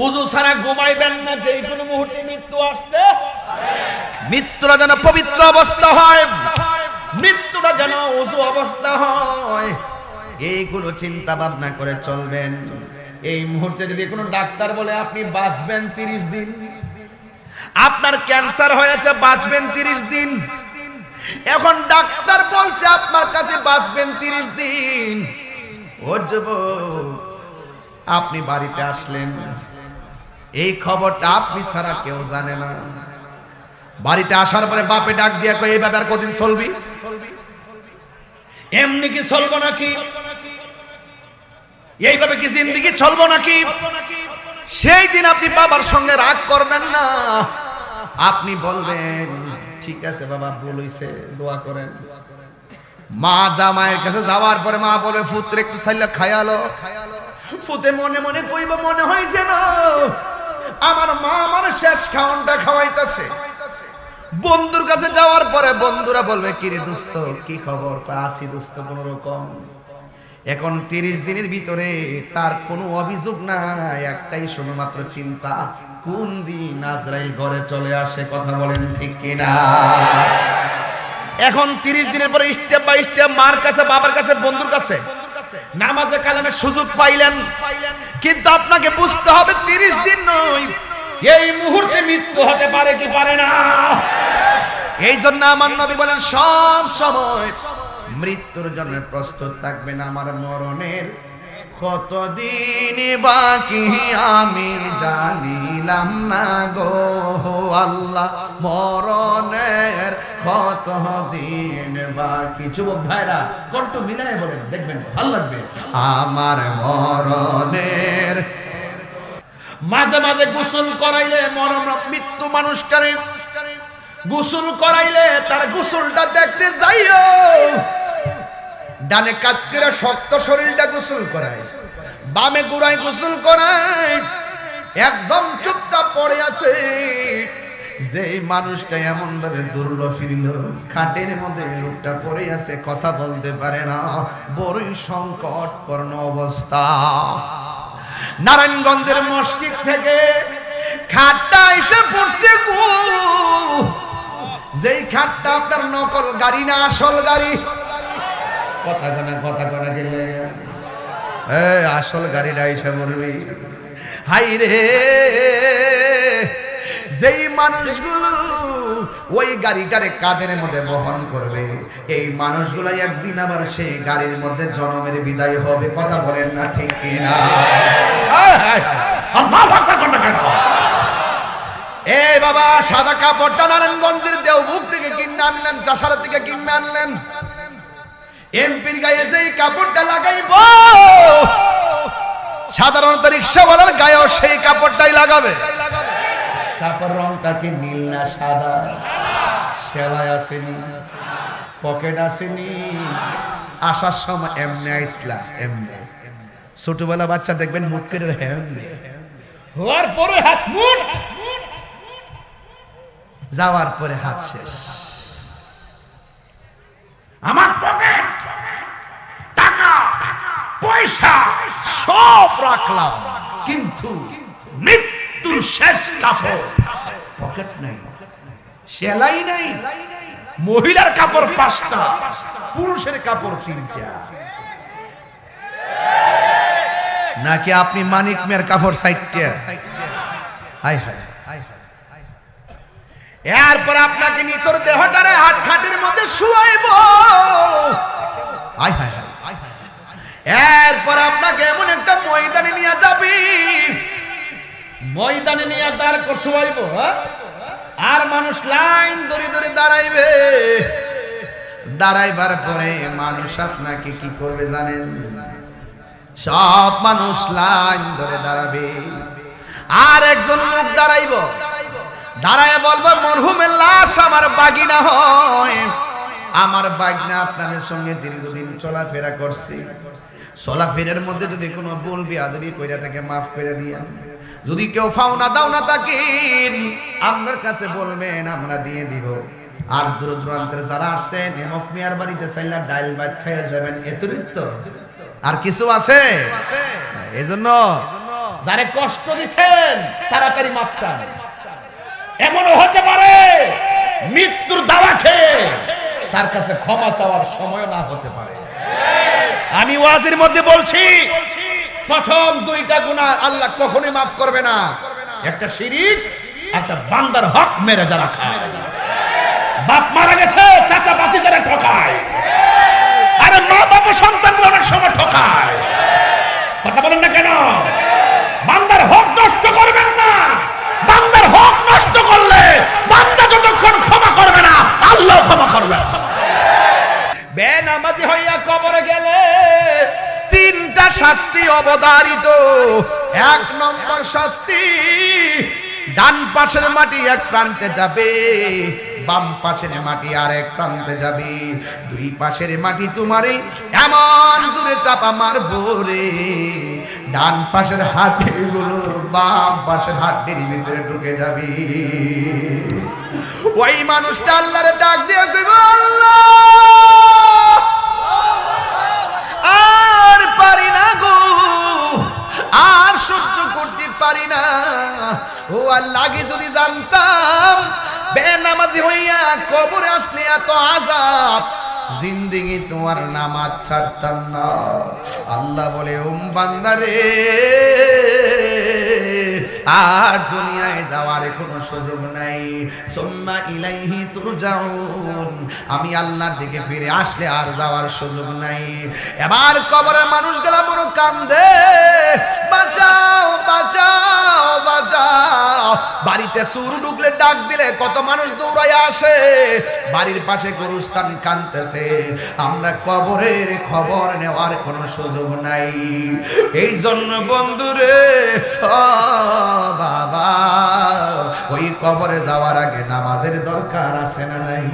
ওযু ছাড়া ঘুমাইবেন না, যে কোনো মুহূর্তে মৃত্যু আসতে মৃত্যুটা যেন পবিত্র অবস্থা হয়, মৃত্যুটা যেন ওযু অবস্থা হয়, এইগুলো চিন্তা ভাবনা করে চলবেন। এই মুহূর্তে যদি কোনো ডাক্তার বলে আপনি বাঁচবেন 30 দিন, আপনার ক্যান্সার হয়েছে, বাঁচবেন 30 দিন, এখন ডাক্তার বলছে আপনার কাছে বাঁচবেন 30 দিন। ও যুবক, আপনি বাড়িতে আসলেন, এই খবরটা আপনি ছাড়া কেউ জানে না। বাড়িতে আসার পরে বাপে ডাক দিয়া কই, এই ব্যাপার কতদিন চলবি? এমনি কি চলবো নাকি? এইভাবে কি জিন্দেগি চলবো নাকি? সেই দিন আপনি বাবার সঙ্গে রাগ করবেন না, আপনি বলবেন ঠিক আছে বাবা, ভুল হইছে, দোয়া করেন। মা জামাইয়ের কাছে যাওয়ার পরে মা বলে, পুত্র একটু ছাইলা খায়ালো। ফুতে মনে মনে কইব, মনে হয় যেন আমার মা আমার শেষ খাওয়ানটা খাওয়াইতাছে। বন্ধুর কাছে যাওয়ার পরে বন্ধুরা বলবে, কিরে দোস্ত কি খবর? আছি দোস্ত কোন রকম। এখন 30 দিনের ভিতরে তার কোনো অভিযোগ নাই, একটাই শুধুমাত্র চিন্তা, কোন দিন আজরাইল ঘরে চলে আসে। কথা বলেন ঠিক কিনা? এখন 30 দিনের পরে স্টেপ বাই স্টেপ মার কাছে, বাবার কাছে, বন্ধুর কাছে নামাজে কালামের সুযোগ পাইলেন, কিন্তু আপনাকে বুঝতে হবে 30 দিন নয়, এই মুহূর্তে মৃত্যু হতে পারে কি পারে না। এই জন্য আমার নবী বলেন, সব সময় মৃত্যুর জন্য প্রস্তুত থাকবেন। আমার মরণের কতদিন বাকি আমি জানিলাম না গো আল্লাহ, মরণের কতদিন বাকি। যুবক ভাইরা কণ্ঠ মিলায়ে বলেন, দেখবেন ভালো লাগবে। আমার মরণের মাঝে মাঝে গোসল করাইলে মরণ মৃত্যু মানুষটারে গোসল করাইলে তার গোসলটা দেখতে যাইও। ডানে কাত করে শক্ত শরীরটা গোসল করায়, বামে গুড়ায় গোসল করায়, একদম চুপচাপ পড়ে আছে। যে মানুষটা এমন ভাবে দুর্লভিল, খাটের মধ্যে লোকটা পড়ে আছে, কথা বলতে পারে না, বড়ই সংকটপূর্ণ অবস্থা। নারায়ণগঞ্জের মসজিদ থেকে খাটটা এসে পড়ছে গো। যেই খাটটা আপনার নকল গাড়ি না, আসল গাড়ি। কথা কনা গেলে আসল গাড়িটা এসে পড়বে। হাই রে, যেই মানুষগুলো ওই গাড়িটারে কাঁধের মধ্যে বহন করবে, এই মানুষগুলো একদিন আবার সেই গাড়ির মধ্যে জনমের বিদায় হবে। কথা বলেন না ঠিক কিনা? এই বাবা, সাদা কাপড়টা নারায়ণগঞ্জের দেওবুক থেকে কিনে আনলেন, চাষারা থেকে কিনে আনলেন। এমপির গায়ে যেই কাপড়টা লাগাইব, সাধারণত রিক্সাওয়ালার গায়েও সেই কাপড়টাই লাগাবে। কাপড় রংটা কি নীল না সাদা? সেলাই আসেনি, পকেট আসেনি, আসার সময় এমনি আইসলা, এমনি। ছোটবেলা বাচ্চা দেখবেন মুখ করে এমনি, হওয়ার পরে হাত মুট, যাওয়ার পরে হাত শেষ। আমার পকেট টাকা পয়সা সব রাখলাম, কিন্তু মৃত্যুর শেষ কাপড় পকেট নাই, সেলাই নাই। মহিলার কাপড় 5টা, পুরুষের কাপড় 3টা। নাকি আপনি মানিক মেয়ের কাপড় 60টা? High high. এরপর আপনাকে নিতর দেহটারে হাত খাটের মধ্যে শুয়াইব। High high high. এরপর আপনাকে এমন একটা ময়দানে নিয়ে যাবি, ময়দানে নিয়ে দাঁড় করাইব, আর মানুষ লাইন ধরে ধরে দাঁড়াইবে। দাঁড়াইবার পরে মানুষ আপনাকে কি করবে জানেন? সব মানুষ লাইন ধরে দাঁড়াবে, আর একজন লোক দাঁড়াইব, দাঁড়ায় বলবো, মরহুমের লাশ আমার বাগিনা হয়, আমার বাগিনা আপনাদের সঙ্গে দীর্ঘদিন চলাফেরা করছে, চলাফেরার মধ্যে যদি কোনো ভুল বিয়াদবি কইরা থাকে মাফ করে দিয়েন। যদি কেউ পাওনা দাওনা থাকেন আপনার কাছে বলবেন, আমরা দিয়ে দিব। আর দূর দূরান্তের যারা আসছেন, হেমফ মিয়ার বাড়িতে চাইলা ডাইল ভাত খেয়ে যাবেন, এতই তো, আর কিছু আছে? এই জন্য যারে কষ্ট দিছেন তাড়াতাড়ি মাপ চান। এমনও হতে পারে মৃত্যুর দাওয়া খেয়ে তার কাছে ক্ষমা চাওয়ার সময় না হতে পারে। আমি ওয়াজের মধ্যে বলছি, প্রথম দুইটা গুনাহ আল্লাহ কখনোই মাফ করবে না। একটা শিরক, একটা বান্দার হক মেরে যারা খায়। বাপ মারা গেছে, চাচা ভাতিজারা ঠকায়। আরে মা বাবা সন্তানরা অনেক সময় ঠকায়। কথা বলেন না কেন? বান্দার হক নষ্ট করবেন না। বান্দার হক নষ্ট করলে বান্দা যতক্ষণ ক্ষমা করবে না, আল্লাহ ক্ষমা করবে। বেনামাজি হইয়া কবরে গেলে তিনটা শাস্তি অবধারিত। এক নম্বর শাস্তি, ডান পাশের মাটি এক প্রান্তে যাবে, বাম পাশের মাটি আর এক প্রান্তে যাবে। দুই পাশের মাটি তোমারে এমন দূরে চাপা মারবো রে, ডান পাশের হাড্ডিগুলো বাম পাশের হাড্ডির ভিতরে ঢুকে যাবে। ওই মানুষটা আল্লাহরে ডাক দিয়ে কইব, আল্লাহ আর পারি না গো, আর সহ্য করতে পারি না। ও আল্লাহ, আগে যদি জানতাম বেনামাজি হইয়া কবরে আসলে এত আযাব, জিন্দেগি তোমার নামাজ ছাড়তাম না। আল্লাহ বলে, বান্দারে আর দুনিয়ায় যাওয়ার কোনো সুযোগ নাই। সুম্মা ইলাইহি তুরজাউন, আমি আল্লাহর দিকে ফিরে আসলে আর যাওয়ার সুযোগ নাই। এবার কবরের মানুষগুলা বড় কান্দে, বাঁচাও বাঁচাও বাঁচাও। বাড়িতে চোর ঢুকলে ডাক দিলে কত মানুষ দৌড়াইয়া আসে। বাড়ির পাশে গরুস্থান কাঁদতেছে, আমরা কবরের খবর নেওয়ার কোনো সুযোগ নাই। এই জন্য বন্ধুরে, বাবা, ওই কবরে যাওয়ার আগে নামাজের দরকার আছে না নাই?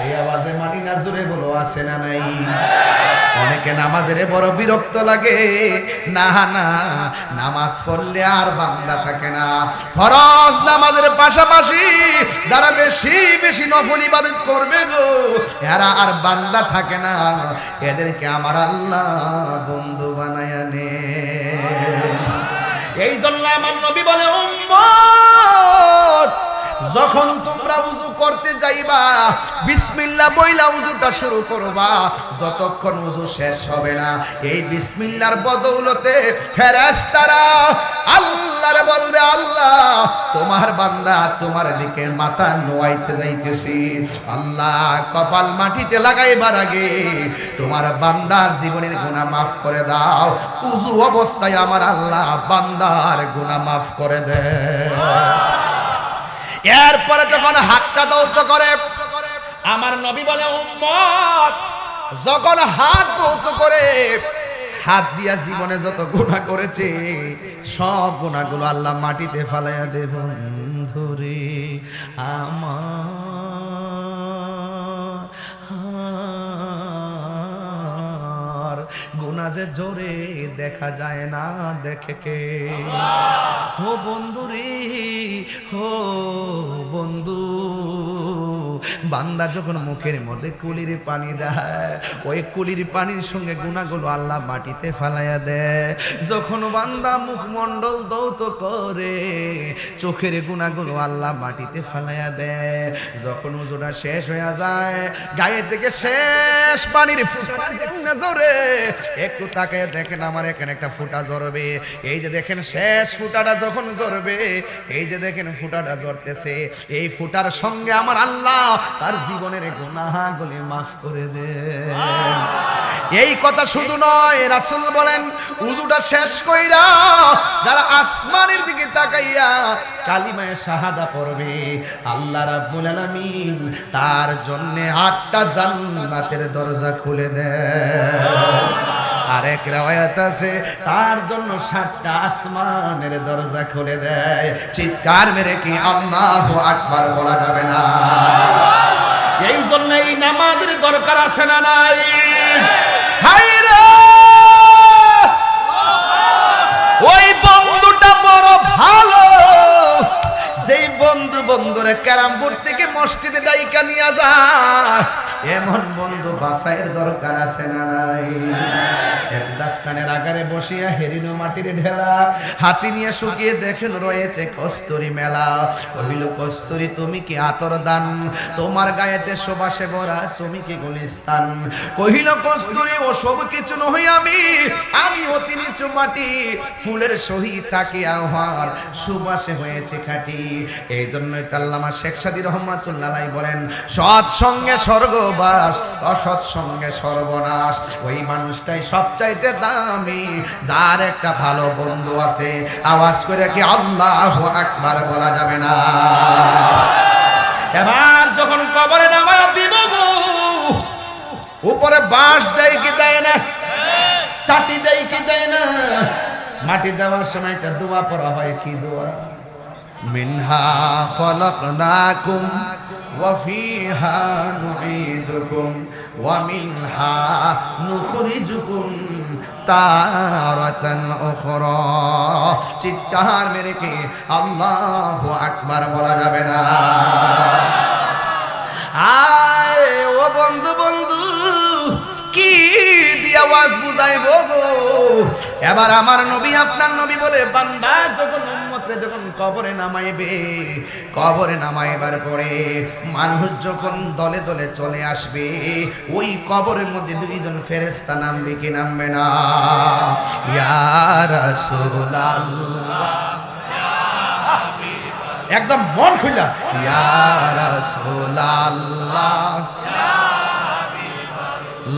এই আওয়াজে মাটি না জোরে বলো, আছে না নাই? অনেকে নামাজের বড় বিরক্ত লাগে। না না, নামাজ পড়লে আর বান্দা থাকে না। ফরজ নামাজের পাশাপাশি যারা বেশি বেশি নফল ইবাদত করবে গো, এরা আর বান্দা থাকে না। এদেরকে আমার আল্লাহ বন্ধু বানায়া নে। এই জন্য আমার নবী বলে, উম্মত, যখন তোমরা উযু করতে যাইবা, বিসমিল্লাহ বইলা উযুটা শুরু করবা। যতক্ষণ উযু শেষ হবে না, এই বিসমিল্লাহর বদৌলতে ফেরেশতারা আল্লাহরে বলবে, আল্লাহ তোমার বান্দা তোমার দিকে মাথা নোয়াইতে যাইতেছি। আল্লাহ, কপাল মাটিতে লাগাইবার আগে তোমার বান্দার জীবনের গুনাহ মাফ করে দাও। উযু অবস্থায় আমার আল্লাহ বান্দার গুনাহ মাফ করে দেয়। এরপরে যখন হাতটা দৌত করে, আমার নবী বলে, উম্মত, যখন হাত দৌত করে, হাত দিয়া জীবনে যত গুনাহ করেছে সব গুনাহগুলো আল্লাহ মাটিতে ফালাইয়া দেব। ধরে আমার গুনাহ যে জোরে দেখা যায় না, দেখে কে? ও বন্ধু রে, ও বন্ধু, বান্দা যখন মুখের মধ্যে কুলির পানি দেয়, ওই কুলির পানির সঙ্গে গুনাহগুলো আল্লাহ মাটিতে ফালাইয়া দেয়। যখন বান্দা মুখমণ্ডল দৌত করে, চোখের গুনাহগুলো আল্লাহ মাটিতে ফালাইয়া দেয়। যখন উযুটা শেষ হয়ে যায়, গায়ে থেকে শেষ পানির নজরে একটু তাকায় দেখেন, আমার এখানে একটা ফুটা ঝরবে। এই যে দেখেন শেষ ফুটাটা যখন ঝরবে, এই যে দেখেন ফুটাটা ঝরতেছে, এই ফুটার সঙ্গে আমার আল্লাহ তার জীবনের গুনাহগুলি মাফ করে দেয়। এই কথা শুধু নয়, রাসূল বলেন, উযুটা শেষ কইরা যারা আসমানের দিকে তাকাইয়া কালিমায়ে শাহাদা পড়বে, আল্লাহ রাব্বুল আলামিন তার জন্য 8টা জান্নাতের দরজা খুলে দেয়। আরেক riwayat আছে, তার জন্য 7টা আসমানের দরজা খুলে দেয়। চিৎকার মেরে কি আল্লাহু আকবার বলা যাবে না? এই জন্য এই নামাজের দরকার আছে না নাই? হায়রে, ওই বন্ধুটা বড় ভালো, যেই বন্ধু বন্ধুরে ক্যারামবোর্ড থেকে মসজিদে ডাইকা নিয়ে যায়, এমন বন্ধু বাছাইয়ের দরকার আছে না নাই? এক দাস্তানের আগারে বসিয়া হেরিনো মাটির ঢেলা, হাতি নিয়ে শুকিয়ে দেখেন রয়েছে কস্তুরী মেলা। কহিল কস্তুরী তুমি কি আতর দান, তোমার গায়েতে সুবাসে ভরা তুমি কি গুলিস্তান। কহিল কস্তুরী ও সব কিছু নই আমি অতি নিচু মাটি, ফুলের সহিত তাকিয়া হওয়ার সুবাসে হয়েছে খাঁটি। এই জন্যই আল্লামা শেখ সাদী রহমাতুল্লাহ আলাইহি বলেন, সৎ সঙ্গে স্বর্গবাস, অসৎ সঙ্গে সর্বনাশ। ওই মানুষটাই সবচাইতে দামি যার একটা ভালো বন্ধু আছে। আওয়াজ করে কি আল্লাহু আকবার বলা যাবে না? এবার যখন কবরে নামায়া দিব গো, উপরে বাঁশ দেয় কি দেয় না, চাটি দেই কি দেয় না, মাটি দেওয়ার সময় একটা দোয়া পড়া হয়, কি দোয়া? মিনহা খলাকনাকুম ওয়া ফিহা নুঈদুকুম ওয়া মিনহা নুখরিজুকুম তারাতান উখরা। চিৎকার মেরে কি আল্লাহু আকবার বলা যাবে না? আয় ও বন্ধু বন্ধু, কি দিয়ে আওয়াজ বুঝাইব গো? এবার আমার নবী আপনার নবী বলে, বান্দা যখন উম্মতরে যখন কবরে নামাইবে, কবরে নামাইবার পরে মানুষ যখন দলে দলে চলে আসবে, ওই কবরের মধ্যে দুইজন ফেরেশতা নামবে কি নামবে না? ইয়া রাসূলুল্লাহ, একদম মন খুলা, ইয়া রাসূলুল্লাহ,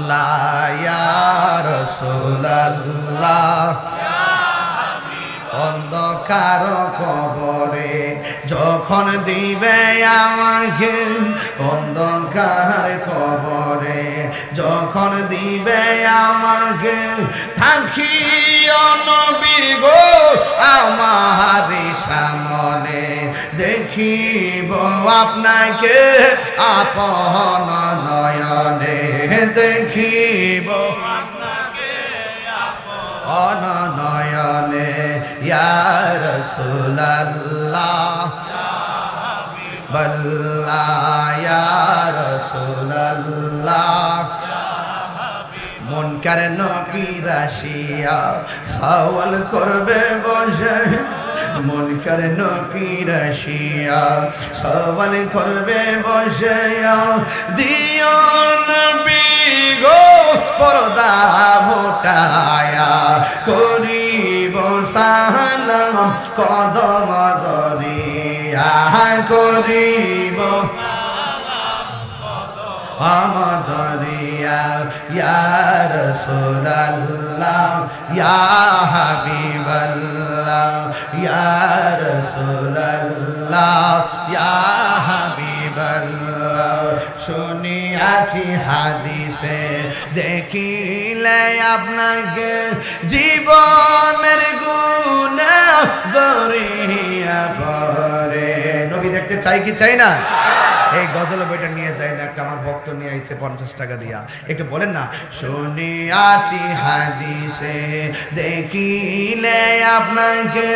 লা ইয়া রাসূলুল্লাহ। অন্ধকার কবরে যখন দিবে আমাকে, অন্ধকার কবরে যখন দিবে আমাকে, থাকিও নবী গো আমার সামনে, দেখিব আপনাকে আপন নয়নে, দেখিব অনয়নে। ইয়া রাসূলুল্লাহ বল্লাহ, ইয়া রাসূলুল্লাহ। মুনকার নকির আসিয়া সওয়াল করবে বসে, মুনকার নকির আসিয়া সওয়াল করবে বসে, দিও নবী গো পর্দা হটায়া, করিব সালাম কদম ধরিয়া, করিব আমদরিয়া। ইয়া রাসূলুল্লাহ, ইয়া হাবিবাল্লাহ, ইয়া রাসূলুল্লাহ, ইয়া হাবিবাল্লাহ। শুনিয়াছি হাদিসে, দেখিলে আপনাকে জীবনের গুনাহ জড়িয়ে পড়ে। নবী দেখতে চাই কি চাই না? এই গজল বইটা নিয়ে যাই না, একটা আমার ভক্ত নিয়ে আইছে 50 টাকা দিয়া, একটু বলেন না। শুনিয়াছি হাদিসে, দেখিলে আপনাকে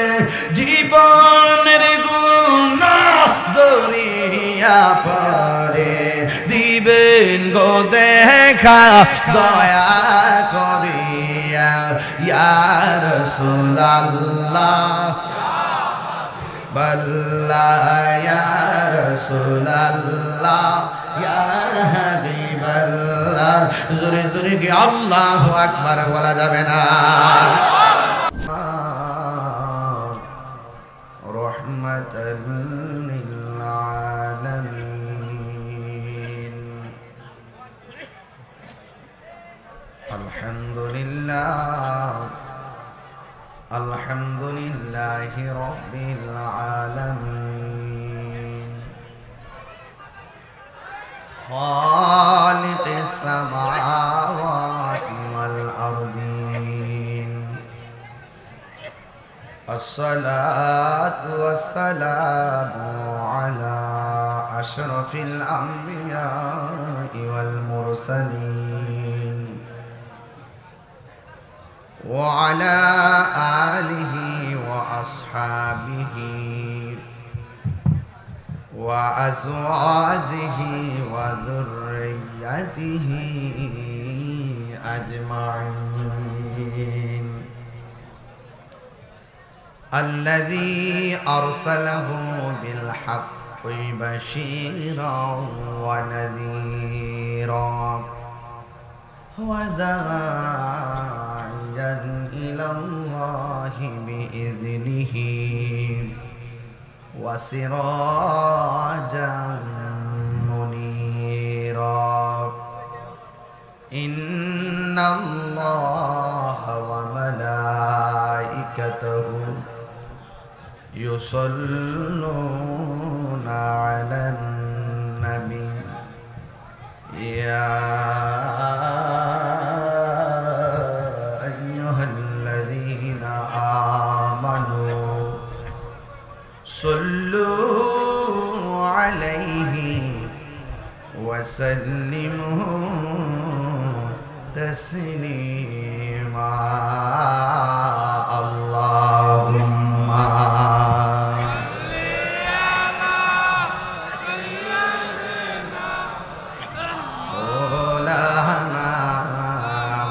জীবনের গুনাহ জড়িয়া পড়ে, দিবেন গো দেখা দয়া করিয়া। ইয়া রাসূলুল্লাহ বল্লাহ, ইয়া রাসূলুল্লাহ, ইয়া হাবিবাল্লাহ। জোরে জোরে কি আল্লাহু আকবার বলা যাবে না? রহমাতাল লিল আলামিন। আলহামদুলিল্লাহ, আলহামদুলিল্লাহি রাব্বিল আলামিন। খালিকিস সামাওয়াতি ওয়াল আরদিন। আসসালাতু ওয়াসসালামু আলা আশরাফিল আমবিয়াই ওয়াল মুরসালিন, وعلى آله وأصحابه وأزواجه وذريته أجمعين. الذي أرسله بالحق بشيرا ونذيرا وداعيا إلى الله بإذنه وسراجا منيرا إن الله وملائكته يصلون على النبي يا أيها الذين آمنوا صلوا عليه وسلموا تسليما اللهم مولانا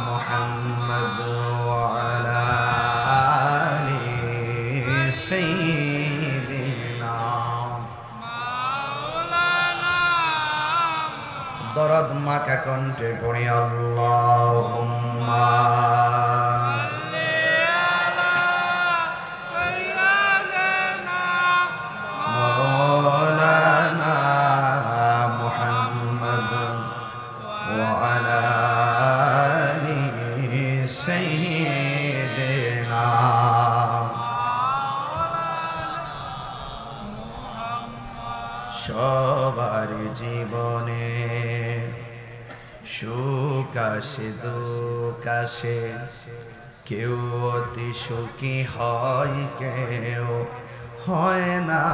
محمد وعلى آل سيدنا দরদ মাকা কণ্ঠে পড়ি আল্লাহুম্মা مولانا محمد وعلى آل سيدنا সবার জীবনে সুখ আসে দুঃখ আসে কেউ অতি সুখী হয় কেউ হয় না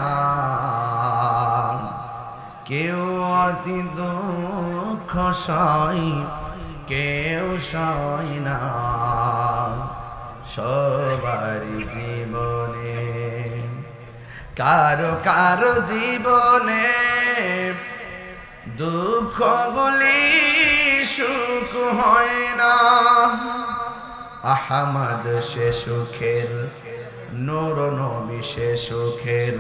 কেউ অতি দুঃখ সয় কেউ সয় না সবার জীবনে কারো কারো জীবনে দুঃখগুলি সুখ হয় না আহমদ সে সুখের নূর নবী সে সুখের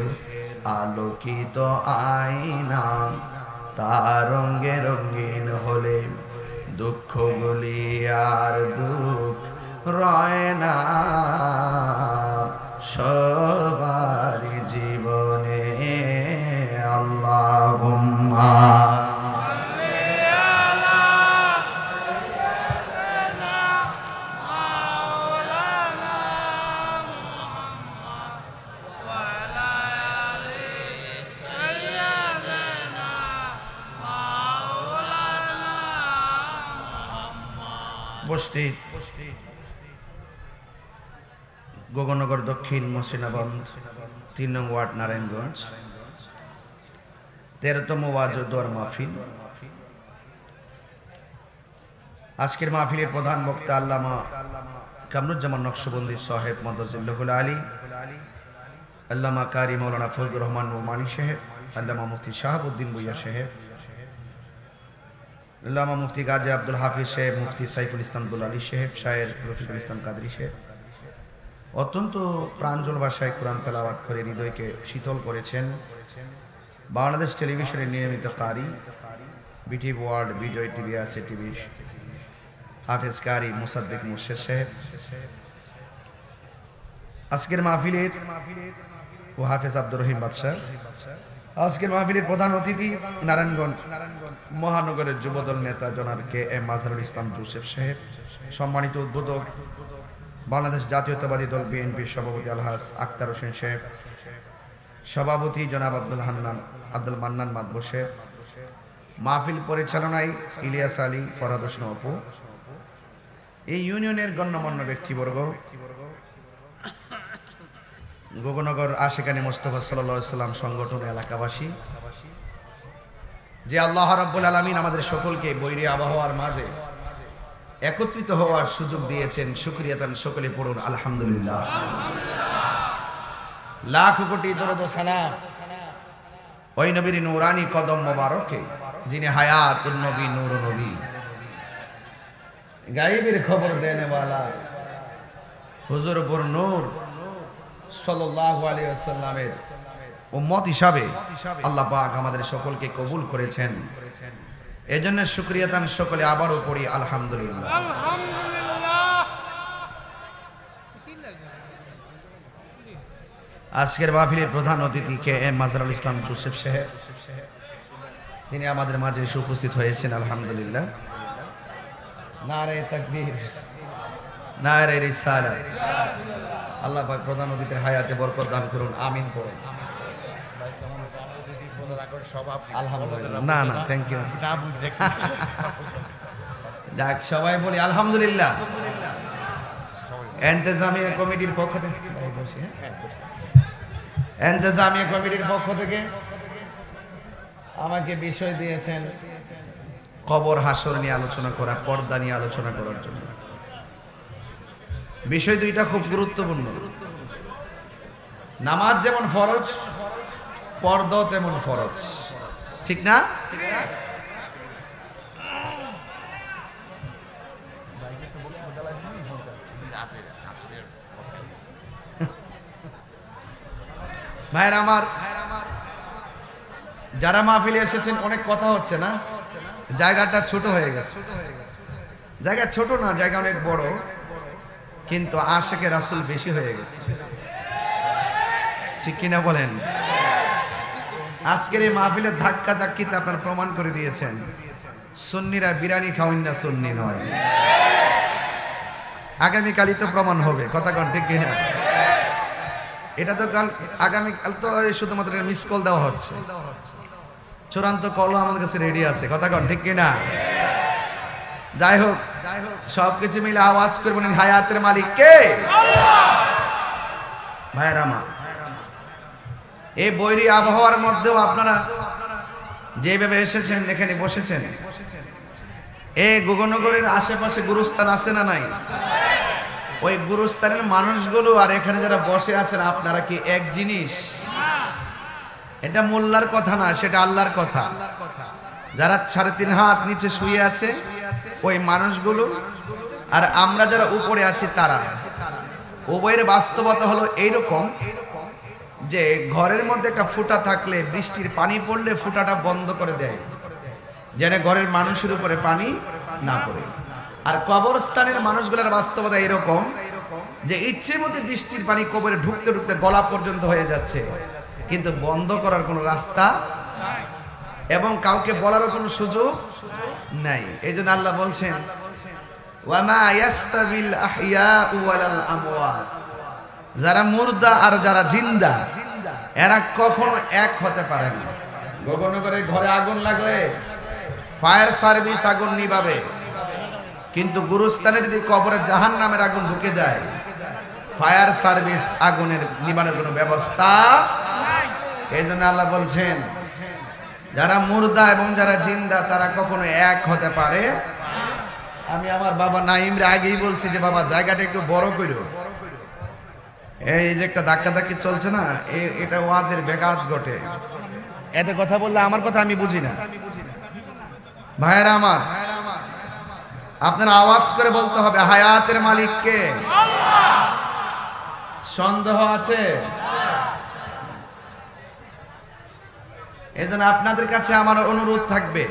আলোকিত আয়না তার রঙে রঙিন হলে দুঃখগুলি আর দুঃখ রয় না সবার জীবনে আল্লাহুম্মা বস্তি গগনগর দক্ষিণ মসিনাবন্দ ৩ নং ওয়ার্ড নারায়ণগঞ্জ ১৩তম ওয়াজ ও দোয়ার মাহফিল। আজকের মাহফিলের প্রধান বক্তা আল্লামা কামরুজ্জামান নকশবন্দি সাহেব মদজিল্লাহুল আলী, আল্লামা কারি মৌলানা ফজলুর রহমান নোমানী সাহেব, আল্লামা মুফতি শাহাবুদ্দিন ভূঁইয়া সাহেব, আল্লামা মুফতি গাজী আব্দুল হাফিজ সাহেব, মুফতি সাইফুল ইসলাম দুলালী সাহেব, শায়ের রফিকুল ইসলাম কাদরী সাহেব অত্যন্ত প্রাঞ্জল ভাষায় কোরআন তেলাওয়াত করে হৃদয়কে শীতল করেছেন। বাংলাদেশ টেলিভিশনের নিয়মিত কারি, বিটিভি ওয়ার্ল্ড, বিজয় টিভি, আছে টিভি হাফেজ কারি মুসাদ্দিক মুর্শেদ সাহেব। আজকের মাহফিলের ও হাফেজ আব্দুর রহিম বাদশাহ। আজকের মাহফিলের প্রধান অতিথি নারায়ণগঞ্জ মহানগরের যুবদল নেতা জনাব K M Mazharul Islam Joseph সাহেব। সম্মানিত উদ্বোধক বাংলাদেশ জাতীয়তাবাদী দল বিএনপির সভাপতি আলহাজ আক্তার হোসেন সাহেব, সভাপতি জনাব আব্দুল মান্নান মাদবর সাহেব, মাহফিল পরিচালনায় ইলিয়াস আলী, ফরহাদ হোসেন অপু, এই ইউনিয়নের গণ্যমান্য ব্যক্তিবর্গ, গগনগর আশিকানি মোস্তফা সাল্লাল্লাহু আলাইহি সাল্লাম সংগঠন এলাকাবাসী, যে আল্লাহ রাব্বুল আলামিন আমাদের সকলকে বৈরী আবহাওয়ার মাঝে একত্রিত হওয়ার সুযোগ দিয়েছেন, শুকরিয়া তান সকলে পড়ুন আলহামদুলিল্লাহ। লাখ কোটি দরুদ ও সালাম ওই নবীর নূরানি কদম মোবারকে, যিনি হায়াতুন নবী, নূর নবী, গায়বের খবর দেনে वाला হুজুর পুর নূর সাল্লাল্লাহু আলাইহি ওয়াসাল্লামের উম্মত হিসাবে আল্লাহ পাক আমাদের সকলকে কবুল করেছেন। এজন্য শুকরিয়া তান সকলে আবারও পড়ি আলহামদুলিল্লাহ। আজকের মাহফিলের প্রধান অতিথি K M Mazharul Islam Joseph সাহেব, তিনি আমাদের মাঝে এসে উপস্থিত হয়েছেন আলহামদুলিল্লাহ। নারে তাকবীর, নারে রিসালাত। আল্লাহ পাক প্রধান অতিথির হায়াতে বরকত দান করুন, আমিন পড়ুন। আলহামদুলিল্লাহ। না না, থ্যাংক ইউ। ডাক সবাই বলি আলহামদুলিল্লাহ। ইন্তেজামিয়া কমিটির পক্ষ থেকে ইন্তেজামিয়া কমিটির পক্ষ থেকে আমাকে বিষয় দিয়েছেন কবর হাসর নিয়ে আলোচনা করা, পর্দা নিয়ে আলোচনা করার জন্য। বিষয় দুইটা খুব গুরুত্বপূর্ণ। নামাজ যেমন ফরজ, পর্দাও তেমন ফরজ, ঠিক না? ভাইয়ের আমার, যারা মাহফিলে এসেছেন, অনেক কথা হচ্ছে না, জায়গাটা ছোট হয়ে গেছে। জায়গা ছোট না, জায়গা অনেক বড়, কিন্তু আশিকে রাসূল বেশি হয়ে গেছে, ঠিক কিনা বলেন? আজকের এই মাহফিলের ধাক্কা ধাক্কিতে আপনারা প্রমাণ করে দিয়েছেন সুন্নিরা বিরিয়ানি খাওয়েন না, সুন্নি নয়। আগামীকালই তো প্রমাণ হবে, কথা কন ঠিক কিনা? এটা তো কাল, আগামীকাল তো শুধুমাত্র মিস কল দেওয়া হচ্ছে, চূড়ান্ত কলও আমাদের কাছে রেডি আছে, কথা কন ঠিক কিনা? যাই হোক, সবকিছু মিলে আওয়াজ করবেন হায়াতের মালিক কে? ভাইয়ের আমার, এই বৈরী আবহাওয়ার মধ্যেও আপনারা যেভাবে এসেছেন, এখানে বসেছেন, এই গোগনগরের আশেপাশে গুরুস্থান আছে না নাই? ওই গুরুস্থানের মানুষগুলো আর এখানে যারা বসে আছেন, আপনারা কি এক জিনিস? এটা মোল্লার কথা না, সেটা আল্লাহর কথা। যারা 3.5 হাত নিচে শুয়ে আছে ওই মানুষগুলো, আর আমরা যারা উপরে আছি তারা, উভয়ের বাস্তবতা হলো এইরকম যে ঘরের মধ্যে একটা ফুটা থাকলে বৃষ্টির পানি পড়লে ফুটাটা বন্ধ করে দেয়, যেন ঘরের মানুষের উপরে পানি না পড়ে। আর কবরস্থানের মানুষগুলোর বাস্তবতা এরকম যে ইচ্ছে মতো বৃষ্টির পানি কবরে ঢুকতে ঢুকতে গলা পর্যন্ত হয়ে যাচ্ছে, কিন্তু বন্ধ করার কোনো রাস্তা এবং কাউকে বলারও কোনো সুযোগ নাই। এই জন্য আল্লাহ বলছেন, ওয়ামা ইয়াস্তাবিল আহইয়াউ ওয়ালাল আমওয়াত, যারা মুর্দা আর যারা জিন্দা এরা কখনো এক হতে পারে না। গোগনগরের ঘরে আগুন লাগলে ফায়ার সার্ভিস আগুন নিভাবে, কিন্তু গুরুস্থানে যদি কবরে জাহান্নামের আগুন ঢুকে যায়, ফায়ার সার্ভিস আগুনের নিবানোর কোনো ব্যবস্থা নাই। এই জন্য আল্লাহ বলছেন, যারা মুর্দা এবং যারা জিন্দা তারা কখনো এক হতে পারে। আমি আমার বাবা নাইমরে আগেই বলছি যে বাবা জায়গাটা একটু বড় করো, এই যে একটা ধাক্কা ধাক্কি চলছে না, এটা ওয়াজের বেগাত ঘটে। এতে কথা বললে আমার কথা আমি বুঝি না। ভাইয়েরা আমার, আপনার আওয়াজ করে বলতে হবে হায়াতের মালিক কে? সন্দেহ আছে? এই জন্য আপনাদের কাছে আমার অনুরোধ থাকবে,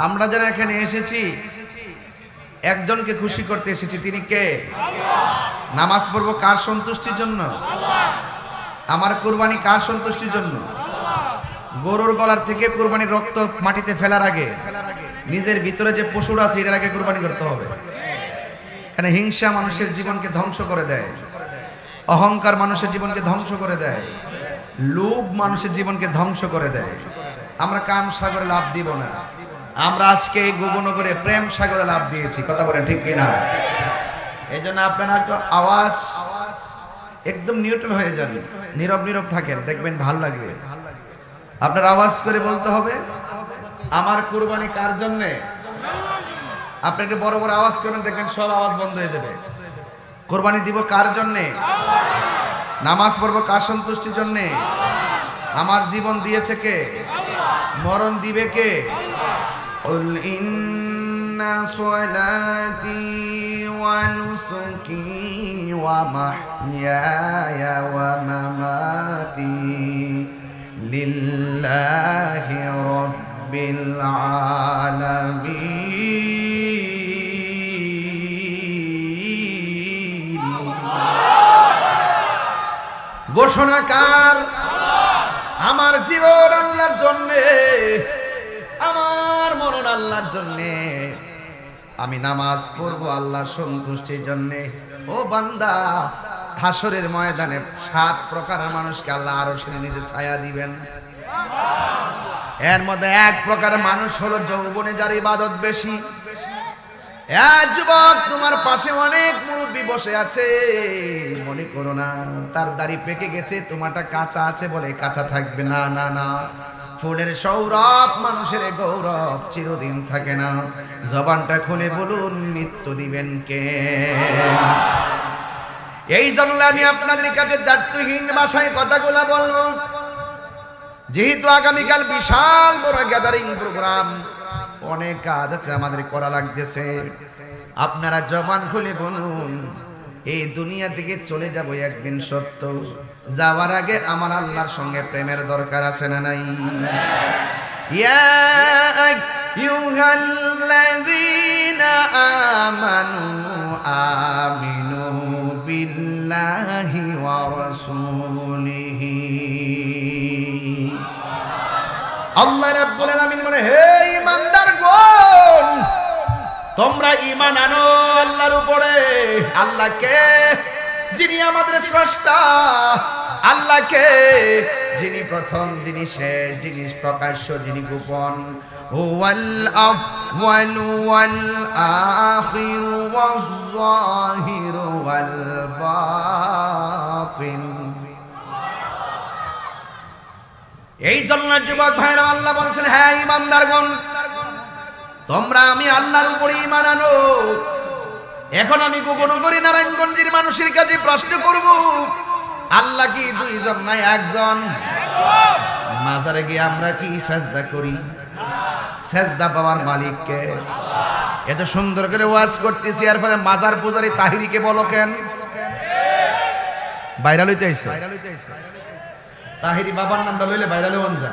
আমরা যারা এখানে এসেছি একজনকে খুশি করতে এসেছি, তিনি কে? নামাজ পড়বো কার সন্তুষ্টির জন্য? আমার কুরবানি কার সন্তুষ্টির জন্য? গরুর গলার থেকে কুরবানির রক্ত মাটিতে ফেলার আগে নিজের ভিতরে যে পশুরা আছে এটার আগে কুরবানি করতে হবে। কারণ হিংসা মানুষের জীবনকে ধ্বংস করে দেয়, অহংকার মানুষের জীবনকে ধ্বংস করে দেয়, লোভ মানুষের জীবনকে ধ্বংস করে দেয়। আমরা কাম সাগরে লাভ দিব না, আমরা আজকে এই গোগনগরে প্রেম সাগরে লাভ দিয়েছি, কথা বলেন ঠিক কিনা? এই জন্য আপনারা একটু আওয়াজ একদম নিউট্রাল হয়ে যান, নীরব নীরব থাকেন, দেখবেন ভালো লাগবে। আপনার আওয়াজ করে বলতে হবে আমার কুরবানি কার জন্য? আপনি একটু বড় বড় আওয়াজ করবেন, দেখবেন সব আওয়াজ বন্ধ হয়ে যাবে। কুরবানি দিব কার জন্য? নামাজ পড়বো কার সন্তুষ্টির জন্য? আমার জীবন দিয়েছে কে? মরণ দিবে কে? কুল ইন্না সলাতি ওয়া নুসুকি ওয়া মাহইয়ায়া ওয়া মামাতি লিল্লাহি রাব্বিল আলামিন। ঘোষণাকার আমার জীবন আল্লাহর জন্যে, আমার মরণ আল্লাহর জন্যে, আমি নামাজ পড়বো আল্লাহর সন্তুষ্টির জন্যে। ও বান্দা, হাসরের ময়দানে 7 প্রকারের মানুষকে আল্লাহ আরশের নিচে ছায়া দিবেন। এর মধ্যে 1 প্রকারের মানুষ হলো যৌবনে যার ইবাদত বেশি। যুবক, তোমার পাশে অনেক মুরব্বী বসে আছে, মনে করো না তার দাড়ি পেকে গেছে, তোমারটা কাঁচা আছে বলে কাঁচা থাকবে। না না না, ফুলের সৌরভ মানুষের গৌরব চিরদিন থাকে না। জবানটা খুলে বলুন, মৃত্যু দিবেন কে? এই জন্য আমি আপনাদের কাছে দায়িত্বহীন ভাষায় কথাগুলা বলবো। যেহেতু আগামীকাল বিশাল বড় গ্যাদারিং প্রোগ্রাম, অনেক কাজ আছে আমাদের করা লাগতেছে, আপনারা জবান খুলে বলুন, এই দুনিয়া থেকে চলে যাব একদিন সত্য। যাওয়ার আগে আমার আল্লাহর সঙ্গে প্রেমের দরকার আছে না নাই? ইয়া আইয়ুহাল্লাযীনা আমানু আমিনু বিল্লাহি ওয়া রাসূলিহি। আল্লাহ রাব্বুল আলামিন বলে, হে ঈমানদারগণ, তোমরা ঈমান আনো আল্লাহর উপরে। আল্লাহকে, যিনি আমাদের স্রষ্টা, আল্লাহকে, যিনি প্রথম, যিনি শেষ, যিনি প্রকাশ্য, যিনি গোপন। হুয়াল আউয়ালু ওয়াল আখিরু ওয়াজ যাহিরু ওয়াল বাতিন। এই জন্য যুবক ভাইরা আল্লাহ বলছেন, হ্যাঁ ঈমানদারগণ, তোমরা আমি আল্লাহর উপরে ঈমান আনো। এখন আমি গোগনগরী নারায়ণগঞ্জের মানুষের কাছে প্রশ্ন করব, আল্লাহ কি 2 জন নাই 1 জন? মাজারে গিয়ে আমরা কি সেজদা করি? সেজদা পাওয়ার মালিককে। এত সুন্দর করে ওয়াজ করতেছি, এরপরে মাজার পূজারী তাহিরিকে বলো কেন? বাইরা লইতে আইছে। তাহিরি বাবার নামটা লইলে বাইরা লইন যা।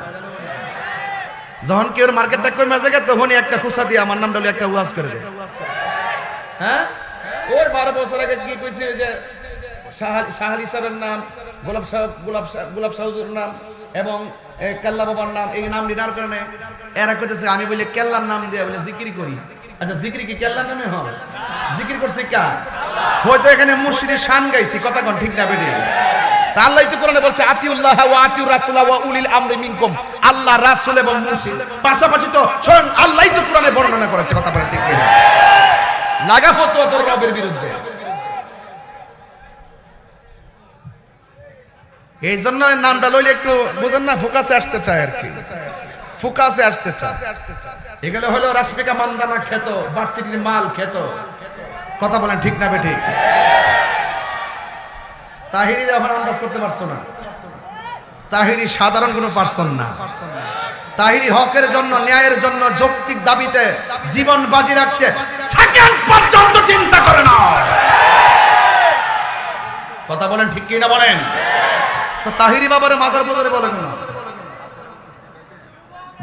যখন কেউ মার্কেটটা কই মাঝে তখনই একটা খুসা দিয়ে আমার নামটা লইলে একটা ওয়াজ করে দেয়। হ্যাঁ, ওই 12 বছর আগে কি কইছে যে শাহরি সাহেবের নাম, গোলাপ শাহুজুর নাম এবং কেল্লা বাবার নাম, এই নাম ডিনার করে নেয়। এরা কইতেছে আমি বলি কেল্লার নাম দিয়ে বলে জিকির করি। আচ্ছা, জিকির কি কেল্লার নামে হয়? জিকির করছে কার? হয়তো এখানে মুর্শিদের শান গাইছি, কথা কোন ঠিক না বেঠি? তা আল্লাহ তো কোরআনে বলছে, আতিউল্লাহ ওয়া আতিউর রাসূলা ওয়া উলিল আমরি মিনকুম। আল্লাহ, রাসূল এবং মুর্শিদ পাশাপাশি তো স্বয়ং আল্লাহই তো কোরআনে বর্ণনা করেছে, কথা বলেন ঠিক কিনা? লাগা ফতোয়া তোর রবের বিরুদ্ধে। এই জন্য নামটা লইলে একটু বুঝেন না, ফোকাসে আসতে চায় আর কি, ফোকাসে আসতে চায়। এগুলো হলো রাশমিকা মান্দানা খেত, ভার্সিটির মাল খেত, কথা বলেন ঠিক না বেঠিক? তাহিরির এখন আন্দাজ করতে পারছো না? তাহিরি সাধারণ কোনো পারসন না। তাহিরি হকের জন্য, ন্যায়ের জন্য, যৌক্তিক দাবিতে জীবন বাজি রাখতে সেকেন্ড পর্যন্ত চিন্তা করে না, কথা বলেন ঠিক কি না বলেন? তো তাহিরি বাবারে মাজার পূজারে বলে কেন?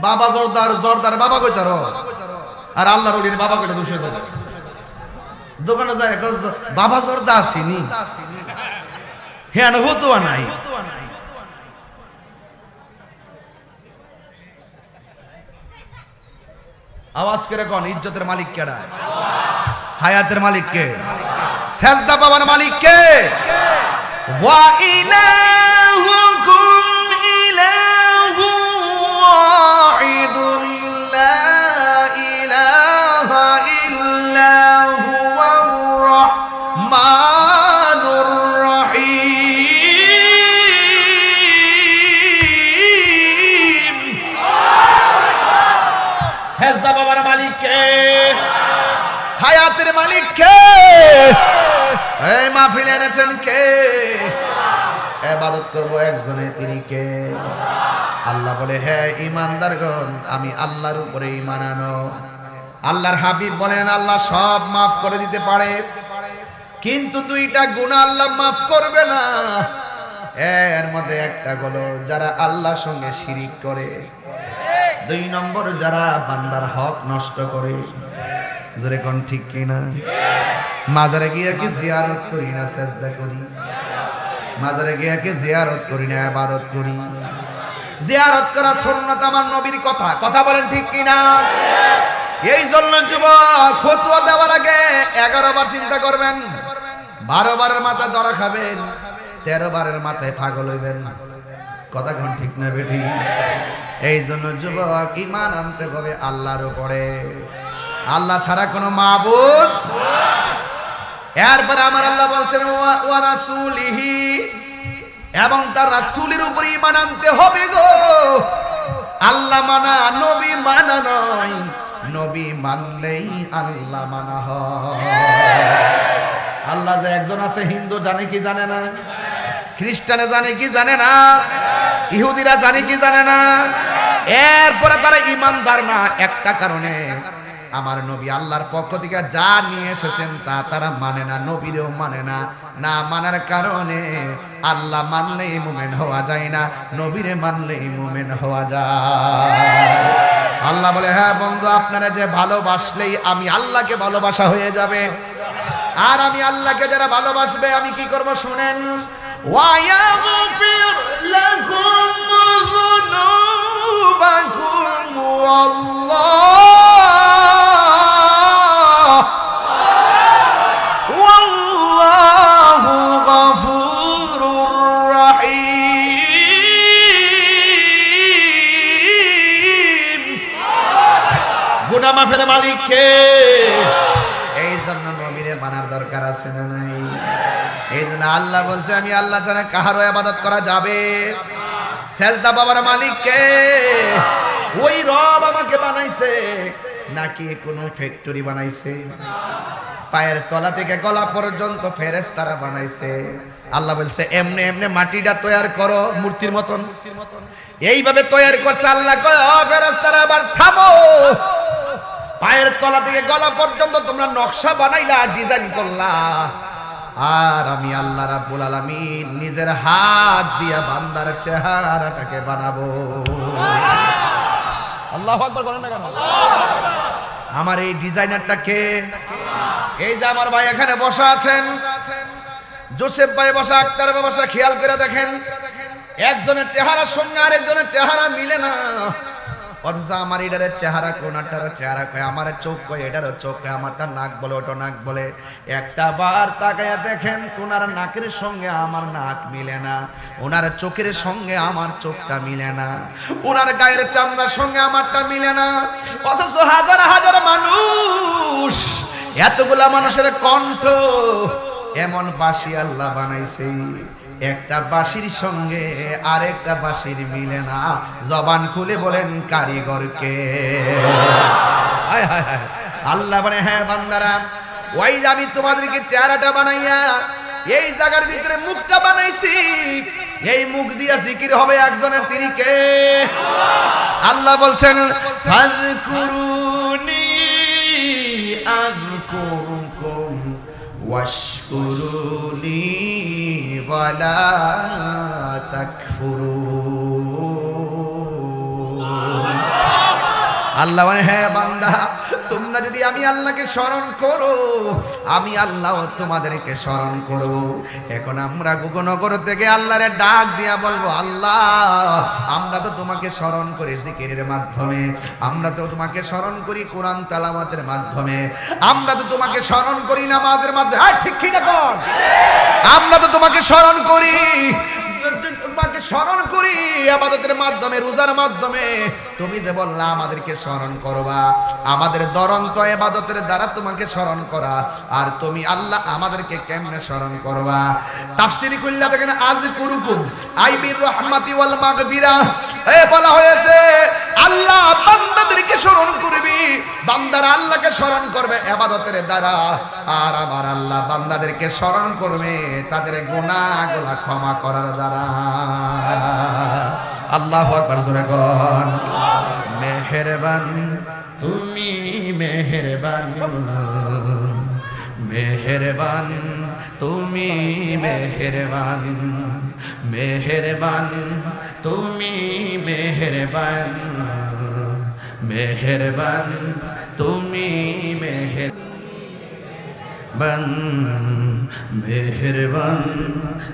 বাবা জোরদার, জোরদার বাবা কইতার, আর আল্লাহর ওলির বাবা কইলে দোষে যাবে। দোকানে যায় বাবা জোরদা আসেনি, হ্যাঁ হতুয়া নাই। আওয়াজ করে কোন ইজ্জতের মালিক কেডা? হায়াতের মালিক কে? সেজদা পাওয়ার মালিক কে? ওয়া ইলাহুকুম ইলাহু ওয়াহিদুন লা ইলাহা ইল্লা হুয়ার রাহমানুর রহিম। সেজদা পাওয়ার মালিক কে? হায়াতের মালিক কে? এই মাহফিল এনেছেন কে? ইবাদত করব একজনে, তিনি কে? আল্লাহ বলে, হ্যাঁ ঈমানদারগণ, আমি আল্লাহর উপরে ঈমান আনো। আল্লাহর হাবিব বলেন, আল্লাহ সব মাফ করে দিতে পারে, কিন্তু দুইটা গুনাহ আল্লাহ মাফ করবে না। এর মধ্যে একটা হলো যারা আল্লাহর সঙ্গে শিরিক করে, 2 নম্বর যারা বান্দার হক নষ্ট করে। জোরে কোন ঠিক কিনা? মাজারে গিয়ে কি জিয়ারত করি না সেজদা করি? মাজারে গিয়ে কি জিয়ারত করি না ইবাদত করি? জিয়ারত করা সুন্নাত আমার নবীর কথা, কথা বলেন ঠিক কিনা? এই জন্য যুবক ফতোয়া দেওয়ার আগে 11 বার চিন্তা করবেন, 12 বারের মাথায় ধরা খাবেন, 13 বারের মাথায় পাগল হইবেন। কথা কোন ঠিক না বেঠি? এই জন্য যুবক ঈমান আনতে হবে আল্লাহর উপরে, আল্লাহ ছাড়া কোনো মাবুদ। এরপরে আমার আল্লাহ বলছেন ওয়া রাসূলিহি, এবং তার রাসূলের উপরে ঈমান আনতে হবে গো। আল্লাহ মানা নবী মানা নয়, নবী মানলেই আল্লাহ মানা হয়। আল্লাহ যে একজন আছে হিন্দু জানে কি জানে না? খ্রিস্টানে জানে কি জানে না? ইহুদিরা জানে কি জানে না? এরপরে তারা ঈমানদার না একটা কারণে, আমার নবী আল্লাহর পক্ষ থেকে যা নিয়ে এসেছেন তা তারা মানে না, নবীরেও মানে না। না মানার কারণে আল্লাহ মানলেই মুমিন হওয়া যায় না, নবীরে মানলেই মুমিন হওয়া যায়। আল্লাহ বলে হ্যাঁ বন্ধু, আপনারা যে ভালোবাসলেই আমি আল্লাহকে ভালোবাসা হয়ে যাবে। আর আমি আল্লাহকে যারা ভালোবাসবে আমি কি করব শুনেন, ওয়ায়াগফির লাকুম যুনুবাকুম ওয়াল্লাহু গফুরুর রহিম। গুনাহ মাফের মালিক কে? এই জন্য নবীরে মানার দরকার আছে না নাই? এই জন্য আল্লাহ বলছে আমি আল্লাহ ছাড়া কাহারও ইবাদত করা যাবে। সেজদা বাবার মালিক কে? ওই রব আমাকে বানাইছে নাকি কোন ফ্যাক্টরি বানাইছে? পায়ের তলা থেকে গলা পর্যন্ত ফেরেশতারা বানাইছে। আল্লাহ বলছে এমনে এমনে মাটিটা তৈরি করো মূর্তির মতন, এইভাবে তৈরি করছে আল্লাহ। কয় ও ফেরেশতারা আবার থামো, পায়ের তলা থেকে গলা পর্যন্ত তোমরা নকশা বানাইলা, ডিজাইন করলা, আর আমি আল্লাহ রাব্বুল আলামিন নিজের হাত দিয়া বান্দার চেহারাটাকে বানাবো। আল্লাহু আকবার বলেন না কেন? আমার এই ডিজাইনারটা কে? এই যে আমার ভাই এখানে বসা আছেন, জোসেফ ভাই বসা, আক্তার ভাই বসা, খেয়াল করে দেখেন একজনের চেহারার সঙ্গে আরেকজনের চেহারা মিলে না। অথচ আমার এটার চেহারা কোনটার চেহারা কয়, আমার চোখ কয় এটারও চোখ কয়, আমারটা নাক বলে ওটা নাক বলে। একটা বার তাকায়া দেখেন ওনার নাকের সঙ্গে আমার নাক মিলে না, ওনার চোখের সঙ্গে আমার চোখটা মিলে না, ওনার গায়ের চামড়ার সঙ্গে আমারটা মিলে না। অথচ হাজার হাজার মানুষ, এতগুলা মানুষের কণ্ঠ, এমন বাঁশি আল্লাহ বানাইছে, একটা বাঁশির সঙ্গে আরেকটা বাঁশির মিলে না। জবান খুলে বলেন কারিগরকে। আল্লাহ বলে হ্যাঁ বান্দারা, ওই যে আমি তোমাদেরকে চেহারাটা বানাইয়া এই জায়গার ভিতরে মুখটা বানাইছি, এই মুখ দিয়া জিকির হবে একজনের, তিনি কে? আল্লাহ বলছেন ফাযকুরুনি আযকুরুকুম ওয়াশকুরুলি ওয়ালা তাকফুরুন। আল্লাহ মানে হ্যাঁ বান্দা, তোমরা যদি আমি আল্লাহকে স্মরণ করো, আমি আল্লাহ তোমাদেরকে স্মরণ করব। এখন আমরা গোগনগর থেকে আল্লাহরে ডাক দিয়া বলবো, আল্লাহ আমরা তো তোমাকে স্মরণ করি জিকিরের মাধ্যমে, আমরা তো তোমাকে স্মরণ করি কোরআন তেলাওয়াতের মাধ্যমে, আমরা তো তোমাকে স্মরণ করি নামাজের মাধ্যমে। হ্যাঁ ঠিক কি না কোন? আমরা তো তোমাকে স্মরণ করি, তোমাকে স্মরণ করি ইবাদতের মাধ্যমে, রোজার মাধ্যমে। তুমি যে বললা আমাদেরকে স্মরণ করবা, আমাদের দরন্ত ইবাদতের দ্বারা তোমাকে স্মরণ করা, আর তুমি আল্লাহ আমাদেরকে কেমনে স্মরণ করবা? তাফসীরে কইলা দেখেন আযকুরুকুম আইবির রাহমাতি ওয়াল মাগফিরা, বলা হয়েছে আল্লাহ বান্দাদেরকে স্মরণ করবি, বান্দারা আল্লাহকে স্মরণ করবে ইবাদতের দ্বারা, আর আমার আল্লাহ বান্দাদেরকে স্মরণ করবে তাদের গুনাহগুলো ক্ষমা করার দ্বারা। আল্লাহু আকবার জোরে কোন। মেহেরবান তুমি মেহেরবান, মেহেরবান তুমি মেহেরবান, মেহেরবান তুমি মেহেরবান, মেহেরবান তুমি মেহেরবান, মেহেরবান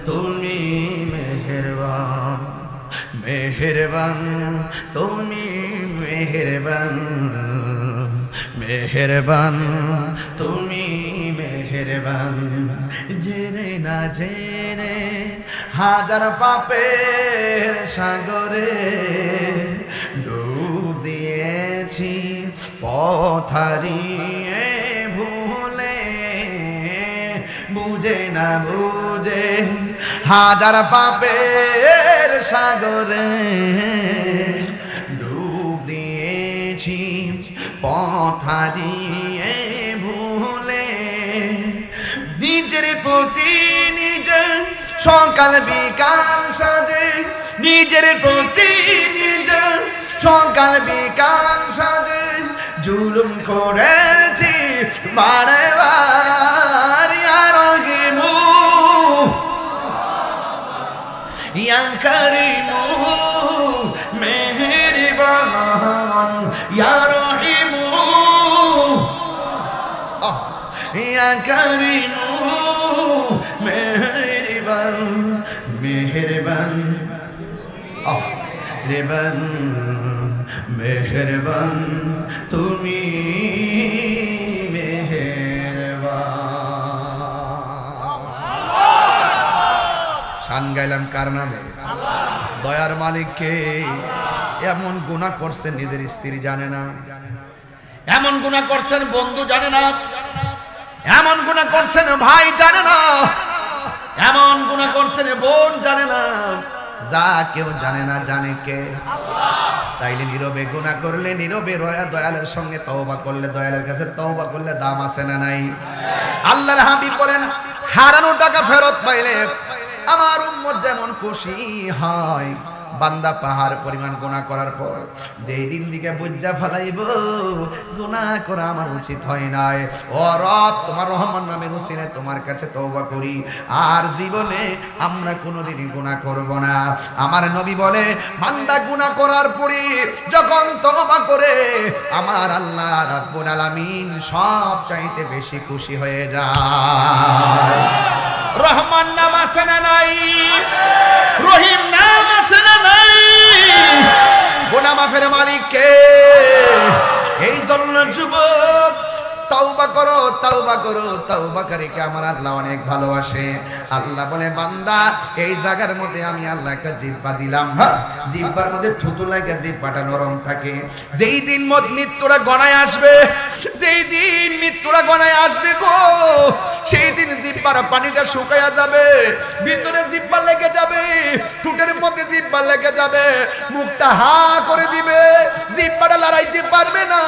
তুমি মেহেরবান, মেহেরবান তুমি মেহেরবান, মেহেরবান তুমি মেহেরবান। জেনে না জেনে হাজার পাপের সাগরে ডুব দিয়েছি, পথ হারিয়ে ভুলে, বুঝে না বুঝে হাজার পাপের সাগরে ডুব দিয়েছি, পথ হারিয়ে ভুলে। নিজের প্রতি নিজে সকাল বিকাল সাজে, নিজের প্রতি নিজে সকাল বিকাল সাজে জুলুম করেছি বারে বার। ইয়া রহিমু ইয়া কারিমু মেহেরবান, ইয়া রহিমু ইয়া কারিমু মেহেরবান, মেহেরবান রেবান, মেহেরবান তুমি মেহেরবান। শান গাইলাম কার নামে? দয়ার মালিককে। এমন গুনাহ করছেন নিজের স্ত্রী জানে না, এমন গুনাহ করছেন বন্ধু জানে না, এমন গুনাহ করছেন ভাই জানে না, এমন গুনাহ করছেন বোন জানে না। যা কেউ জানে না জানে কে? তাইলে নীরবে গুনাহ করলে, নীরবে দয়ালের সঙ্গে তওবা করলে, দয়ালের কাছে তওবা করলে দাম আছে না নাই? আল্লাহর হাবিব বলেন, হারানো টাকা ফেরত পাইলে আমার উম্মত যেমন খুশি হয়, বান্দা পাহাড় পরিমাণ গুনাহ করার পর যেই দিন দিকে বুঝা ফেলাইব গুনাহ করা আমার উচিত হয় নাই, ও রব তোমার রহমান নামের উসিলায় তোমার কাছে তওবা করি, আর জীবনে আমরা কোনোদিনই গুনাহ করব না। আমার নবী বলে, বান্দা গুনাহ করার পরে যখন তওবা করে আমার আল্লাহ রাব্বুল আলামিন সব চাইতে বেশি খুশি হয়ে যায়। রহমান নাম আছে না নাই? রহিম নাম আছে না নাই? গুনাহ মাফের মালিক কে? এই জন্য যুবক তওবা করো, তওবা করো, তওবাকারীকে আমার আল্লাহ অনেক ভালোবাসে। আল্লাহ বলে, বান্দা এই জায়গার মধ্যে আমি আল্লাহ একটা জিহ্বা দিলাম, জিহ্বার মধ্যে থুতু লাগে জিহ্বাটা নরম থাকে। যেই দিন মৃত্যুরা গণায় আসবে, যেই দিন মৃত্যুরা গণায় আসবে গো, সেই দিন জিহ্বার পানিটা শুকায়া যাবে, ভিতরে জিহ্বা লেগে যাবে, ঠোঁটের মধ্যে জিহ্বা লেগে যাবে, মুখটা হা করে দিবে, জিহ্বাটা লড়াইতে পারবে না,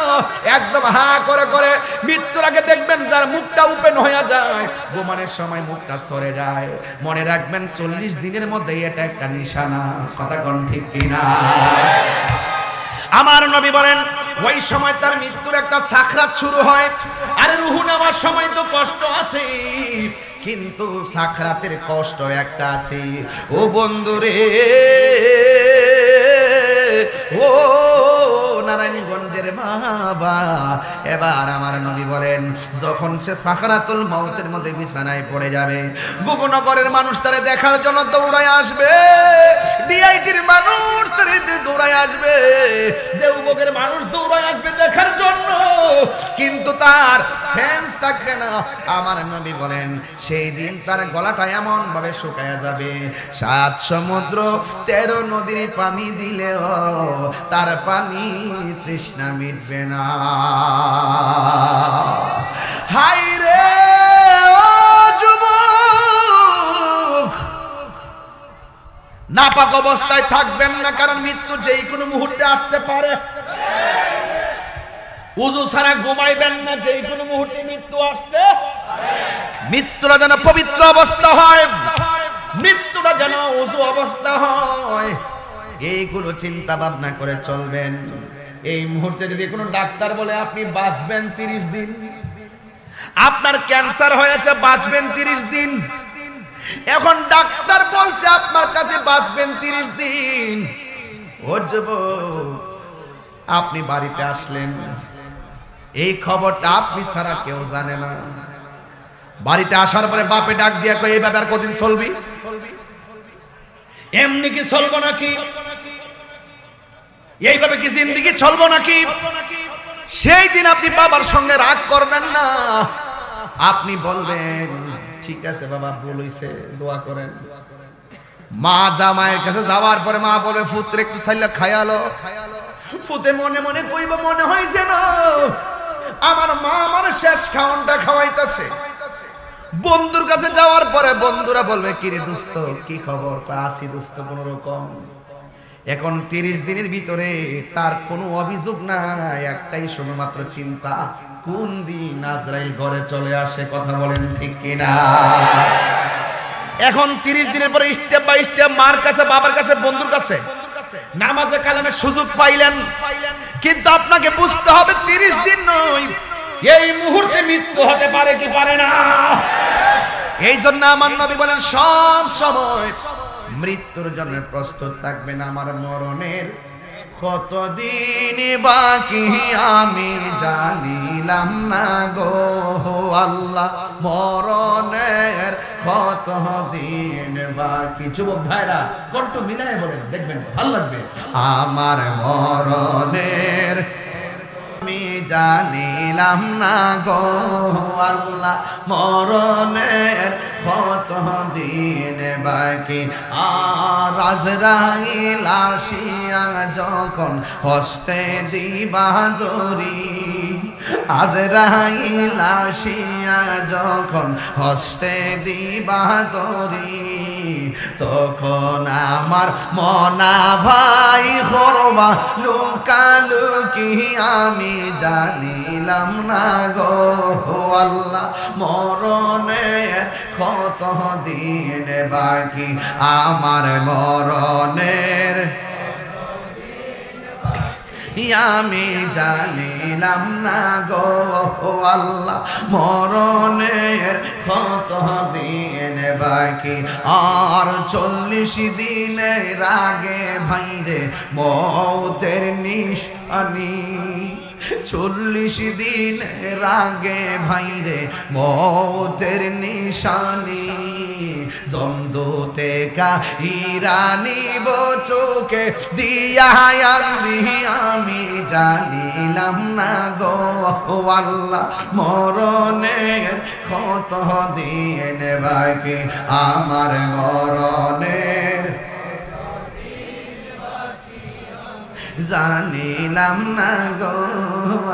একদম হা করে করে। মৃত্যুর আগে দেখবেন যার মুখটা ওপেন হয়ে যায়, ঘুমানোর সময় মুখটা সরে যায়। মনে রাখবেন 40 দিনের মধ্যে এটা একটা নিশানা। কথা কোন ঠিক কিনা? আমার নবী বলেন, ওই সময় তার মৃত্যুর একটা সাকরাত শুরু হয়। আরে রুহু নেওয়ার সময় তো কষ্ট আছে, কিন্তু সাকরাতের কষ্ট একটা আছে। ও বন্ধুরে, ও নারায়ণগঞ্জের বাবা, এবার আমার নবী বলেন, যখন সে সাকরাতুল মউতের মধ্যে বিছানায় পড়ে যাবে, গুগনগরের মানুষ তারে দেখার জন্য দৌড়ায় আসবে, ডিআইটির মানুষ তারে দৌড়ায় আসবে, দেওবগের মানুষ দৌড়ায় আসবে দেখার জন্য, কিন্তু তার সেন্স থাকবে না। আমার নবী বলেন, সেই দিন তার গলাটা এমন ভাবে শুকায়া যাবে, 7 সমুদ্র 13 নদীর পানি দিলেও তার পানি তৃষ্ণা মিটবে না। হায় রে ও যুবক, নাপাক অবস্থায় থাকবেন না, কারণ মৃত্যু যেই কোনো মুহূর্তে আসতে পারে। উযু ছাড়া ঘুমাইবেন না, যেই কোনো মুহূর্তে মৃত্যু আসতে। মৃত্যুটা যেন পবিত্র অবস্থা হয়, মৃত্যুটা যেন উযু অবস্থা হয়, এইগুলো চিন্তা ভাবনা করে চলবেন। এই মুহূর্তে যদি কোনো ডাক্তার বলে আপনি বাঁচবেন 30 দিন, আপনার ক্যান্সার হয়েছে, বাঁচবেন 30 দিন। এখন ডাক্তার বলছে আপনার কাছে বাঁচবেন 30 দিন। ও যুবক, আপনি বাড়িতে আসলেন, এই খবরটা আপনি ছাড়া কেউ জানে না। বাড়িতে আসার পরে বাপে ডাক দিয়া কই এইভাবে আর কতদিন চলবি? এমনি কি চলবো নাকি? এইভাবে কি জিন্দেগি চলবো নাকি? সেই দিন আপনি বাবার সঙ্গে রাগ করবেন না, আপনি বলবেন ঠিক আছে বাবা, ভুল হইছে, দোয়া করেন। মা জামাইয়ের কাছে যাওয়ার পরে মা বলে পুত্র একটু ছাইলা খায়ালো। ফুতে মনে মনে কইব মনে হয় যেন আমার মা আমার শেষ খাওয়ানটা খাওয়াইতাছে। বন্ধুর কাছে যাওয়ার পরে বন্ধুরা বলবে কিরে দোস্ত কি খবর? আসি দোস্ত কোনো রকম। এখন 30 দিনের ভিতরে তার কোনো অভিযোগ নাই, একটাই শুধুমাত্র চিন্তা, কোন দিন আজরাইল ঘরে চলে আসে। কথা বলেন ঠিক কিনা? এখন 30 দিনের পরে স্টেপ বাই স্টেপ মার কাছে, বাবার কাছে, বন্ধুর কাছে নামাজে কালামের সুযোগ পাইলেন, কিন্তু আপনাকে বুঝতে হবে 30 দিন নয়, এই মুহূর্তে মৃত্যু হতে পারে কি পারে না। এই জন্য আমার নবী বলেন সব সময় মৃত্যুর জন্য প্রস্তুত থাকবেন। আমার মরণের কতদিন বাকি আমি জানিলাম না গো আল্লাহ, মরণের কতদিন বাকি। যুবক ভাইরা কণ্ঠ মিলায় বলেন, দেখবেন ভালো লাগবে। আমার মরণের আমি জানিলাম না গো আল্লাহ, মরণের কতদিন বাকি। আর আজরাইল আসিয়া যখন হস্তে দিবা দড়ি, আজরাইল আসিয়া যখন হস্তে দিবা দড়ি, তখন আমার মনা ভাই হরবা লুকালুকি আমি জানিলাম না গো আল্লাহ, মরণের কত দিন বাকি। আমার মরণের আমি জানিলাম না গো আল্লাহ, মরণের কত দিন বাকি। আর 40 দিনের আগে ভাইরে মৌতের নিশানি, 40 দিনের আগে ভাইরে মৌতের নিশানি, জমদূতে কাহিরানি চোখে দিয়া আমি জানিলাম না গো আল্লাহ, মরণের কত দিন বাকি। আমার মরণের জানিলাম না গো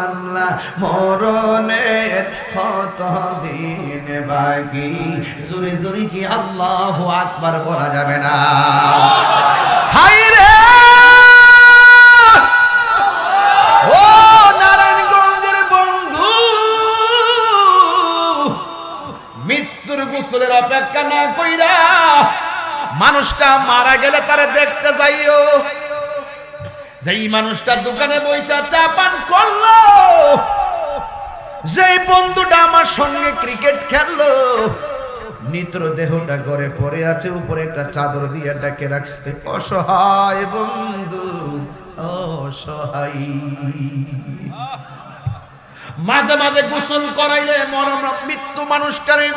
আল্লাহ, মরণের কত দিন বাকি। জোরে জোরে কি আল্লাহু আকবার বলা যাবে না? হায় রে ও নারায়ণগঞ্জের বন্ধু, মৃত্যুর গোসলের অপেক্ষা না কইরা মানুষটা মারা গেলে তারে দেখতে যাইও। যেই মানুষটা দোকানে বইসা চা পান করলো, যেই বন্ধুটা আমার সঙ্গে ক্রিকেট খেললো, নিত্র দেহটা ঘরে পড়ে আছে, উপরে একটা চাদর দিয়ে ডাকে রাখছে, অসহায় বন্ধু অসহায়। মাঝে মাঝে গোসল করাইলে মরণ মৃত্যু মানুষটারে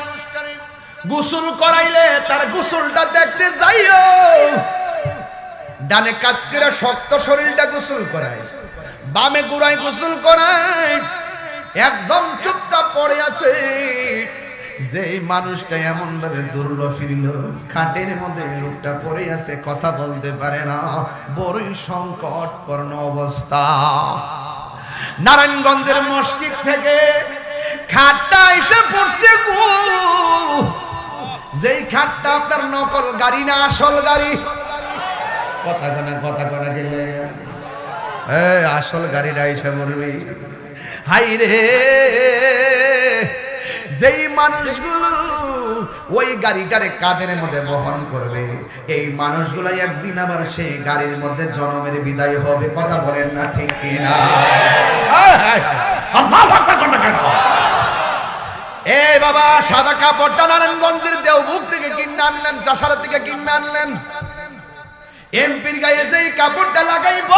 গোসল করাইলে তার গোসলটা দেখতে যাইও। ডানে কাত করে শক্ত শরীরটা গোসল করায়, বামে গুড়ায় গোসল করায়, একদম চুপচাপ পড়ে আছে। যে মানুষটা এমন ভাবে দুর্ল ফিরল, খাটের মধ্যে লোকটা পড়ে আছে, কথা বলতে পারে না, বড়ই সংকটপূর্ণ অবস্থা। নারায়ণগঞ্জের মসজিদ থেকে খাটটা এসে পড়ছে গো। যেই খাটটা আপনার নকল গাড়ি না, আসল গাড়ি। কথা কনা গেলে আসল গাড়িটা এসে পড়বে। হাই রে, যেই মানুষগুলো ওই গাড়িটারে কাঁধের মধ্যে বহন করবে, এই মানুষগুলো একদিন আবার সেই গাড়ির মধ্যে জনমের বিদায় হবে। কথা বলেন না ঠিক কিনা? এই বাবা সাদা কাপড়টা নারায়ণগঞ্জের দেওবুক থেকে কিনে আনলেন, চাষারা থেকে কিনে আনলেন। এমপির গায়ে যেই কাপড়টা লাগাইব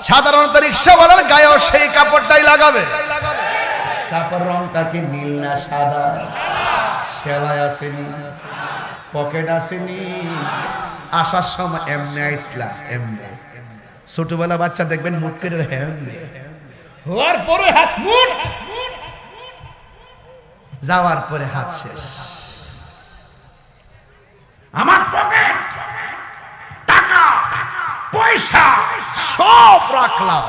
সাধারণত রিক্সাওয়ালার গায়েও সেই কাপড়টাই লাগাবে। কাপড় রংটা কি নীল না সাদা? সেলাই আসেনি, পকেট আসেনি, আসার সময় এমনি আইসলা এমনি। ছোটবেলা বাচ্চা দেখবেন মুখ করে এমনি, হওয়ার পরে হাত মুঠ, যাওয়ার পরে হাত শেষ। আমার পকেট টাকা পয়সা সব রাখলাম,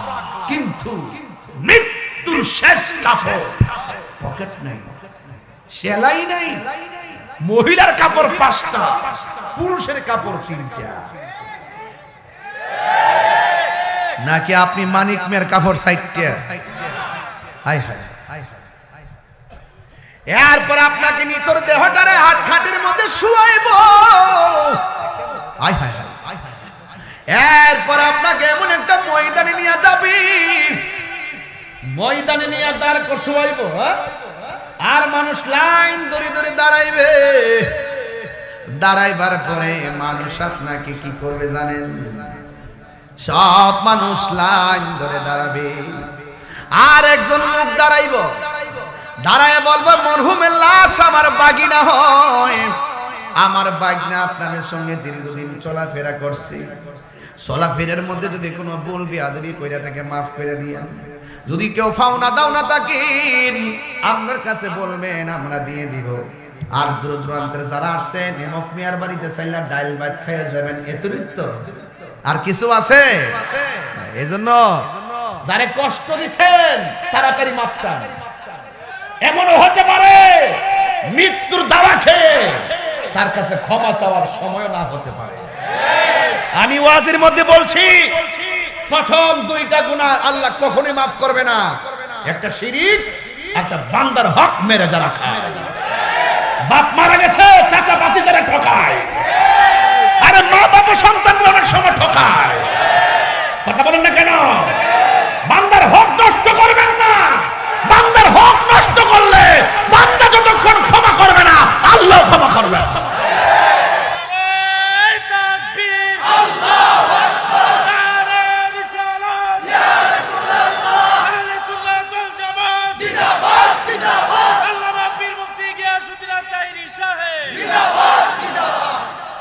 কিন্তু মৃত্যুর শেষ কাপড় পকেট নাই, সেলাই নাই। মহিলার কাপড় 5টা, পুরুষের কাপড় 3টা। নাকি আপনি মানিক মেয়ের কাপড় 60টা? High high. এরপর আপনাকে নিতর দেহটারে হাত খাটের মধ্যে শুয়াইব। High high high. এরপর আপনাকে এমন একটা ময়দানে নিয়ে যাবি, ময়দানে নিয়ে দাঁড় করছাইব, আর মানুষ লাইন ধরে ধরে দাঁড়াইবে। দাঁড়াইবার পরে মানুষ আপনাকে কি করবে জানেন? সব মানুষ লাইন ধরে দাঁড়াবে, আর একজন লোক দাঁড়াইব, দাঁড়ায় বলবো মরহুমের লাশ আমার বাগিনা হয়, আমার বাগনা আপনাদের সঙ্গে দীর্ঘদিন চলাফেরা করছে, চলাফেরার মধ্যে যদি কোনো ভুল বিয়াদবি কইরা থাকে মাফ করে দিয়েন, যদি কেউ ফাওনা দাওনা থাকেন আপনার কাছে বলবেন আমরা দিয়ে দিব। আর দূর দূরান্তের যারা আসছেন হেমক মিয়ার বাড়িতে চাইলে ডাইল ভাত খেয়ে যাবেন, এতরিক্ত আর কিছু আছে? এজন্য যারে কষ্ট দিছেন তাড়াতাড়ি মাপ চান। এমনও হতে পারে মৃত্যুর দাওয়া খেয়ে তার কাছে ক্ষমা চাওয়ার সময় না হতে পারে। আমি ওয়াজের মধ্যে বলছি প্রথম 2টা গুনাহ আল্লাহ কখনোই মাফ করবে না, একটা শিরিক, একটা বান্দার হক মেরে যারা খায়। বাপ মারা গেছে, চাচা ভাতিজারা ঠকায়, আরে মা বাবা সন্তানরা অনেক সময় ঠকায়। কথা বলেন না কেন? বান্দার হক নষ্ট করবেন না। বান্দার হক নষ্ট করলে বান্দা যতক্ষণ ক্ষমা করবে না আল্লাহ ক্ষমা করবে না।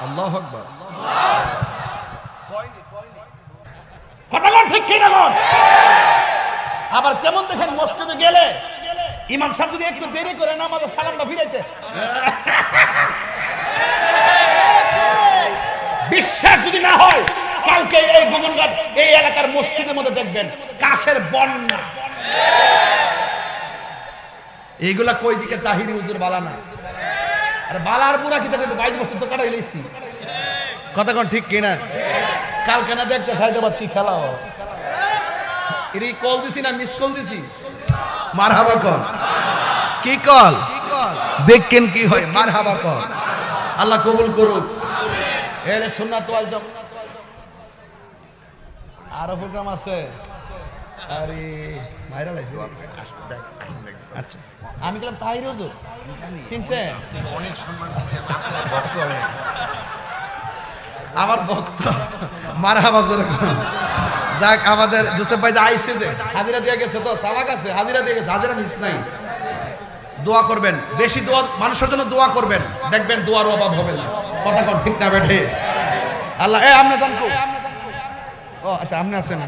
আল্লাহু আকবার। কথা বল ঠিক কি না বল? আবার কেমন দেখেন মসজিদে গেলে ইমাম সাহেব যদি একটু দেরি করে নামাজে সালামটা ফিরাইতে, বিশ্বাস যদি না হয় কালকে এই গোমনঘাট এই এলাকার মসজিদের মধ্যে দেখবেন কাশের বন্যা। এইগুলা কই দিকে তাহিরি হুজুর বালা না, আর বালার বুড়া কি দেখে 22 বছর তো কাটাই লইছি। কথা কোন ঠিক কিনা? কালকে না দেখতে সাইদাবাদ কি খেলা হয়, এর কল দিছি না মিস কল দিছি? মারহাবা কল। কি কল? দেখেন কি হয়, মারহাবা কল। আল্লাহ কবুল করুক। এর সুন্নাত ওয়াল জামাত আরো প্রোগ্রাম আছে। আরে মাইরা লাইছে। আচ্ছা আমি বললাম তাহির হুজুর চিনছেন? অনেক সম্মান ভক্ত আমার ভক্ত। মারহাবা জোরে করুন। যাক আমাদের জোসেফ ভাই যে আইছে, যে হাজিরা দিয়ে গেছে তো সালাক আছে, হাজিরা দিয়ে গেছে, হাজিরা মিস নাই। দোয়া করবেন, বেশি দোয়া, মানুষের জন্য দোয়া করবেন, দেখবেন দোয়ার অভাব হবে না। কথা কোন ঠিক না বেঠে? আল্লাহ এ আমনে জান কো? ও আচ্ছা আমনে আছেন।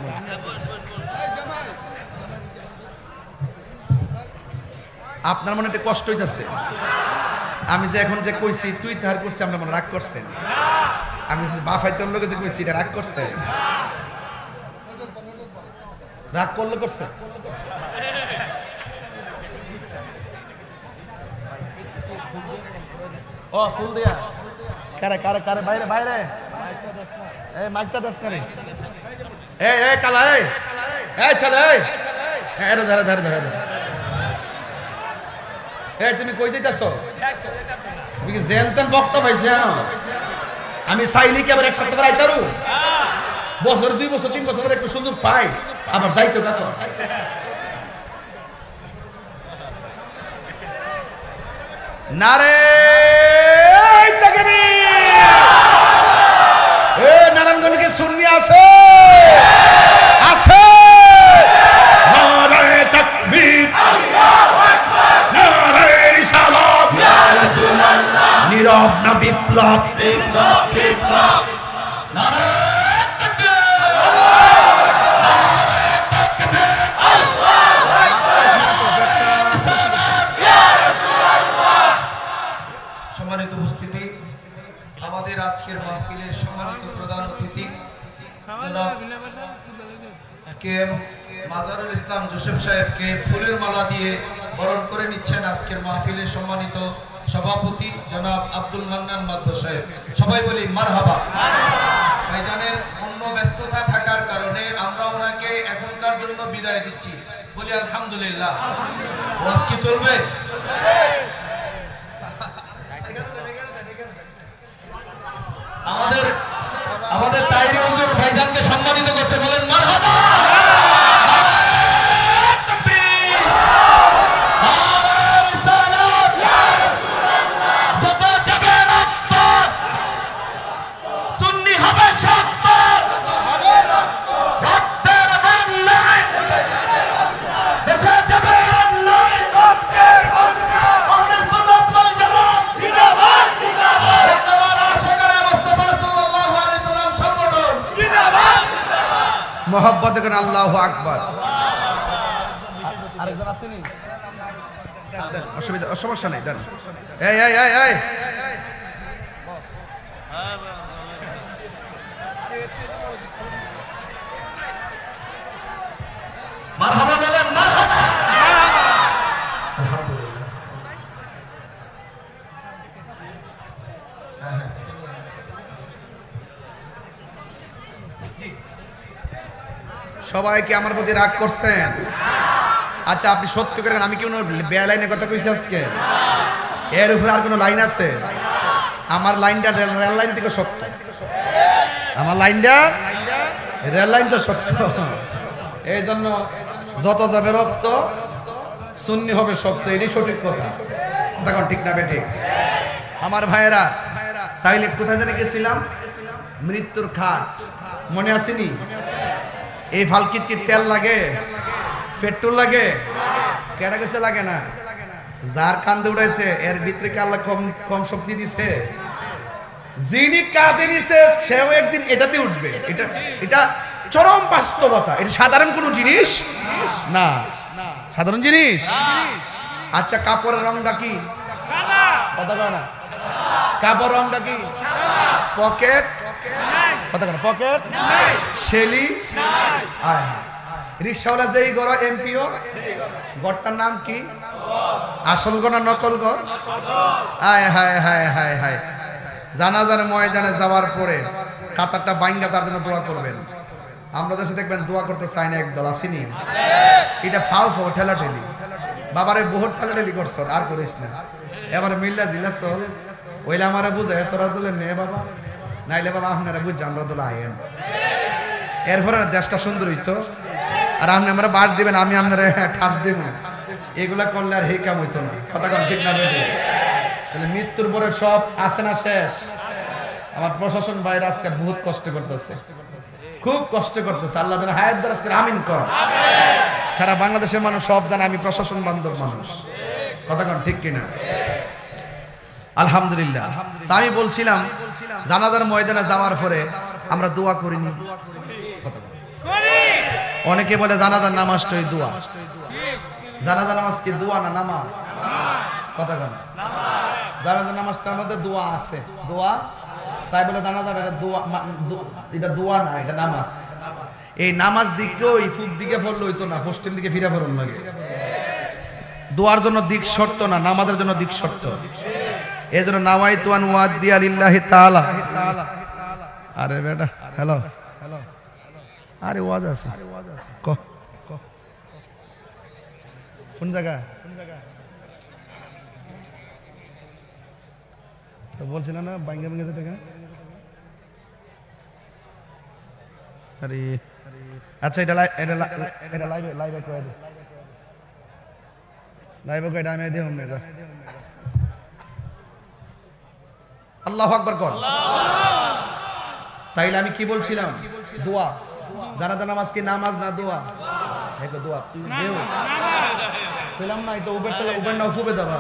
আপনার মনে একটা কষ্ট হইতাছে, আমি যে এখন যে কইছি তুই তাহার করছি, আমরা মনে রাগ করছেন? আমি যে বাপ হাইতে লোকে যে কইছি এটা রাগ করছে? রাগ করলে করছে। ও ফুল দিয়া কারে কারে কারে বাইরে বাইরে এই মাইকটা দাস না রে। এই কালা এই চল এই ধরে ধরে ধরে ধরে। এই তুমি কই যাইতাছো? তুমি কি জেনতেন বক্তা পাইছ জানো? আমি চাইলি কি আবার এক সপ্তাহ পর আইতারু? বছর 2 বছর 3 বছর একটু সুযোগ পাই আবার যাইতো না তো। নারে তাকবীর। এ নারায়ণগঞ্জে সুন্নি আছে আছে। নারায়ে তাকবীর, আল্লাহু আকবার, নারায়ে রিসালাত, ইয়া রাসূলুল্লাহ, নীরব না বিপ্লব, বিপ্লব বিপ্লব, নারায়ে সম্মানিত উপস্থিতি, আমাদের আজকের মাহফিলের সম্মানিত প্রধান অতিথি জনাব কে এম মাজারুল ইসলাম জোসেফ সাহেবকে ফুলের মালা দিয়ে বরণ করে নিচ্ছেন আজকের মাহফিলের সম্মানিত সভাপতি জনাব আব্দুল মান্নান মাদবর সাহেব। সবাই বলি মারহাবা। ভাইজানের অন্য ব্যস্ততা থাকার কারণে আমরা ওনাকে এখনকার জন্য বিদায় দিচ্ছি, বলি আলহামদুলিল্লাহ। ওয়াজ কি চলবে? আমাদের তাইরি হুজুর ভাইজানকে সম্মানিত করছে, বলেন মারহাবা। মোহাব্বত করেন আল্লাহু আকবার। আরেকজন আসেনি? অসুবিধা সমস্যা নেই, দেন। এই এই এই এই মারহাবা বলেন, মারহাবা। আলহামদুলিল্লাহ। সবাই কি আমার প্রতি রাগ করছেন? আচ্ছা, আপনি সত্য করেন, আমি কি কোনো বেলাইনে কথা কইছি আজকে? এর উপরে আর কোনো লাইন আছে? আমার লাইনটা রেল লাইন থেকে সত্য, আমার লাইনটা রেল লাইন তো সত্য। এই জন্য যত যাবে রক্ত সুন্নি হবে সত্য, এটাই সঠিক কথা। তখন ঠিক না বেটি? আমার ভাইয়েরা, তাইলে কোথায় জানি গেছিলাম? মৃত্যুর খাট, মনে আসেনি? এই ফালকিত কি তেল লাগে, পেট্রোল লাগে? কেডা কইছে লাগে না? যার কান্দে উড়াইছে এর ভিতরে কি আল্লাহ কম কম শক্তি দিছে? যিনি কাঁদে দিছে সেও একদিন এটাতে উঠবে। এটা এটা চরম বাস্তবতা। এটা সাধারণ কোনো জিনিস না, সাধারণ জিনিস। আচ্ছা, কাপড়ের রংটা কি? কথা কয় না। কাপড় রংটা কি? পকেট, কথা কয় না। পকেট ছেলি, রিক্সাওয়ালা যেই গড় এমপিও, গড়টার নাম কি? আসল গড় না নকল গড়? আয় হায় হায় হায় হায়। জানাজার ময়দানে যাওয়ার পরে কাতারটা বাইঙ্গা তার জন্য দোয়া করবেন। আমরা দেশে দেখবেন দোয়া করতে চাই না, একদল আসেনি। এটা ফাও ফাও ঠেলা ঠেলি। বাবারে বহুত ঠেলা ঠেলি করছ, আর করিস না। এবার মিল্লা জিলাস ওইলে আমারে বুঝে তোরা দুলে নে বাবা, নাইলে বাবা আপনারা বুঝছে আমরা দুলে আইন। এরপরে দেশটা সুন্দর হইতো। আর আপনি আমরা বাস দিবেন, আমি আপনারা ঠাস দিব। এগুলা করলে আর হে কাম হইতো না। কথা কন ঠিক না বেটি? তাহলে মৃত্যুর পরে সব আছে না শেষ? আমার প্রশাসন ভাইরা আজকে বহুত কষ্ট করতেছে, খুব কষ্ট করতেছে। আল্লাহ যেন হায়াত দারাজ করে, আমিন কর। সারা বাংলাদেশের মানুষ সব জানে আমি প্রশাসন বান্ধব মানুষ। কথা কন ঠিক কিনা? আলহামদুলিল্লাহ। তা আমি বলছিলাম জানাজার ময়দানে যাওয়ার পরে আমরা দোয়া করিনি। অনেকে বলে জানাজার নামাজটাই দোয়া। জানাজার নামাজ কি দোয়া না নামাজ? কথা কন। জানাজার নামাজটার মধ্যে দোয়া আছে, দোয়া। তাই বলে জানাজার এটা দোয়া, এটা দোয়া না, এটা নামাজ। এই নামাজ দিকে ওই ফুক দিকে পড়লে হইতো না, পশ্চিম দিকে ফিরে পড়ন লাগে। দোয়ার জন্য দিক শর্ত না, নামাজের জন্য দিক শর্ত। এই জন্য নাওয়াইতু আন ওয়াদিয়া লিল্লাহি তাআলা। আরে বেটা, হ্যালো, আরে ওয়াজ আছে ক কোন জায়গা? তো বলছিল না বাইঙ্গা বাইঙ্গা যেতে। আরে আচ্ছা, এটা লাইভে কয়ে দে, লাইভে কয়ে আমি দিও মেগা। আল্লাহু আকবার কর। তাইলে আমি কি বলছিলাম? দোয়া। জানাজা নামাজ কি নামাজ না দোয়া? দেখো দোয়া তুই দেও পেলাম না, এটা উবের না ফুবে দেবা।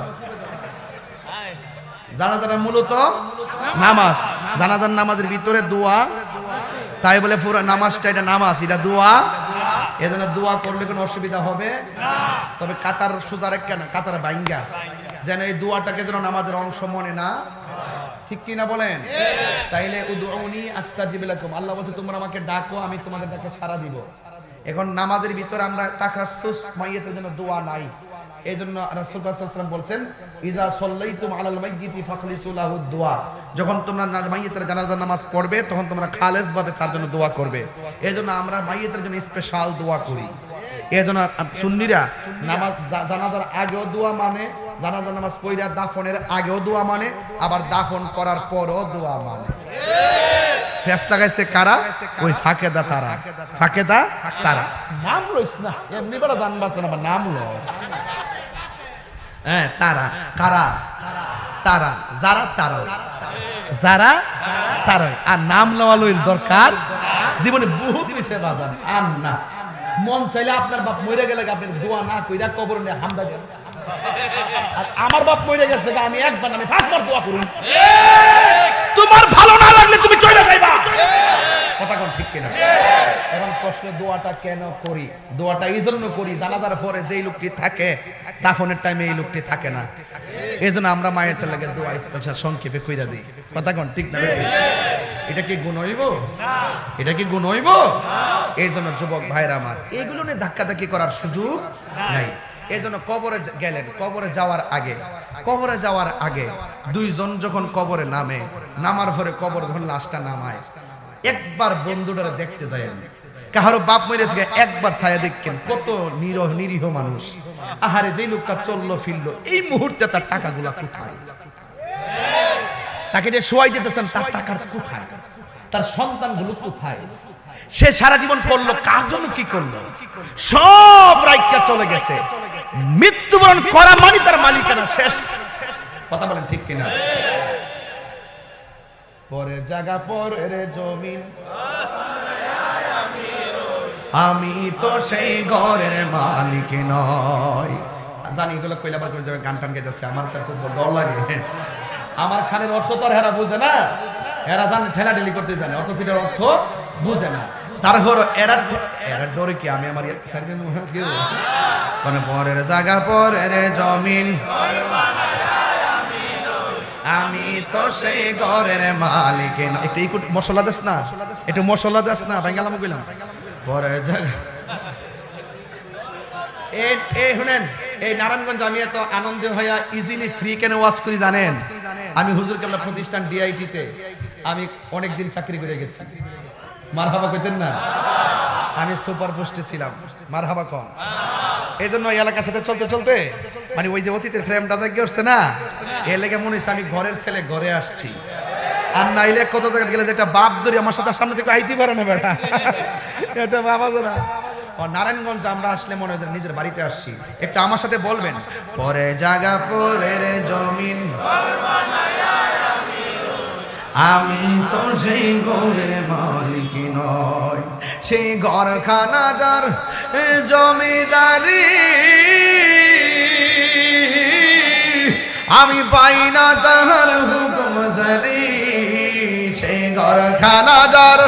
জানাজার মূলত নামাজ, জানাজার নামাজের ভিতরে দোয়া, তাই বলে পুরো নামাজটা এটা নামাজ, এটা দোয়া। এজন্য দোয়া করলে কোনো অসুবিধা হবে না, তবে কাতার সোজা রেখে না, কাতার ভাঙ্গা, যেন এই দোয়াটাকে যেন নামাজের অংশ মনে না, ঠিক কি না বলেন? তাইলে উদউনি আস্তাজিব লাকুম, আল্লাহ বলছে তোমরা আমাকে ডাকো, আমি তোমাদের ডাকে সাড়া দিব। এখন নামাজের ভিতরে আমরা তাকাসসুস মাইয়িতের জন্য দোয়া নাই, এইজন্য রাসূল সাল্লাল্লাহু আলাইহি ওয়াসাল্লাম বলছেন ইজা সাল্লাইতুম আলাল মাইয়িতি ফাখলিসু লাহু দুআ, যখন তোমরা মাইয়িতের জানাজার নামাজ পড়বে তখন তোমরা খালেস ভাবে তার জন্য দোয়া করবে। এইজন্য আমরা মাইয়িতের জন্য স্পেশাল দোয়া করি। এইজন্য সুন্নিরা নামাজ জানাজার আগেও দোয়া মানে, জানাজার নামাজ পড়া দাফনের আগেও দোয়া মানে, আবার দাফন করার পরও দোয়া মানে। ফেস লাগাইছে কারা? ওই ফাকেদা তারা, ফাকেদা তারা। নাম লইস না, এমনি বড় জানবাস না, নাম লইস। হ্যাঁ তারা কারা? তারা যারা তারা, যারা তারা। আর নাম লওয়া লইর দরকার জীবনে বহুত হইছে বাজান। আর না মন চাইলে আপনার বাপ মরে গেলে আপনি দোয়া না কইরা কবর নিয়ে হামদা দেন। আর আমার বাপ মরে গেছে, আমি একবার আমি 5 বার দোয়া করুন। তোমার ভালো না লাগলে তুমি চলে যাইবা, কথা কোন ঠিক কিনা? এখন প্রশ্ন, দোয়াটা কেন করি? দোয়াটা এই জন্য করি, জানাজার পরে যেই লোকটি থাকে দাফনের টাইমে এই লোকটি থাকে না, এইজন্য আমরা মায়ের লাগে দোয়া স্পেশাল সংক্ষেপে কইরা দিই, কথা কোন ঠিক না? এটা কি গুণ হইব? এটা কি গুণ হইব? এইজন্য যুবক ভাইরা আমার, এগুলো নিয়ে ধাক্কাধাক্কি করার সুযোগ নাই। এইজন্য কবরে গেলেন, কবরে যাওয়ার আগে দুইজন যখন কবরে নামে, নামার পরে কবর যখন লাশটা নামায়, একবার বন্ধুটারে দেখতে যায়, কাহারো বাপ মরেছে একবার ছায়া দেখেন, কত নিরীহ মানুষ। আহারে যেই লোকটা চললো ফিরলো, এই মুহূর্তে তার টাকাগুলা কোথায়? তাকে যে শোয়াই দিতেছেন তার টাকার কোথায়? তার সন্তানগুলো কোথায়? সে সারা জীবন করলো কার জন্য, কি করলো? সব রাইটটা চলে গেছে। মৃত্যুবরণ করা মানে তার মালিকানা শেষ, কথা বলেন ঠিক কিনা? পরে জায়গা পরে জমিন, আমি তো সেই ঘরের মালিক নয়। জানি এগুলো কইলে আবার করে যাবে, গান টান গাইতেছে, আমার তার খুব ডর লাগে। আমার শানের অর্থ তো আর হেরা বুঝে না, এরা জানে ঠেলাঠেলি করতে জানে, অথচ এটার অর্থ বুঝে না। তারপর এরা ডরে কি আমি আমার মানে পরের জায়গা পরের জমিন, আমি তো সেই ঘরের মালিক না। একটু মশলা দেস না, একটু মশলা দেস না, বাঙ্গালাম কইলাম পরের জায়গা। এই শুনেন, এই নারায়ণগঞ্জ আমি এত আনন্দ হইয়া ইজিলি ফ্রি কেন ওয়াজ করি জানেন? আমি হুজুর কেবলা প্রতিষ্ঠান ডিআইটিতে আমি অনেকদিন চাকরি করে গেছি। মারহাবা কইতেন না? আমি সুপার পোস্টে ছিলাম, মারহাবা কম। এই জন্য এলাকার সাথে চলতে চলতে মানে ওই যে অতীতের ফ্রেমটা জাগে উঠছে না, এ লেগে মনে হচ্ছে আমি ঘরের ছেলে ঘরে আসছি। আর নাইলে কত জায়গায় গেলে যেটা বাপ ধরে আমার সাথে সামনে থেকে আইতে পারে না বেটা, এটা বাবা না। নারায়ণগঞ্জ আমরা আসলে মনে হয় নিজের বাড়িতে আসছি। একটু আমার সাথে বলবেন, পরে জায়গা পরের জমিন, আমি তো সেই ঘরের মালিক নয়, সেই ঘরখানা যার জমিদারি, আমি পাই না তাহার হুকুম জারি, সেই ঘরখানা যার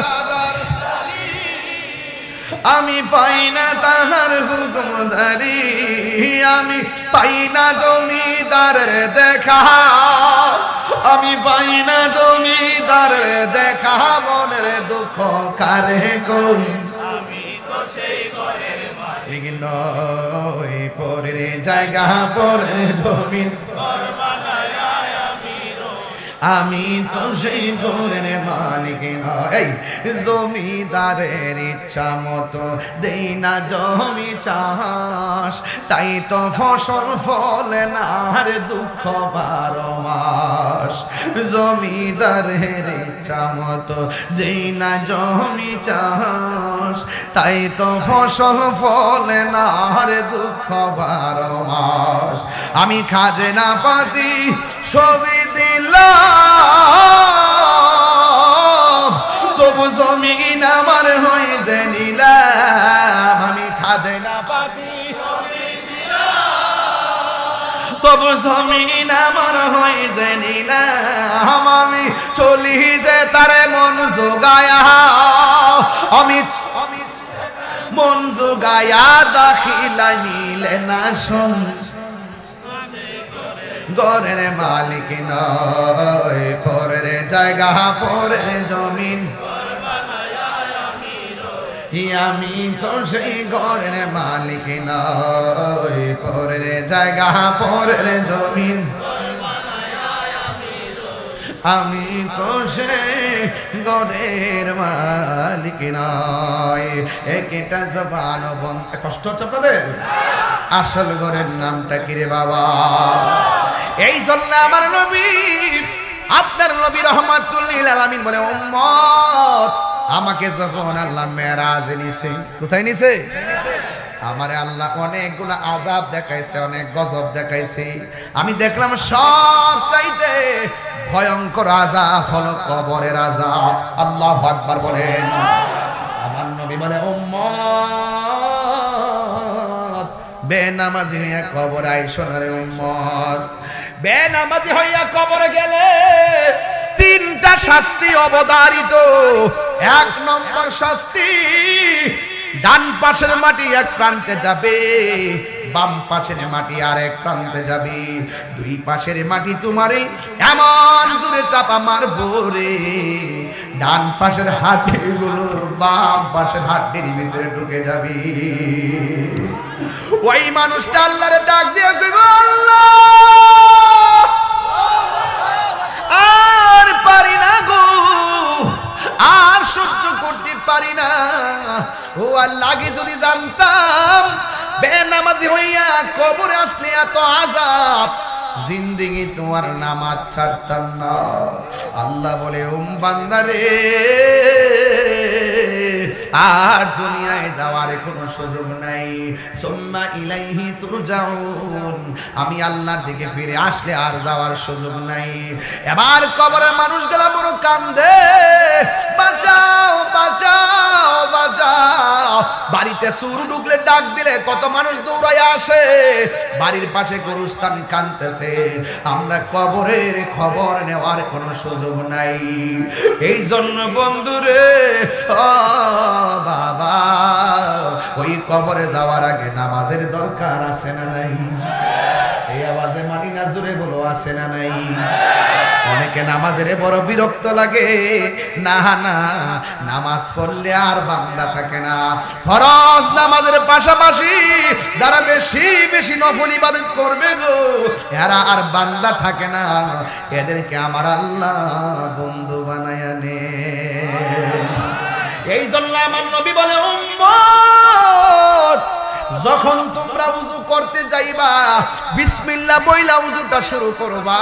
আমি পাই না তাহার হুকুম জারি, আমি পাই না জমিদারের দেখা, আমি পাই না জমিদারের দেখা, মনের দুঃখ কারে কই, আমি তো সেই ঘরের মালিক নই, পরের জায়গা পরে জমিন, আমি তো সেই ঘরের মালিক নই। জমিদারের ইচ্ছা মতো দেই না জমি চাষ, তাই তো ফসল ফলে না আর দুঃখ 12 মাস। জমিদারের ইচ্ছা মতো দেই না জমি চাষ, তাই তো ফসল ফলে না আর দুঃখ 12 মাস। আমি খাজনা পাতি সবই দিল, নীলাম, তবু জমিন আমার হয়ে যে নীলাম। আমি খাজনা পাতি তবু জমিন আমার হয়ে যে নীলাম। আমি চলি যে তারে মন যোগায়া, আমি মন যোগায়া দাখিলাই মিলে না শোন, ঘরের মালিক নয়, পরের জায়গা পরের জমিন। আমি তো সেই ঘরের মালিক নয়, পরের জায়গা পরের জমিন। আমি তো সেই ঘরের মালিক নয়। একটা জবান বন্ধ, কষ্ট হচ্ছে আপনাদের? আসল ঘরের নামটা কি রে বাবা? এই জন্য আমার নবী, আপনার নবী রাহমাতুল লিল আলামিন বলে, উম্মত আমাকে যখন আল্লাহ মেরাজে নিছে, কোথায় নিছে? আমারে আল্লাহ অনেকগুলো আযাব দেখাইছে, অনেক গজব দেখাইছে। আমি দেখলাম সব চাইতে ভয়ঙ্কর আযাব হলো কবরের আযাব। আল্লাহু আকবার বলেন। আমার নবী বলে, উম্মত বেনামাজি হইয়া কবর আইসো না রে উম্মত। বেনামাজি হইয়া কবরে গেলে তিনটা শাস্তি অবধারিত। এক নম্বর শাস্তি, ডান পাশের মাটি এক প্রান্তে যাবে, বাম পাশের মাটি আর এক প্রান্তে যাবে। দুই পাশের মাটি তোমারে এমন দূরে চাপা মারবো রে, ডান পাশের হাড্ডিগুলো বাম পাশের হাড্ডির ভিতরে ঢুকে যাবে। ওই মানুষটা আল্লাহরে ডাক দিয়ে কইব, আল্লাহ আর পারি না গো, আর সহ্য করতে পারি না। ও আল্লাহ, আগে যদি জানতাম বেনামাজি হইয়া কবরে আসলে এত আযাব, জিন্দেগি তোমার নামাজ ছাড়তাম না। আল্লাহ বলে, বান্দারে আর দুনিয়ায় যাওয়ার কোনো সুযোগ নাই। সুম্মা ইলাইহি তুরজাউন, আমি আল্লাহর দিকে ফিরে আসলে আর যাওয়ার সুযোগ নাই। এবার কবরের মানুষগুলা বড় কান্দে, বাঁচাও বাঁচাও বাঁচাও। বাড়িতে চুর ঢুকলে ডাক দিলে কত মানুষ দৌড়ায় আসে, বাড়ির পাশে গরুস্থান কাঁদতেছে, আমরা কবরের খবর নেওয়ার কোনো সুযোগ নাই। এই জন্য বন্ধুরে, ও বাবা, ওই কবরে যাওয়ার আগে নামাজের দরকার আছে না নাই? এই আওয়াজে মানি না, জোরে বলো, আছে না নাই? অনেকে নামাজের বড় বিরক্ত লাগে। না না, নামাজ পড়লে আর বান্দা থাকে না। ফরজ নামাজের পাশাপাশি যারা বেশি বেশি নফল ইবাদত করবে গো, এরা আর বান্দা থাকে না। এদেরকে আমার আল্লাহ বন্ধু বানায়া নে। এই জন্য আমার নবী বলে, উম্মত যখন তোমরা উযু করতে যাইবা, বিসমিল্লাহ বইলা উযুটা শুরু করবা।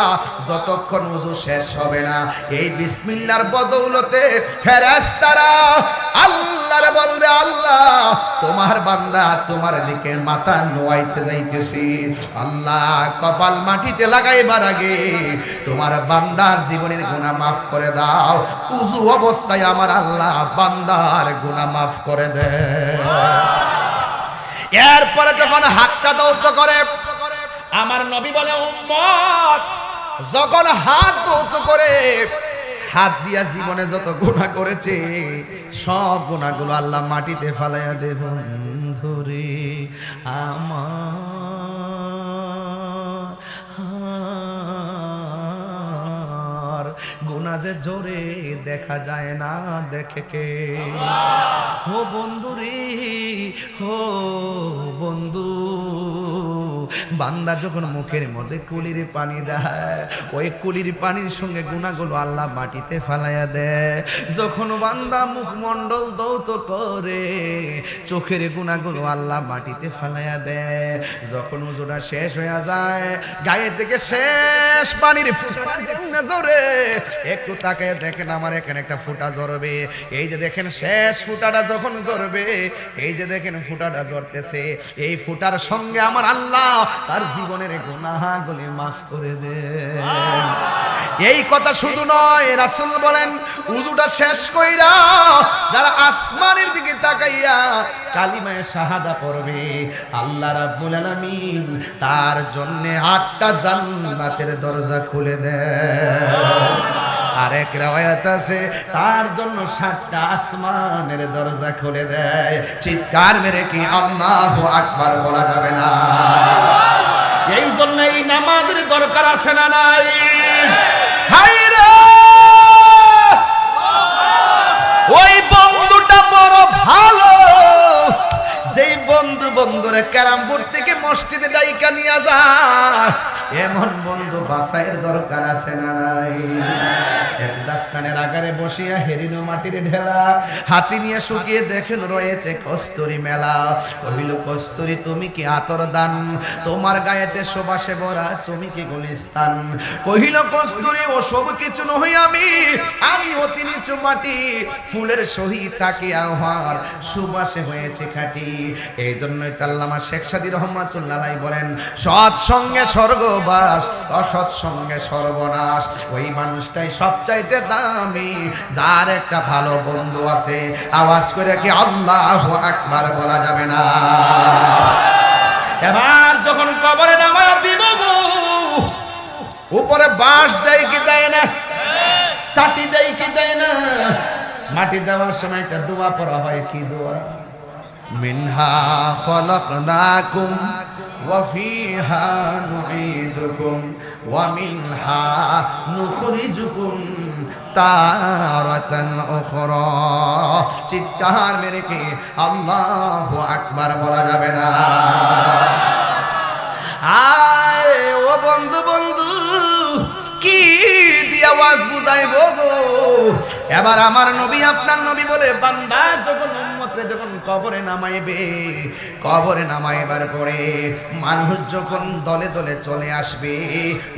যতক্ষণ উযু শেষ হবে না, এই বিসমিল্লাহর বদৌলতে ফেরেশতারা আল্লাহরে বলবে, আল্লাহ তোমার বান্দা তোমার দিকে মাথা নোয়াইতে যাইতেছি, আল্লাহ কপাল মাটিতে লাগাইবার আগে তোমার বান্দার জীবনের গুনাহ মাফ করে দাও। উযু অবস্থায় আমার আল্লাহ বান্দার গুনাহ মাফ করে দেয়। এরপরে যখন হাতটা দৌত করে, আমার নবী বলে, উম্মত যখন হাত দৌত করে, হাত দিয়া জীবনে যত গুনাহ করেছে সব গুনাহগুলো আল্লাহ মাটিতে ফালাইয়া দেব। বন্ধুরে আমার গুনাহ যে জোরে দেখা যায় না, দেখে কে? ও বন্ধুরে, ও বন্ধু, বান্দা যখন মুখের মধ্যে কুলির পানি দেয়, ওই কুলির পানির সঙ্গে গুনাহগুলো আল্লাহ মাটিতে ফালাইয়া দেয়। যখন বান্দা মুখমণ্ডল দৌত করে, চোখের গুনাহগুলো আল্লাহ মাটিতে ফালাইয়া দেয়। যখন উযুটা শেষ হয়ে যায়, গায়ে থেকে শেষ পানির নজরে একটু তাকায় দেখেন, আমার এখানে একটা ফুটা ঝরবে। এই যে দেখেন শেষ ফুটাটা যখন ঝরবে, এই যে দেখেন ফুটাটা ঝরতেছে, এই ফুটার সঙ্গে আমার আল্লাহ তার জীবনের গুনাহগুলি মাফ করে দেন। এই কথা শুধু নয়, রাসূল বলেন উযুটা শেষ কইরা যারা আসমানের দিকে তাকাইয়া কালিমায়ে শাহাদা পড়বে, আল্লাহ রাব্বুল আলামিন তার জন্য 8টা জান্নাতের দরজা খুলে দেয়। আরেক রাওয়ায়াত আছে তার জন্য 7টা আসমানের দরজা খুলে দেয়। চিৎকার মেরে কি আল্লাহু আকবার বলা যাবে না? এই জন্য এই নামাজের দরকার আছে না নাই? হায়রে ওই বন্ধুটা বড় ভালো, যেই বন্ধুরে ক্যারামবোর্ড থেকে মসজিদে ডাইকা নিয়ে যায়, এমন বন্ধু বাছাইয়ের দরকার আছে না নাই? এক দাস্তানের আগারে বসিয়া হেরিনো মাটির ঢেলা হাতি নিয়ে শুকিয়ে দেখেন রয়েছে কস্তুরী মেলা। কহিল কস্তুরী তুমি কি আতর দান, তোমার গায়েতে সুবাসে ভরা তুমি কি গুলিস্তান। কহিল কস্তুরী ও সব কিছু নই, আমি অতি নিচু মাটি, ফুলের সহিত তাকিয়া হওয়ার সুবাসে হয়েছে খাঁটি। এই জন্যই আল্লামা শেখ সাদী রহমাতুল্লাহ আলাইহি বলেন সৎ সঙ্গে স্বর্গবাস, অসৎ সঙ্গে সর্বনাশ। ওই মানুষটাই সবচাইতে দামি যার একটা ভালো বন্ধু আছে। আওয়াজ করে কি আল্লাহু আকবার বলা যাবে না? এবার যখন কবরে নামায়া দিব গো, উপরে বাঁশ দেয় কি দেয় না? চাটি দেয় কি দেয় না? মাটি দেওয়ার সময় একটা দোয়া পড়া হয়, কি দোয়া? মিনহা খলাকনাকুম ওয়া ফিহা নুঈদুকুম ওয়া মিনহা নুখরিজুকুম তারাতান উখরা। চিৎকার মেরে কি আল্লাহু আকবার বলা যাবে না? আয় ও বন্ধু বন্ধু, কি দিয়ে আওয়াজ বুঝাইবো গো? এবার আমার নবী আপনার নবী বলে বান্দা যখন উম্মতরে যখন কবরে নামাইবে, কবরে নামাইবার পরে মানুষ যখন দলে দলে চলে আসবে,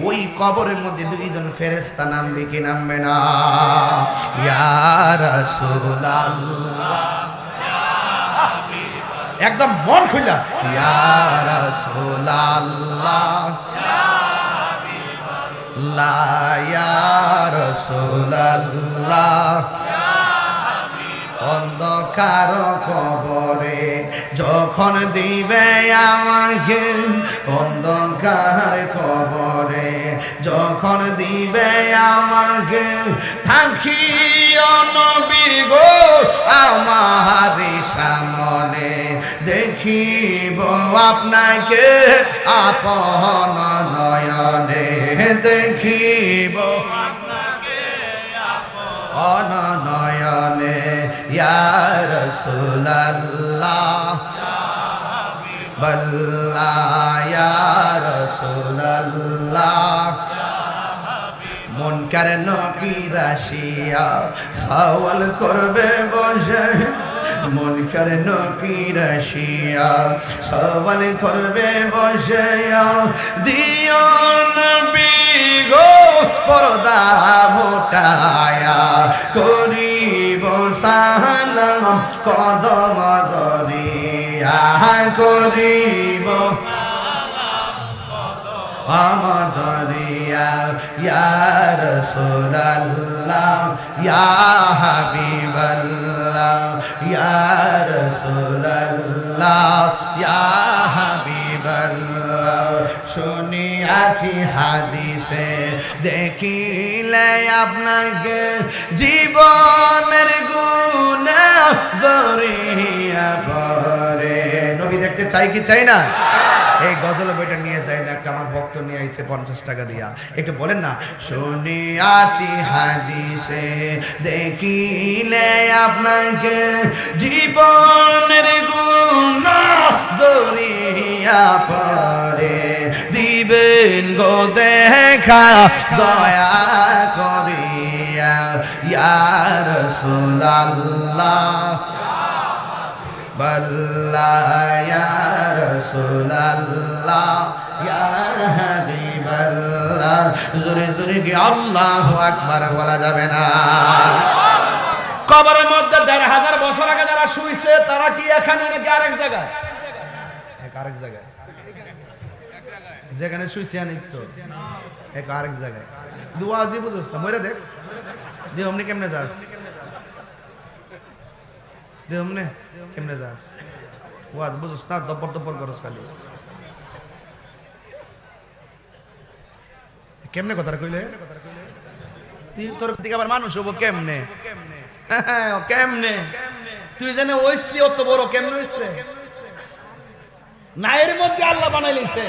ওই কবরের মধ্যে দুইজন ফেরেশতা নামবে কি নামবে না? ইয়া রাসূলুল্লাহ, একদম মন খুলা, ইয়া রাসূলুল্লাহ, লা ইয়া রাসূলুল্লাহ। অন্ধকার কবরে যখন দিবে আমাকে, অন্ধকার কবরে যখন দিবে আমাকে, থাকিও নবী গো আমার সামনে, দেখিব আপনাকে আপন নয়নে, দেখিব অনয়নে। ইয়া রাসূলুল্লাহ বল্লাহ, ইয়া রাসূলুল্লাহ। মুনকার নকির আসিয়া সওয়াল করবে বসে, মুনকার নকির আসিয়া সওয়াল করবে বসে, দিও নবী গো পর্দা মোটায়া, করিব সালাম কদম ধরিয়া, করিব আমদরিয়া। ইয়া রাসূলুল্লাহ, ইয়া হাবিবাল্লাহ, ইয়া রাসূলুল্লাহ, ইয়া হাবিবাল্লাহ। শুনিয়াছি হাদিসে, দেখিলে আপনাকে জীবনের গুনাহ জড়িয়া পড়ে। নবী দেখতে চাই কি চাই না? এই গজল বইটা নিয়ে যাই না, একটা আমার ভক্ত নিয়ে আইছে 50 টাকা দিয়া, একটু বলেন না। শুনিয়াছি হাদিসে, দেখিলে আপনাকে জীবনের গুনাহ জড়িয়া পড়ে, দিবেন গো দেখা দয়া করিয়া। ইয়া রাসূলুল্লাহ বল্লাহ, ইয়া রাসূলুল্লাহ, ইয়া হাবিবাল্লাহ। জোরে জোরে কি আল্লাহু আকবার বলা যাবে না? কবরের মধ্যে ১,৫০০ বছর আগে যারা শুইছে তারা কি এখানে নাকি আরেক জায়গায়? আরেক জায়গায় যেখানে শুইছে অনেক তো এক আরেক জায়গায় দুয়া জি বুঝোস না মরে দেখ দে অমনি কেমনে যাস দে অমনে কেমনে যাস ওয়াজ বুঝোস না দপর দপর করস খালি কেমনে কথাটা কইলে তুই তোর দিকে আবার মানুষ হবো কেমনে কেমনে তুই জানে ওইসলি অত বড় কেমনে ওইসলে নায়ের মধ্যে আল্লাহ বানাইলিছে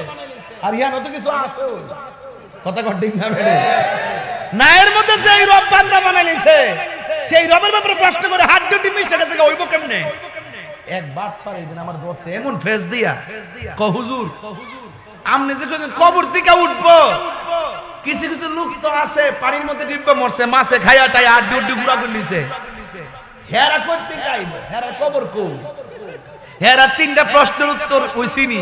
আর ইয়ানো তো কিছু আছে কথা কর ঠিক না বেরে নায়ের মধ্যে যেই রব বান্দা বানাইলিছে সেই রবের ব্যাপারে প্রশ্ন করে হাত দুটি মিশে গেছে হইব কেমনে এক বাট পারে দিন আমার দর্শে এমন ফেস দিয়া ক হুজুর আমনে যে কবর থেকে উঠবো কিছু কিছু লোক তো আছে পানির মধ্যে ডিব্বা মরছে মাছে খাইয়া টাই আর ডুডু গুড়া করলিছে হেরা করতে গাইব হেরা কবর কো হেরা তিনটা প্রশ্নের উত্তর হইছিনি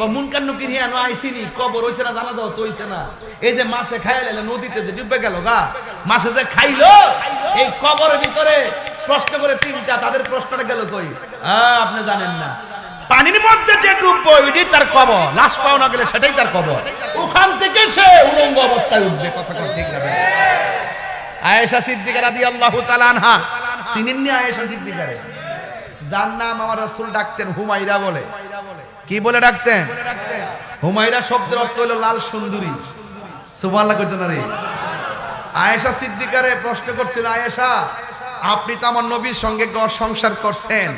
কমুন কান্ন কি হিয়ানো আইছিনি কবর হইছে না জানা দাও তো হইছে না এই যে মাছে খাইলে নদীতে যে ডুবে গেল গা মাছে যে খাইলো এই কবরের ভিতরে প্রশ্ন করে তিনটা তাদের প্রশ্নটা গেল কই আপনি জানেন না পানির মধ্যে যে ডুববো ওইটাই তার কবর লাশ পাও না গেলে সেটাই তার কবর ওখান থেকে সে উলঙ্গ অবস্থায় উঠবে কথা কোন ঠিক না আয়েশা সিদ্দিকা রাদিয়াল্লাহু তাআলা আনহা চিনেননি আয়েশা সিদ্দিকা যার নাম আমার রাসূল ডাকতেন হুমায়রা বলে কি বলে ডাকতেন হুমায়রা শব্দের অর্থ হলো লাল সুন্দরী সুবহানাল্লাহ কইতো না রে আয়েশা সিদ্দিকারে প্রশ্ন করছিল আয়েশা আপনি তো আমার নবীর সঙ্গে ঘর সংসার করছেন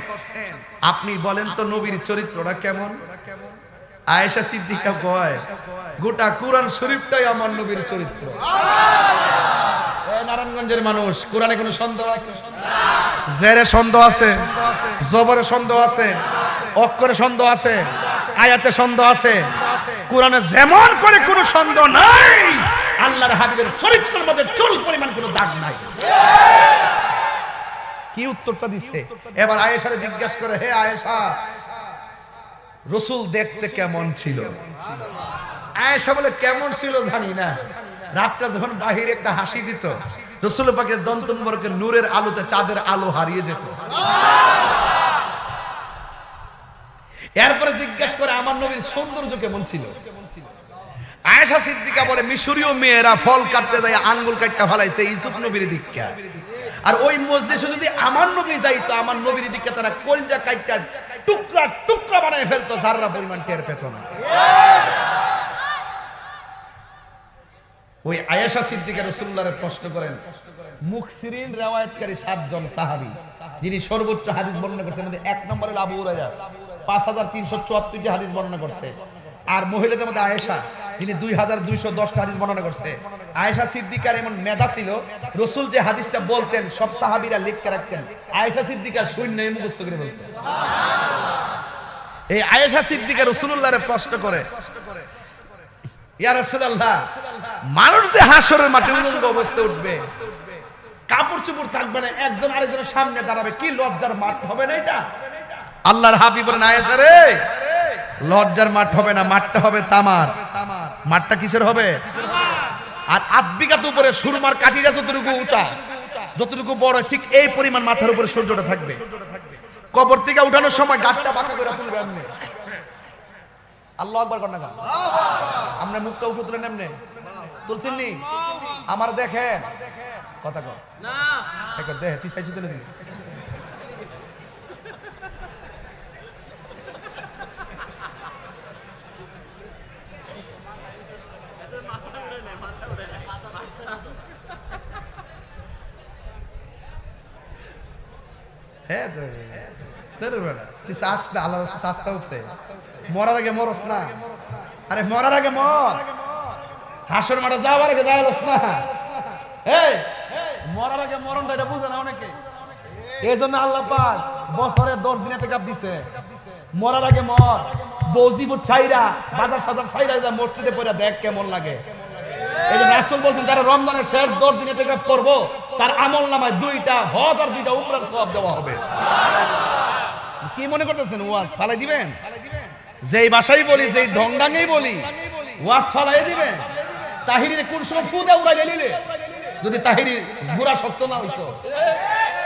আপনি বলেন তো নবীর চরিত্রটা কেমন আয়েশা সিদ্দিকা কয় গোটা কুরআন শরীফটাই আমার নবীর চরিত্র নারায়ণগঞ্জের মানুষ কোরআনে কোনো সন্দেহ আছে জেরে সন্দেহ আছে জবরে সন্দেহ আছে অক্ষরে সন্দেহ আছে আয়াতে সন্দেহ আছে কোরআনে যেমন করে কোনো সন্দেহ নাই আল্লাহর হাবিবের চরিত্রের মধ্যে চুল পরিমাণ কোনো দাগ নাই কি উত্তরটা দিছে এবার আয়েশারে জিজ্ঞাসা করে হে আয়েশা রাসূল দেখতে কেমন ছিল আয়েশা বলে কেমন ছিল জানি না রাতটা যখন বাহিরে একটা হাসি দিত রাসূল পাকের দন্ত মুবারকের নূরের আলোতে চাঁদের আলো হারিয়ে যেত এরপরে জিজ্ঞাসা করে আমার নবীর সৌন্দর্য কেমন ছিল আয়েশা সিদ্দিকা বলে মিশরীয় মেয়েরা ফল কাটতে যায় আঙ্গুল কাটতে ফলাইছে ইউসুফ নবীর দিকে আর ওই মজলিসে যদি আমার নবী যাইতো আমার নবীর দিকে তারা কলজা কাটটা টুকরা টুকরা বানায় ফেলতো যাররা পরিমাণ টের পেত না ওই আয়েশা সিদ্দিকা রাসূলুল্লাহর প্রশ্ন করেন মুখসিরিন riwayatকারী 7 জন সাহাবী যিনি সর্বোচ্চ হাদিস বর্ণনা করেছেন মধ্যে এক নম্বরে আবু হুরায়রা 5374টি হাদিস বর্ণনা করছে আর মহিলাদের মধ্যে আয়েশা যিনি 2210টা হাদিস বর্ণনা করছে আয়েশা সিদ্দিকার এমন মেধা ছিল রাসূল যে হাদিসটা বলতেন সব সাহাবীরা লিখে রাখতেন আয়েশা সিদ্দিকা শূন্য মুখস্থ করে বলতেন এই আয়েশা সিদ্দিকা রাসূলুল্লাহরে প্রশ্ন করে ইয়া রাসূলুল্লাহ মানুষ যে হাসরের মাঠে উলঙ্গ অবস্থায় উঠবে কাপড় চোপড় থাকবে না একজন আরেকজনের সামনে দাঁড়াবে কি লজ্জার মাঠ হবে না এটা আল্লাহর হাবিব বলেন আয়েশা রে লজ্জার মাঠ হবে না মাঠটা হবে তামার মাঠটা কিসের হবে আর আধবিঘাত উপরে সুরমার কাঠিটা যতটুকু উঁচা যতটুকু বড় ঠিক এই পরিমাণ মাথার উপরে সূর্যটা থাকবে কবর থেকে উঠানোর সময় গাঁটটা বাঁকা করে তুলবে আপনি আল্লাহু আকবার কর না আমরা মুখটা উপরে তুলে নেমনে তুলছেন নি আমার দেখে কথা কর না দেখে তুই চাইছিস তুলে দিবি হ্যাঁ তুই চাস না আল্লাহ চাস্তা উঠতে মরার আগে মরস না আরে মরার আগে মর হাসর মাঠে যাওয়ার আগে যাইলস না এই মরার আগে মরণটা এটা বুঝে না অনেকে এই জন্য আল্লাহ পাক বছরে 10 দিনে তেকাব দিছে মরার আগে মর বউজিবুর ছাইরা বাজার সাজার ছাইরা যা মসজিদে পড়ে দেখ কেমন লাগে এই যে রাসূল বলছেন যারা রমজানের শেষ 10 দিনে তেকাব করব তার আমলনামায় 2টা হজ আর 2টা উমরার সওয়াব দেওয়া হবে কি মনে করতেছেন ওয়াজ ফালাই দিবেন যেই ভাষাই বলি যেই ঢংডাঙ্গেই বলি ওয়াজ ফালাই দিবেন তাহিরির কোন সময় ফু দে উড়াইলে নিলে যদি তাহিরির গুড়া শক্ত না হইতো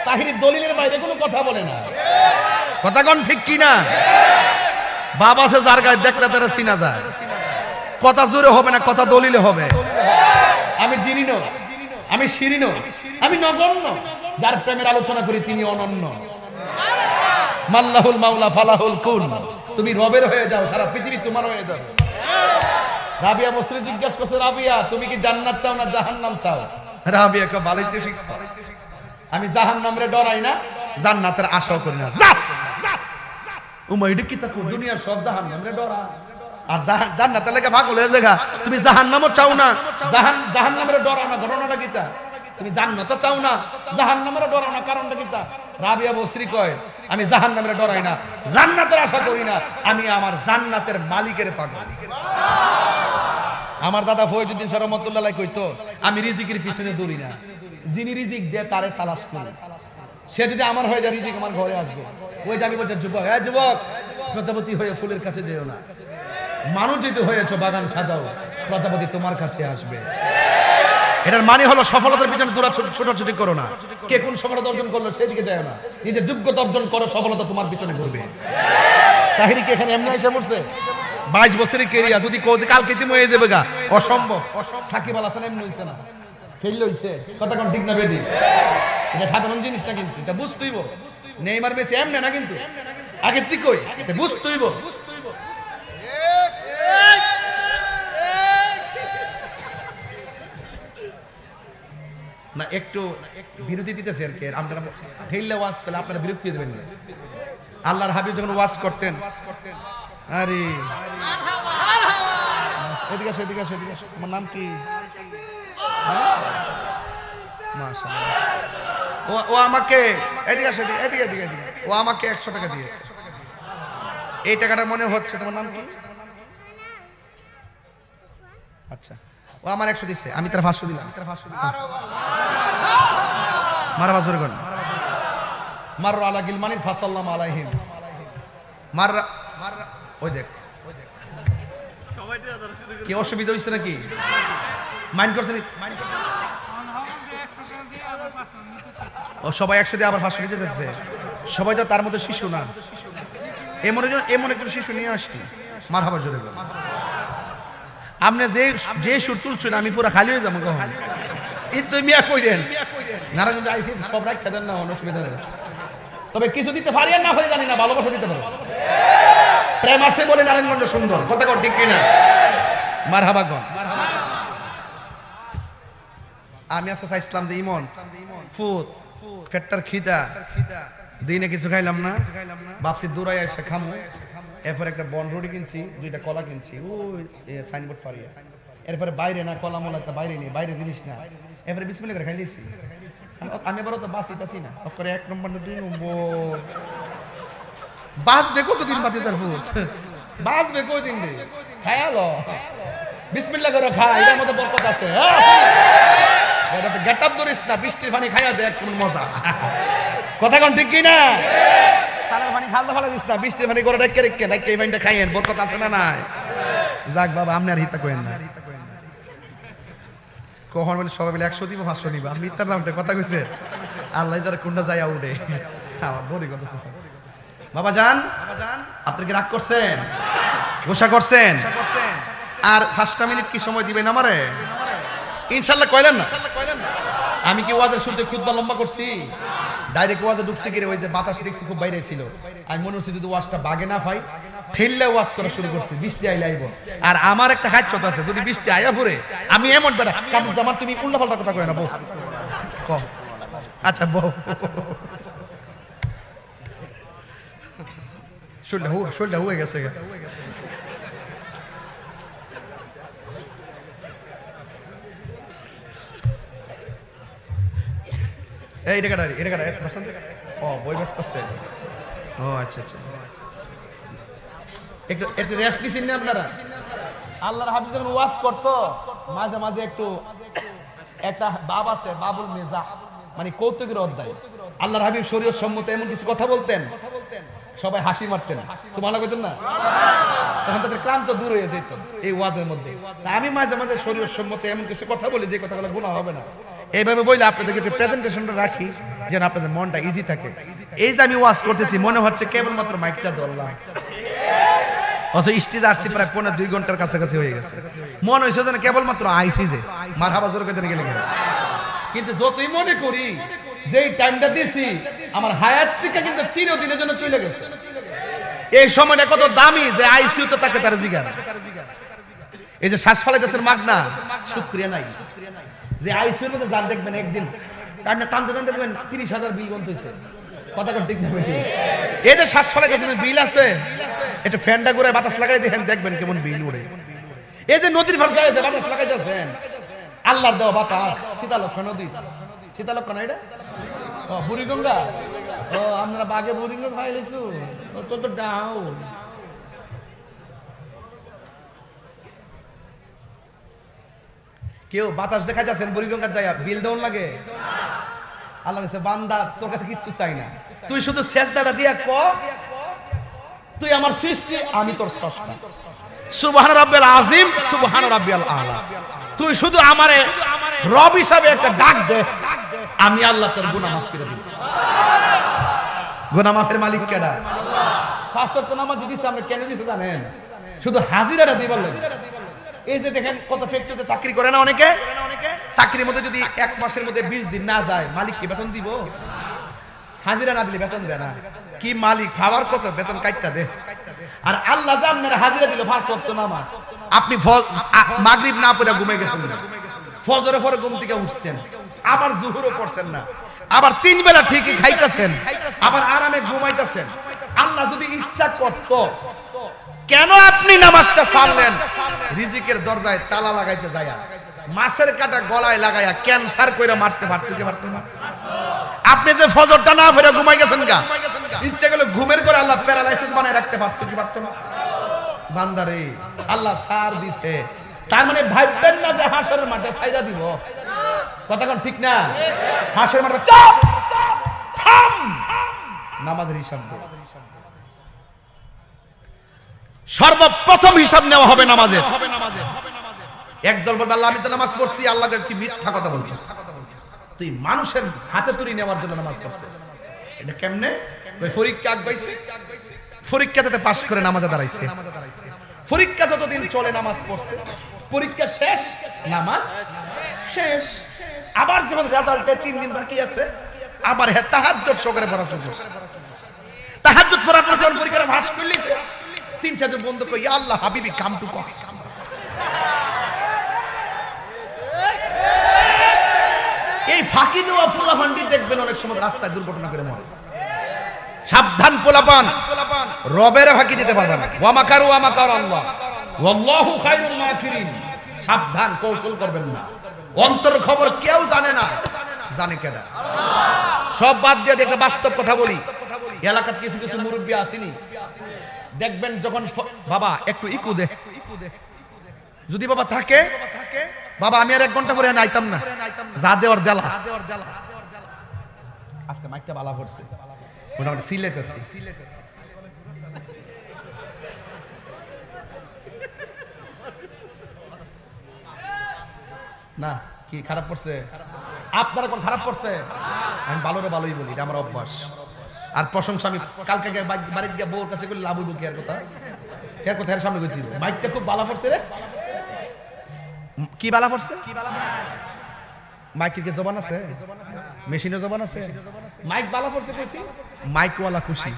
তাহিরির দলিলের বাইরে কোনো কথা বলে না কথা কোন ঠিক কি না বাবা সে যার গায়ে দেখলে তারা চিনা যায় কথা জোরে হবে না কথা দলিলে হবে আমি জিনিন, আমি শিরিন, আমি নগণ্য। যার প্রেমের আলোচনা করি তিনি অনন্য। মাল্লাহুল মাওলা ফালাহুল কুন। তুমি রবের হয়ে যাও, সারা পৃথিবী তোমার হয়ে যাবে। রাবিয়া বসরি জিজ্ঞাসা করছে, রাবিয়া তুমি কি জান্নাত চাও না জাহান্নাম চাও? রাবিয়া কে বালাইতে শিখছে, আমি জাহান্নামরে ডরাই না, জান্নাতের আশাও করি না। উমাইড কি তাকো দুনিয়ার সব জাহান্নামরে ডরা, আর জান্নাতের লেগে পাগল হয়ে যাগা, তুমি জাহান্নামও চাও না, জাহান্নামরে ডরা না। ঘটনাটা কিতা? তুমি জান্নাত চাও না, জাহান্নামরে ডরাও না, কারণটা কিতা? রাবিয়া বসরি কয়, আমি জাহান্নামরে ডরাই না, জান্নাতের আশা করি না, আমি আমার জান্নাতের মালিকের পাগল। আমার দাদা ফয়জুদ্দিন সাহেব রহমাতুল্লাহ আলাইহি কইতো, আমি রিজিকের পিছনে দৌড়ি না, যিনি রিজিক দেয় তারে তালাশ করি। সে যদি আমার হয়ে যায়, রিজিক আমার ঘরে আসবে। ওই যে আমি বলছি, যুবক, হ্যাঁ যুবক, প্রজাপতি হয়ে ফুলের কাছে যেও না, মানুষ যদি হয়েছ বাগান সাজাও, প্রজাপতি তোমার কাছে আসবে। এটার মানে হলো সফলতার পিছনে দৌড়া ছোটাছুটি করো না। কে কোন সফলতা অর্জন করলো সেদিকে যায় না, নিজের যোগ্যতা অর্জন করো, সফলতা তোমার পিছনে ঘুরবে। তাহিরি কি এখানে এমনি এসে পড়ছে? 22 বছরের কেরিয়া যদি কোজ কালকে তুমি হয়ে যাবে গা, অসম্ভব। সাকিব আল হাসান এমনি হইছে না, ফেল হইছে। কথা কোন ঠিক না বেদি? এটা সাধারণ জিনিস না, কিন্তু এটা বুঝতেইব। নেইমার মেসি এমনি না, কিন্তু আগের ঠিক কই, এটা বুঝতেইব। না একটু বিরতি দিতেছে আর কি। আপনারা ফেললে ওয়াজ পেলে আপনারা বিরক্তি হয়ে যাবেন না। আল্লাহর হাবিব যখন ওয়াজ করতেন, আরে এদিকে আসো, এদিকে আসো, এদিকে আসো। তোমার নাম কি? মাশাআল্লাহ। ও আমাকে এদিকে আসো, এদিকে এদিকে এদিকে। ও আমাকে 100 টাকা দিয়েছে। এই টাকাটা মনে হচ্ছে, তোমার নাম কি? আচ্ছা, ও আমার 100 দিয়েছে, আমি তার 500 দিলাম। মারবা জোরে কোন মাররা আলা গিলমানিন ফাসাল্লামু আলাইহিম। মাররা, ওই দেখ কি অসুবিধা হইছে নাকি? মাইন্ড করছেন? ও সবাই 100 দিয়ে আবার 500 দিতে যাচ্ছে। সবাই তো তার মতো শিশু না, এমন একজন শিশু নিয়ে আসি। মারহাবা জোরে বল। আপনি যে সুর তুলছেন আমি পুরো খালি হয়ে যাবো কখন। এই তো মিয়া কইরেন নারায়ণগঞ্জ আইসি, সব রাখতে দেন না, অসুবিধা নেই। তবে কিছু দিতে পারি আর না পারি জানি না, ভালোবাসা দিতে পারো। প্রেম আছে বলে নারায়ণগঞ্জ সুন্দর, কথা কর ঠিক কিনা? মারহাবা গন। আমি আজকে চাইছিলাম যে ইমন ফুট ফেটটার খিদা দিনে কিছু খাইলাম না, ভাবছি দূরাই এসে খামু। এরপর একটা বনরুটি কিনছি, 2টা কলা কিনছি, ওই সাইনবোর্ড ফারিয়ে। এরপরে বাইরে না, কলা মোলা তো বাইরে নেই, বাইরে জিনিস না। এরপরে বিসমিল্লাহ করে খাই দিয়েছি। আমি এবারও তো বাসি টাসি না, করে 1 নম্বর না 2 নম্বর বাঁচবে কতদিন বাঁচে স্যার ফুট? বাঁচবে কয়দিন রে? খায়ালো বিসমিল্লাহ করে খা, এটার মধ্যে বরকত আছে। এটা তো গেটআপ ধরিস না, বৃষ্টির পানি খাইয়া দে, একদম মজা। কথা কোন ঠিক কি না? সারার পানি খালতে ফেলে দিস না, বৃষ্টির পানি করে রেখে রেখে এই পানিটা খাইয়েন, বরকত আছে না নাই? যাক বাবা, আপনি আর হিতা কইেন না। কখন বলে সবাই বলে 100 দিব 500 নিবা, আমি মিথ্যার নামটা কথা কইছে। আল্লাহ যারা কোনটা যাইয়া উঠে আমার বড়ি কথা। বাবা জান, আপনি কি রাগ করছেন? গোসা করছেন? আর 5টা মিনিট কি সময় দিবেন আমারে? ইনশাআল্লাহ কইলেন না? আমি কি ওয়াজের শুনতে খুতবা লম্বা করছি? ডাইরেক্ট ওয়াজে ঢুকছে কি রে, ওই যে বাতাস দেখছি খুব বাইরে ছিল, আমি মনে হচ্ছে যদি ওয়াজটা বাগে না পাই, ঠেললে ওয়াজ করা শুরু করছি, বৃষ্টি আইলে আইব। আর আমার একটা হাইচ্ছত আছে, যদি বৃষ্টি আয়া পড়ে আমি এমন বেটা কামড় জামান, তুমি উল্টা পাল্টা কথা কয় না বউ। কও আচ্ছা বউ, শোলটা হয়ে গেছে। এই এটা কাটারি, এটা কাটারি। ও বই ব্যস্ত আছে। ও আচ্ছা আচ্ছা, একটু রেস্ট নিছেন না আপনারা? আল্লাহর হাবিব যখন ওয়াজ করতো, মাঝে মাঝে একটু একটা বাব আছে, বাবুল মেজাহ, মানে কৌতুকের অধ্যায়। আল্লাহর হাবিব শরীয়ত সম্মত এমন কিছু কথা বলতেন, সবাই হাসি মারতেন, সুবহানাল্লাহ কইতেন না? তখন তাদের ক্লান্ত দূর হয়ে যেত এই ওয়াজের মধ্যে। আমি মাঝে মাঝে শরীয়ত সম্মত এমন কিছু কথা বলি যে কথাগুলো গুনাহ হবে না। এইভাবে বললে আপনাদেরকে একটু প্রেজেন্টেশনটা রাখি যেন আপনাদের মনটা ইজি থাকে। এই যে আমি ওয়াজ করতেছি, মনে হচ্ছে কেবলমাত্র মাইকটা ধরলাম, অথচ স্টেজ আসছি প্রায় 2.5 ঘন্টার কাছাকাছি হয়ে গেছে, মনে হয়েছে যেন কেবলমাত্র আইসি যে মারহাবা জোরে কইতে গেলে। কিন্তু যতই মনে করি যে টাইমটা দিছি আমার হায়াত থেকে কিন্তু চিরদিনের জন্য চলে গেছে। এই সময়টা কত দামি যে আইসিইউ তো তাকে তার জিগার, এই যে শ্বাস ফালাইতেছেন মাগনা, শুকরিয়া নাই। যে আইসিইউর মধ্যে যান দেখবেন একদিন টানতে টানতে দেখবেন 30,000 বিল বন্ধ হয়েছে। কথা কর ঠিক না বেটি? এই যে শ্বাস ফালাইতেছেন বিল আছে, এটা ফ্যানটা ঘুরে বাতাস লাগাই দেখেন, দেখবেন কেমন বিল উড়ে। এই যে নদীর ভার জায়গায় বাতাস লাগাইতেছেন, আল্লাহর দেওয়া বাতাস। সীতালক্ষ্যা নদী, সীতালক্ষ্যা না এটা? ও বুড়িগঙ্গা। ও আপনারা বাগে বুড়িগঙ্গা খাই লেছু, তো তো ডাউন। কেউ বাতাস দেখাইতেছেন বুড়িগঙ্গার জায়গা, বিল দেওয়ার লাগে। আল্লাহ কাছে বান্দা তোর কাছে কিচ্ছু চাই না, তুই শুধু সেজদাটা দিয়া ক তুই আমার সৃষ্টি, আমি তোর স্রষ্টা। সুবহান রাব্বিল আযীম, সুবহান রাব্বিল আলা। তুই শুধু আমারে রব হিসাবে একটা ডাক দে, আমি আল্লাহ তোর গুনাহ মাফ করে দিব। গুনাহ মাফের মালিক কেডা? আল্লাহ। 5 ওয়াক্ত নামাজ দিছে, আমরা কেন দিছে জানেন? শুধু হাজিরাটা দিবার লাগে। এই যে দেখেন কত ফ্যাক্টরিতে চাকরি করে না অনেকে, চাকরির মধ্যে যদি 1 মাসের মধ্যে 20 দিন না যায়, মালিক কি বেতন দিব? হাজিরা না দিলে বেতন দেয় না। কি মালিক খাবার কত বেতন কাটটা দে। আর আল্লাহ যে আপনার হাজিরা দিল 5 ওয়াক্ত নামাজ, আপনি মাগরিব না পড়ে ঘুমে গেছেন না, ফজরের পরে ঘুম থেকে উঠছেন, আবার জোহরও পড়ছেন না, আবার 3 বেলা ঠিকই খাইতেছেন, আবার আরামে ঘুমাইতেছেন। আল্লাহ যদি ইচ্ছা করত, কেন আপনি নামাজটা ছাড়লেন? রিজিকের দরজায় তালা লাগাইতে যায়া, মাছের কাটা গলায় লাগায়া ক্যান্সার কইরা মারতে পারতেন না। আপনি যে ফজরটা না পড়ে ঘুমাই গেছেন গা, ইচ্ছা গেল ঘুমের করে আল্লাহ প্যারালাইসিস বানায় রাখতে পারতো কি পারতো না? বান্দারে আল্লাহ সার দিছে, তার মানে ভাববেন না যে হাসরের মাঠে ছাইরা দিব। কথা কোন ঠিক না? হাসরের মাঠে চুপ থাম, নামাজের হিসাব দে। সর্বপ্রথম হিসাব নেওয়া হবে নামাজের। একদল বলবে আল্লাহ আমি তো নামাজ পড়ছি, আল্লাহ কি মিথ্যা কথা বলছিস? তুই মানুষের হাতে তুলি নেওয়ার জন্য নামাজ পড়ছিস। এটা কেমনে? ওই পরীক্ষা আগাইছে, পরীক্ষাতে পাস করে নামাজে দাঁড়াইছে, পরীক্ষা যতদিন চলে নামাজ পড়ছে, পরীক্ষা শেষ নামাজ শেষ। আবার যখন রেজাল্টে 3 দিন বাকি আছে, আবার হে তাহাজ্জুদ সহকারে পড়া শুরু করছে। তাহাজ্জুদ পড়ার পর যখন পরীক্ষাটা পাস করলিছে, 3-4 জন বন্ধু কই ইয়া আল্লাহ হাবিবি কাম টু কম। এই ফাঁকি দেওয়া পোলাপানটি দেখবেন অনেক সময় রাস্তায় দুর্ঘটনা করে মরে। সাবধান পোলাপান, রবের ফাঁকি দিতে পারবে না। ওয়া মাকারু ওয়া মাকার আল্লাহ ওয়াল্লাহু খায়রুল মাকিরিন। সাবধান, কৌশল করবেন না। অন্তর খবর কেউ জানে না, জানে কেডা? সব বাদ দিয়ে দেখে বাস্তব কথা বলি। এলাকার কিছু কিছু মুরব্বী আসেনি, দেখবেন যখন বাবা একটু ইকু দে, যদি বাবা থাকে বাবা আমি আর 1 ঘন্টা পরে আইতাম না, যা দেওয়ার দেলা। আজকে মাইকটা বালা পড়ছে, মোটামুটি সিলেতেছি। না কি খারাপ পড়ছে? আপনারা কোন খারাপ পড়ছে? আমি ভালোরে ভালোই বলি, এটা আমার অভ্যাস। আর প্রশংসা আমি কালকে বাড়িতে গিয়ে বউর কাছে করলে লাভ হইব কি? আর কথা এর কথা এর সামনে কইতে মাইকটা খুব ভালো পড়ছে রে। কি বালা পড়ছে? মাইকের কি জবান আছে? মেশিনের জবান আছে? মাইক বালা পড়ছে কইছি, মাইকওয়ালা খুশি।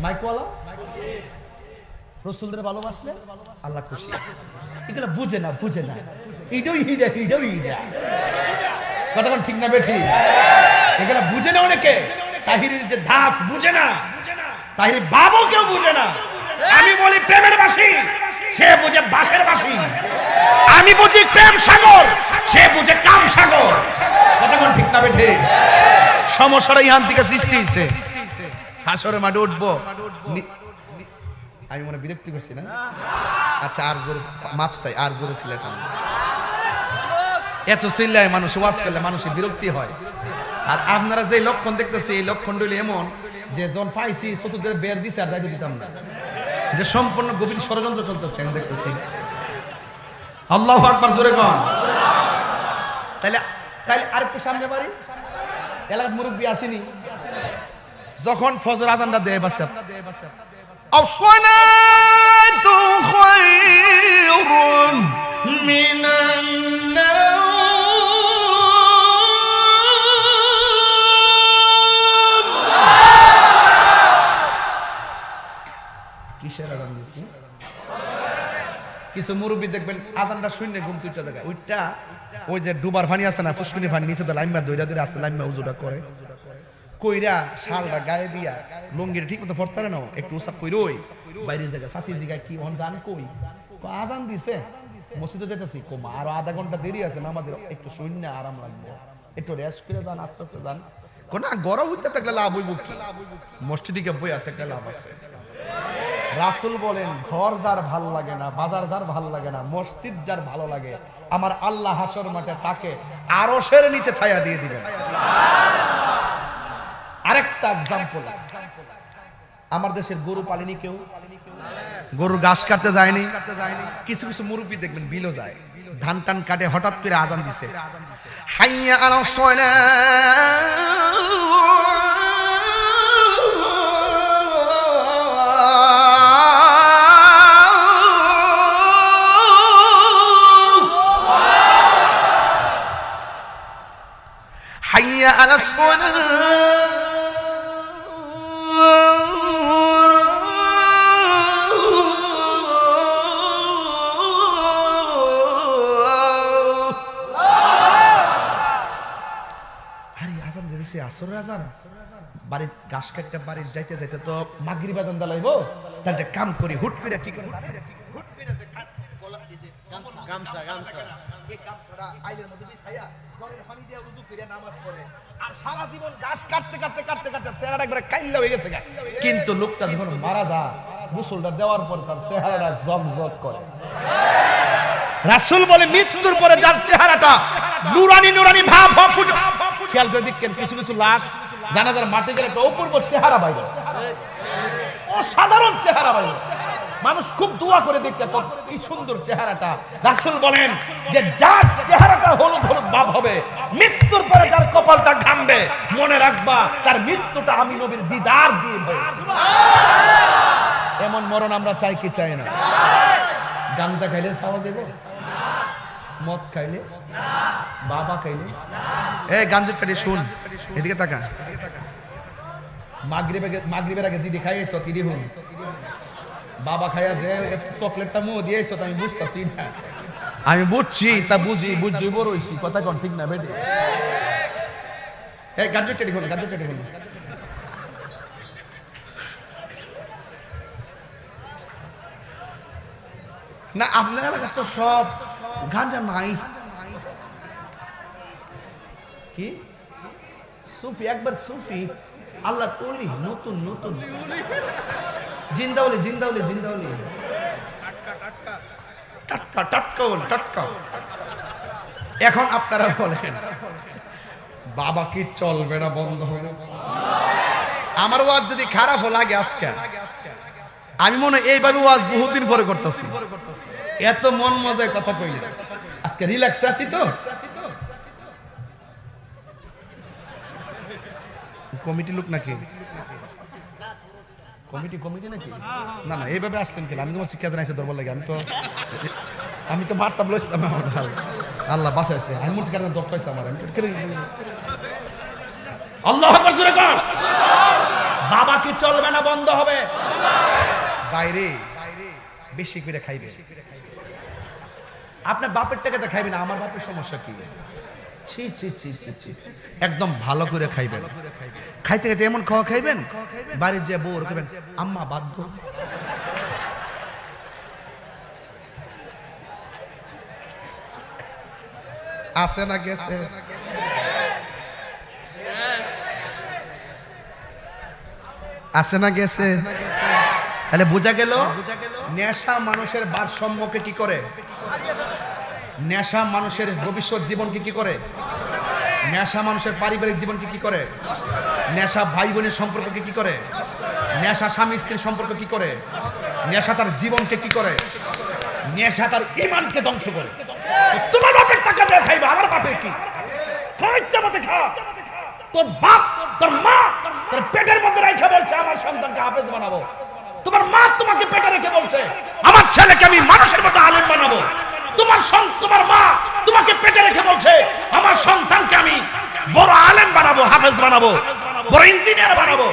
মাইকওয়ালা রাসূলদের ভালোবাসলে আল্লাহ খুশি। এগুলো বুঝে না, বুঝে না। ইডো হিডা হিডো হিডা, কথা কোন ঠিক না বেঠি? এগুলো বুঝে না অনেকে। তাহিরের যে দাস বুঝে না, তাহিরের বাবু কেউ বুঝে না। আমি বলি প্রেমের বাসি, সে বুঝে বাসের বাসি। আমি বুঝি প্রেম সাগর, সে বুঝে কাম সাগর। কথা কোন ঠিক না বেঠি? সমস্যাটা ইহান থেকে সৃষ্টি হইছে। হাসরের মাঠে উঠবো, আমি মনে বিরক্তি করছি না? আচ্ছা আর জোরে মাফ চাই, আর জোরে সিলেটাম। এত চিল্লায় মানুষ ওয়াজ করলে মানুষের বিরক্তি হয়। আর আপনারা যে লক্ষণ দেখতেছি, এই লক্ষণ হইল এমন যে যখন পাইছি চতুর্দিকে বের দিছে আর যাইতে দিতাম না। এটা সম্পূর্ণ গভীর ষড়যন্ত্র চলতেছে, আমি দেখতেছি। আল্লাহু আকবার জোরে কোন। তাইলে তাইলে আরেকটু সামনে বাড়ি এলাকার মুরব্বী আসেনি, যখন ফজর আজানটা দেয় বাচ্চা الصلاة خير من কিসের আজান দিছি? কিছু মুরব্বী দেখবেন আজানটা শূন্য ঘুম তুইটা জায়গা ওইটা ওই যে ডুবার পানি আছে না, ফুসকুনি পানি নিচে তো লাইমা দইরা দইরা আসতে লাইমা উজুটা করে কইরা শালটা গায়ে দিয়া লুঙ্গির ঠিক মতো ফরতে না একটু উসাপ কইরই বাইরে জায়গা সাসি জায়গা কি হন জান কই আজান দিছে মসজিদে যেতেছি কোমা আর আধা ঘন্টা দেরি আছে না আমাদের একটু শূন্য আরাম লাগবে একটু রেস্ট করে যান আস্তে আস্তে যান কোন গরম হইতে থাকলে লাভ হইব কি মসজিদে গিয়ে বইয়া থাকলে লাভ আছে রাসূল বলেন ঘর যার ভাল লাগে না বাজার যার ভাল লাগে না মসজিদ যার ভালো লাগে আমার আল্লাহ হাশর মাঠে তাকে আরশের নিচে ছায়া দিয়ে দিবেন আরেকটা एग्जांपल আমার দেশের গরু পালিনি কেউ গরু ঘাস কাটতে যায়নি কিছু কিছু মুরব্বি দেখবেন বিলো যায় ধান টান কাটে হঠাৎ করে আজান দিছে হাইয়া আলাস সালাহ হাইয়া আলাস আসর আজান বাড়ির ঘাস কাটতে বাড়ির যাইতে যাইতে তো মাগরিব আজান দালাইবো তাহলে কাম করি হুট করে কি করে হুট করে যে গলা এই যে গামছা এই গামছাটা আইলের মধ্যে বিছাইয়া ঘরের পানি দিয়া ওযু করে নামাজ পড়ে আর সারা জীবন ঘাস কাটতে চেহারাটা একবারে কাইল্লা হয়ে গেছে কিন্তু লোকটা যখন মারা যায় গোসলটা দেওয়ার পর তার চেহারাটা জগজগ করে রাসূল বলে মৃত্যুর পরে যার চেহারাটা নুরানি নুরানি ভাব ফুটে খেয়াল করে দেখেন কিছু কিছু লাশ জানাজার মাটি গেলে একটা অপূর্ব চেহারা বাইরে অসাধারণ চেহারা বাইরে মানুষ খুব দোয়া করে দেখতে কি সুন্দর চেহারাটা রাসূল বলেন যে যার চেহারাটা হলুদ হলুদ ভাব হবে মৃত্যুর পরে যার কপালটা ঘামবে মনে রাখবা তার মৃত্যুটা আমি নবীর দিদার দিয়ে হয়েছে এমন মরণ আমরা চাই কি চাই না গাঞ্জা খাইলে খাওয়া যাবে মদ খাইলে বাবা খাইলে এই গাঞ্জা কাটি শুন এদিকে তাকা মাগরিবের আগে জিডি খাইছো তিডি হুন বাবা খাইয়া যে চকলেটটা মুখ দিয়েছো আমি বুঝতাছি না আমি বুঝছি তা বুঝি বড় হইছি কথা কোন ঠিক না বেটি এই গাঞ্জা কাটি হুন না আপনার এলাকায় তো সব গাঞ্জা নাই কি সুফি একবার সুফি আল্লাহ ওলি নতুন জিন্দাউলি টাটকা এখন আপনারা বলেন বাবা কি চলবে না বন্ধ হবে না আমার ওয়াজ যদি খারাপ লাগে আজকে আমি মনে এইভাবে ওয়াজ বহুদিন পরে করতেছি এত মন মজায় কথা কইলে আজকে রিল্যাক্স আছি তো কমিটি লোক নাকি কমিটি নাকি না এইভাবে আসলেন কেন আমি তোমার শিক্ষা জানাইছি দরবার লাগে আমি তো মারতাম লইছিলাম আল্লাহ বাঁচাইছে আমি মনে শিক্ষা দর পাইছে আমার আল্লাহ বাবা কি চলবে না বন্ধ হবে বাইরে বেশি করে খাইবে আপনার বাপের টাকাতে খাইবে না আমার বাপের সমস্যা কি ছি একদম ভালো করে খাইবেন খাইতে খাইতে এমন খাওয়া খাইবেন বাড়ির যে বউ খাবেন আম্মা বাধ্য আছে না গেছে আছে না গেছে তাহলে বোঝা গেল নেশা মানুষের ভারসাম্যকে কি করে নেশা মানুষের ভবিষ্যৎ জীবনকে কি করে নেশা মানুষের পারিবারিক জীবনকে কি করে নেশা ভাই বোনের সম্পর্ককে কি করে নেশা স্বামী স্ত্রীর সম্পর্ক কি করে নেশা তার জীবনকে কি করে নেশা তার ঈমানকে ধ্বংস করে তোমার বাপের টাকা দিয়ে খাইবে আমার বাপের কি খাইতে মতে খা তোর বাপ তোর মা তোর পেটের মধ্যে রাখা বলছে আমার সন্তানকে হাফেজ বানাবো তোমার মা তোমাকে পেটে রেখে বলছে আমার ছেলেকে আমি মানুষের মতো আলেম বানাবো। তোমার মা তোমাকে পেটে রেখে বলছে আমার সন্তানকে আমি বড় আলেম বানাবো, হাফেজ বানাবো, বড় ইঞ্জিনিয়ার বানাবো।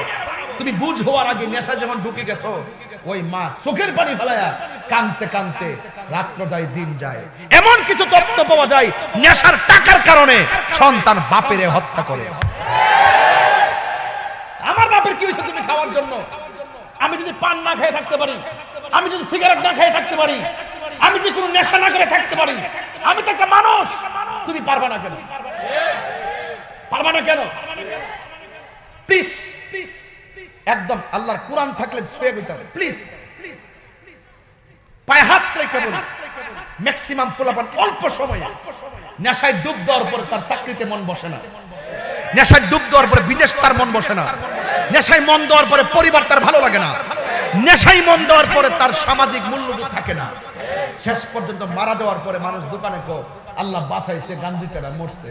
তুমি বুঝ হওয়ার আগে নেশা যখন ঢুকে গেছো, ওই মা চোখের পানি ফেলায়া কানতে কানতে রাত্র যায় দিন যায়। এমন কিছু তথ্য পাওয়া যায় নেশার টাকার কারণে সন্তান বাপের হত্যা করে। আমার বাপের কি হয়েছে তুমি খাওয়ার জন্য? আমি যদি পান না খেয়ে থাকতে পারি, আমি যদি সিগারেট না খেয়ে থাকতে পারি, আমি যদি কোনো নেশা না করে থাকতে পারি, আমি তো একটা মানুষ। তুমি পারবা না কেন? পারবা না কেন? প্লিজ একদম আল্লাহর কোরআন থাকলে ছুঁয়ে দিতে হবে। প্লিজ পায়ে হাত রেখে বলি, ম্যাক্সিমাম পোলাপান অল্প সময়ে নেশায় ডুব দেওয়ার পরে তার চাকরিতে মন বসে না, নেশায় ডুব দেওয়ার পরে বিদেশ তার মন বসে না, নেশায় মন দেওয়ার পরে পরিবার তার ভালো লাগে না, নেশায় মন দেওয়ার পরে তার সামাজিক মূল্যবোধ থাকে না। শেষ পর্যন্ত মারা যাওয়ার পরে মানুষ দোকানে কো আল্লাহ বাঁচাইছে, গাঞ্জিটারা মরছে।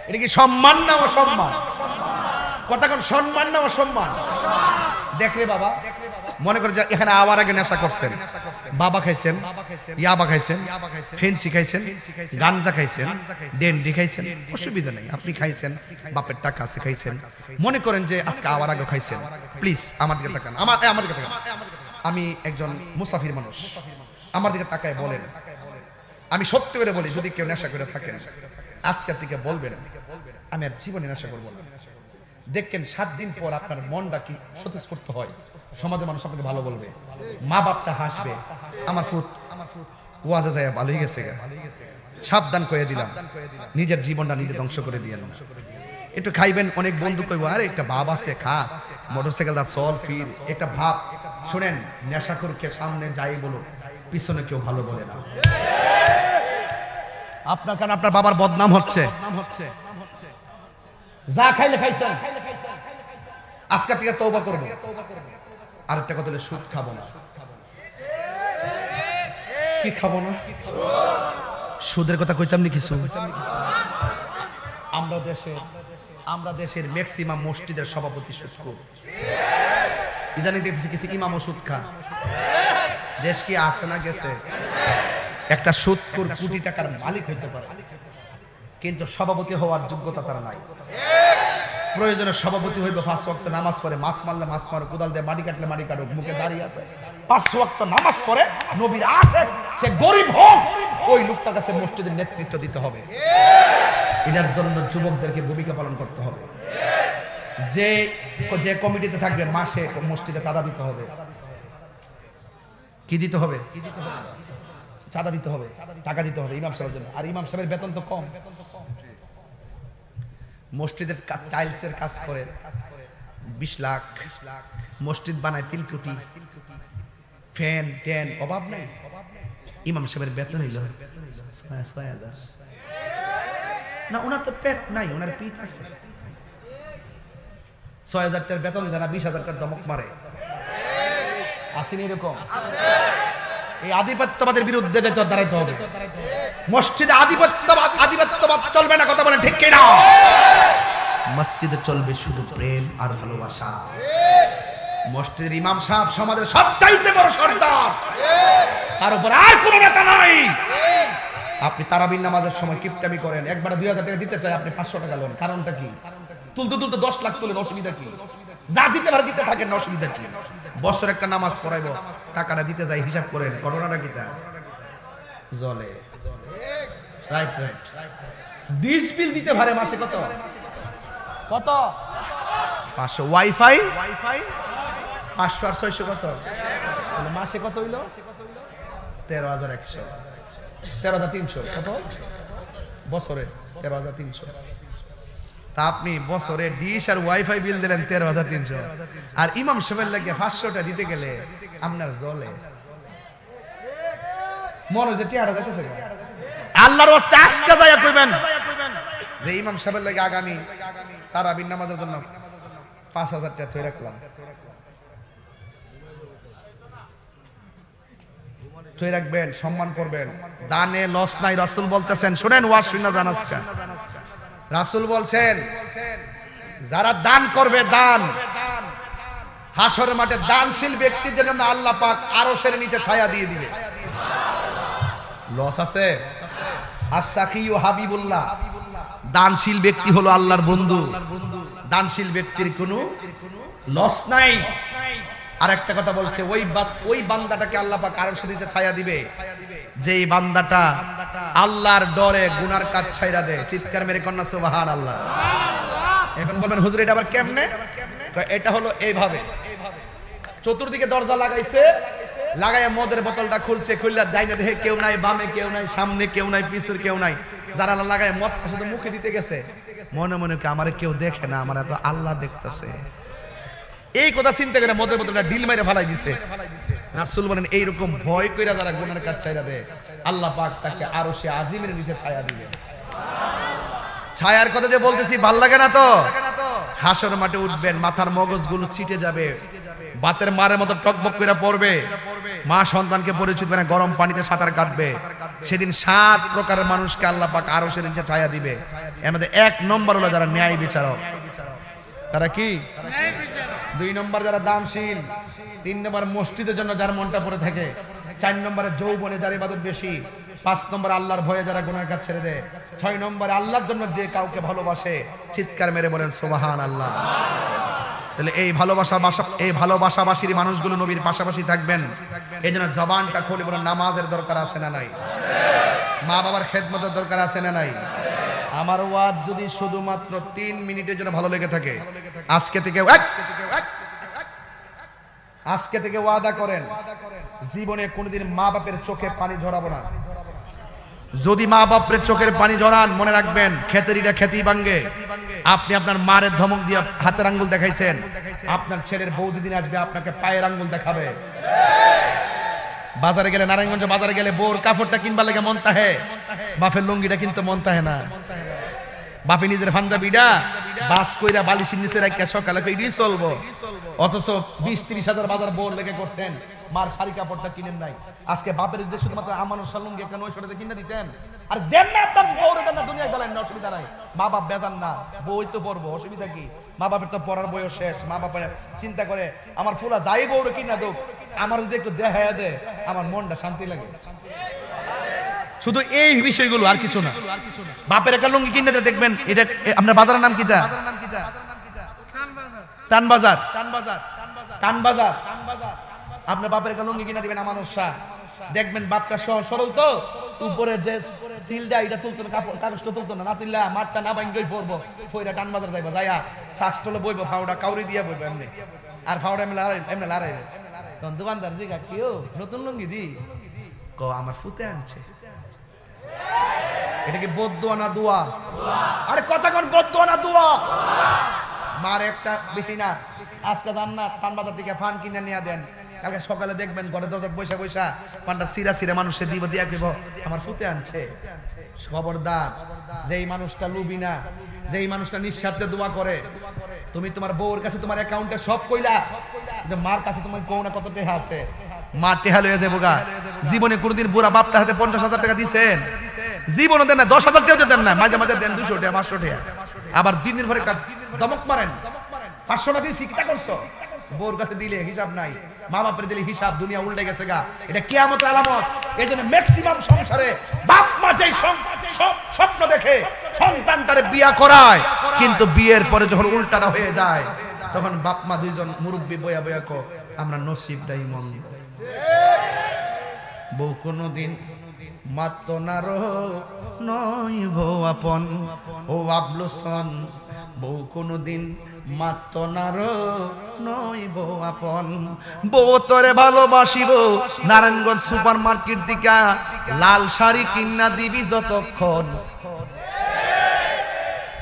এটা কি সম্মান না অসম্মান? কথা কোন সম্মান না অসম্মান? দেখ রে বাবা, মনে করে যে এখানে আবার আগে নেশা করছেন, বাবা খাইছেন, ইয়াবা খাইছেন, ফেন্সি খাইছেন, গাঞ্জা খাইছেন, ডেন্ডি খাইছেন, অসুবিধা নেই। আপনি খাইছেন, বাপের টাকা আছে খাইছেন, মনে করেন যে আজকে আবার আগে খাইছেন। প্লিজ আমার দিকে তাকান, আমার দিকে তাকান। আমি একজন মুসাফির মানুষ, আমার দিকে তাকায় বলেন, আমি সত্যি করে বলি, যদি কেউ নেশা করে থাকেন আজকে থেকে বলবেন আমি আর জীবনে নেশা করবো না। দেখেন 7 দিন পর আপনার মনটা কি স্বতঃস্ফূর্ত হয়, সমাজের মানুষ আপনাকে ভালো বলবে, মা বাপটা হাসবে, আমার ফুট ওয়াজে যায় ভালোই গেছে। সাবধান করে দিলাম, নিজের জীবনটা নিজে ধ্বংস করে দিয়ে না। একটু খাইবেন, অনেক বন্ধু কইব আরে একটা ভাব আছে, খা মোটরসাইকেল দা চল ফির, একটা ভাব। শুনেন, নেশাখোরকে সামনে যাই বলো, পিছনে কেউ ভালো বলে না। আপনার কারণে আপনার বাবার বদনাম হচ্ছে। যা খাইলে খাইছেন, আজকে থেকে তওবা করব। আরেকটা কথা হলো সুদ খাবো না। কি খাবো না? সুদের কথা কইতাম নি কিছু। আমরা দেশের ম্যাক্সিমাম মসজিদের সভাপতি সুদখোর। ইদানিং দেখতেছি কিছু ইমামও সুদ খান। দেশ কি আছে না গেছে? একটা সুদখোর কোটি টাকার মালিক হইতে পারে, কিন্তু সভাপতি হওয়ার যোগ্যতা তার নাই। প্রয়োজনে সভাপতি হইবে 5 ওয়াক্ত নামাজ পড়ে, মাছ মারলে মাছ মারো, কোদাল দিয়ে মাটি কাটলে মাটি কাটুক, মুখে দাঁড়িয়ে আছে, 5 ওয়াক্ত নামাজ পড়ে, নবীর আছে, সে গরিব হোক, ওই লোকটার কাছে মসজিদের নেতৃত্ব দিতে হবে। এটার জন্য যুবকদেরকে ভূমিকা পালন করতে হবে। যে কমিটিতে থাকবে মাসে মসজিদে চাঁদা দিতে হবে। কি দিতে হবে? চাঁদা দিতে হবে, টাকা দিতে হবে ইমাম সাহেবের জন্য। আর ইমাম সাহেবের বেতন তো কম। মসজিদের টাইলসের কাজ করে 20 লাখ, মসজিদ বানায় 3 কোটি, ফ্যান ট্যান অভাব নাই। ইমাম সাহেবের বেতন হইল 6,000 না। ওনার তো পেট নাই, ওনার পিঠ আছে। 6,000 টাকার বেতন দেনা 20,000 টাকার দমক মারে। আসেনি এরকম? এই আধিপত্যবাদের বিরুদ্ধে যেতে দাঁড়াইতে হবে। মসজিদে আধিপত্যবাদ চলবে না, কথা বলেন ঠিক কি না? মসজিদে চলবে শুধু প্রেম আর ভালোবাসা। মসজিদের ইমাম সাহেব সমাজের সবচাইতে বড় সর্দার, তার উপর আর কোনো নেতা নাই। আপনি তারাবির নামাজের সময় কিপটামি করেন, একবারে 2,000 টাকা দিতে চাই, আপনি 500 টাকা লোন। কারণটা কি? তুলতে 10 লাখ তুলেন, অসুবিধা কি? যা দিতে পারে দিতে থাকেন, অসুবিধা কি? বছর একটা নামাজ পড়াইবো, টাকাটা দিতে যাই, হিসাব করেন ঘটনাটা কি? তা জলে রাইট। ডিশ বিল দিতে পারে মাসে কত? 500। ওয়াইফাই 500 আর 600 কত? মাসে কত হইল? 13,100, 13,300। কত বছরে? 13,300। তা আপনি বছরে ডিশ আর ওয়াইফাই বিল দিলেন 13,300, আর ইমাম সাহেবের লাগে 500টা দিতে গেলে আপনার জলে মনে যে টিয়াটা যাইতেছে। আল্লাহর ওয়াস্তে আজকে যাইয়া কইবেন যে ইমাম সাহেবের লাগে আগামী তারাবির নামাজের জন্য 5,000 টাকা থই রাখলাম। থই রাখবেন, সম্মান করবেন, দানে লস নাই। রাসূল বলতেছেন, শুনেন ওয়াজ শুনে যান আজকে। রাসূল বলছেন, যারা দান করবে, দান হাসরের মাঠে দানশীল ব্যক্তিদের জন্য আল্লাহ পাক আরশের নিচে ছায়া দিয়ে দিবে। লস আছে? আস-সাখিয়ু হাবিবুল্লাহ, দানশীল ব্যক্তি হলো আল্লাহর বন্ধু। দানশীল ব্যক্তির কোনো লস নাই। আর একটা কথা বলছে, ওই বান্দাটাকে আল্লাহ পাক আরশের নিচে ছায়া দিবে যেই বান্দাটা আল্লাহর ডরে গুনার কাজ ছাইরা দেয়। চিৎকার মেরে কন্যা সুবহানাল্লাহ। এখন বলবেন হুজুর এটা আবার কেমনে? এটা হলো এইভাবে, চতুর্দিকে দরজা লাগাইছে, লাগাইয়া মদের বোতলটা খুলছে, খুললা ডাইনে দেখে কেউ নাই, বামে কেউ নাই, সামনে কেউ নাই, পিছের কেউ নাই। যারা লাগায় মদ শুধু মুখে দিতে গেছে, মনে মনে আমার কেউ দেখে না, আমার এত আল্লাহ দেখতেছে। এই কথা চিন্তা করে মদের বোতলটা ডিল মাইরে ফালাই দিছে। রাসূল বলেন এইরকম ভয় কইরা যারা গুনার কাজ ছাইরা দেয়, আল্লাহ পাক তাকে আরশে আজিমের নিচে ছায়া দিবে। ছায়ার কথা যে বলতেছি ভাল লাগে না তো? হাসর মাঠে উঠবেন, মাথার মগজগুলো ছিটে যাবে, বাতের মারের মতো টকবক করে পড়বে, মা সন্তানকে পরিচিত না গরম পানিতে সাঁতার কাটবে। সেদিন 7 প্রকারের মানুষকে আল্লাহ পাক আরশের নিচে ছায়া দিবে। এর মধ্যে 1 নম্বর হলো যারা ন্যায় বিচারক। তারা কি? 2 নম্বর যারা দানশীল, 3 নম্বর মসজিদের জন্য যার মনটা পড়ে থাকে, 4 নম্বরে যৌবনে যার ইবাদত বেশি, 5 নম্বরে আল্লাহর ভয়ে যারা গুনাহ কাজ ছেড়ে দেয়, 6 নম্বরে আল্লাহর জন্য যে কাউকে ভালোবাসে। চিৎকার মেরে বলেন সুবহানাল্লাহ। তাহলে এই ভালোবাসাবাসীর মানুষগুলো নবীর পাশাপাশি থাকবেন। এই জন্য জবানটা খুলে বলেন নামাজের দরকার আছে না নাই? মা বাবার খেদমতের দরকার আছে না নাই? আমার ওয়াজ যদি শুধুমাত্র 3 মিনিটের জন্য ভালো লেগে থাকে, আজকে থেকে ওয়াদা করেন জীবনে কোনোদিন মা বাপের চোখে পানি ঝরাবো না। যদি মা বাপের চোখের পানি ঝরান, মনে রাখবেন খেতেরিটা খেতেই ভাঙ্গে। আপনি আপনার মায়ের ধমক দিয়ে হাতের আঙ্গুল দেখাইছেন, আপনার ছেলের বউ যেদিন আসবে আপনাকে পায়ের আঙ্গুল দেখাবে। বাজারে গেলে, নারায়ণগঞ্জ বাজারে গেলে বউর কাপড়টা কিনবার লাগে মন তাহে, বাপের লুঙ্গিটা কিন্তু মন তাহে না। বাপে নিজের পাঞ্জাবিটা বাস কইরা বালিশের নিচে রাখিয়া সকালে কইডি চলবো, অথচ 20-30 হাজার বাজার বউর লেগে করছেন, মার শাড়ি কাপড়টা কিনেন নাই। আজকে বাপের যে শুধুমাত্র আমানুর লুঙ্গি একটা 900 টাকা কিনে দিতেন, আর দেন না আপনার বউরে, দেন না, দুনিয়ায় দাঁড়ান না, অসুবিধা নাই। মা বাপ বেজান না, বই তো পড়বো, অসুবিধা কি? মা বাপের তো পড়ার বয়স শেষ। মা বাপের চিন্তা করে আমার ফুলা যাই বউরে কিনা দোক, আমার যদি একটু দেখাইয়া দে আমার মনটা শান্তি লাগে। শুধু এই বিষয়গুলো, আর কিছু না। বাপের একটা লুঙ্গি কিনে দেখবেন, এটা আপনার বাজারের নাম কিটা? টানবাজার। আপনার বাপের একটা লুঙ্গি কিনে দিবেন আমাদের শাহ, দেখবেন বাপটা সরল তো, উপরের যে সিলটা এটা তুলতো না, কাগজটা তুলতো না, তুললা মাঠটা না ভাঙ্গই পড়বো, ফইরা টানবাজার যাইবা, যাইয়া শ্বাসটলে বইবো, ফাউডা কাউরি দিয়া বইবো এমনি, আর ফাউডা এমনি লড়াই। তখন দোকানদার জিগা কেউ নতুন লুঙ্গি দি ক আমার ফুতে আনছে, এটা কি বদদোয়া না দোয়া? আরে কথা কোন বদদোয়া না দোয়া? মার একটা বেশি না, আজকে যান না পানবাজার থেকে ফান কিনে নিয়ে দেন, কালকে সকালে দেখবেন ঘরে দরজা বৈশা বৈশা পানটা সিরা মানুষের দিব দিয়া কইব আমার ফুতে আনছে। খবরদার, যেই মানুষটা লুবি না, যেই মানুষটা নিঃস্বার্থে দোয়া করে, তুমি তোমার বউর কাছে তোমার অ্যাকাউন্টে সব কইলা, যে মার কাছে তোমার কোন না কত টাকা আছে, মা টেহা লয়ে যাবো গা। জীবনে কোনদিন বুড়া বাপটার হাতে 50,000 টাকা দিছেন? জীবনে দেন না, 10,000 টাকা দেন না, মাঝে মাঝে দেন 200 টাকা 500 টাকা, আবার 2 দিন পরে একটা দমক মারেন 500 টাকা দিছি কিটা করছো? বউর কাছে দিলে হিসাব নাই, মা বাপের দিলে হিসাব, দুনিয়া উল্টে গেছে গা। এটা কিয়ামতের আলামত। এই জন্য ম্যাক্সিমাম সংসারে বাপ মা যেই স্বপ্ন দেখে সন্তান তারে বিয়া করায়, কিন্তু বিয়ের পরে যখন উল্টাটা হয়ে যায়, তখন বাপ মা দুইজন মুরব্বী বয়া বয়া কো আমরা নসিবটাই মন্দ। বউ কোনদিন মাত্র না রো নই বউ আপন, ও আবলুসন বউ কোনদিন মাত্র না রো নই বউ আপন। বউ তোরে ভালোবাসিব নারায়ণগঞ্জ সুপার মার্কেট দিকা লাল শাড়ি কিনা দিবি যতক্ষণ।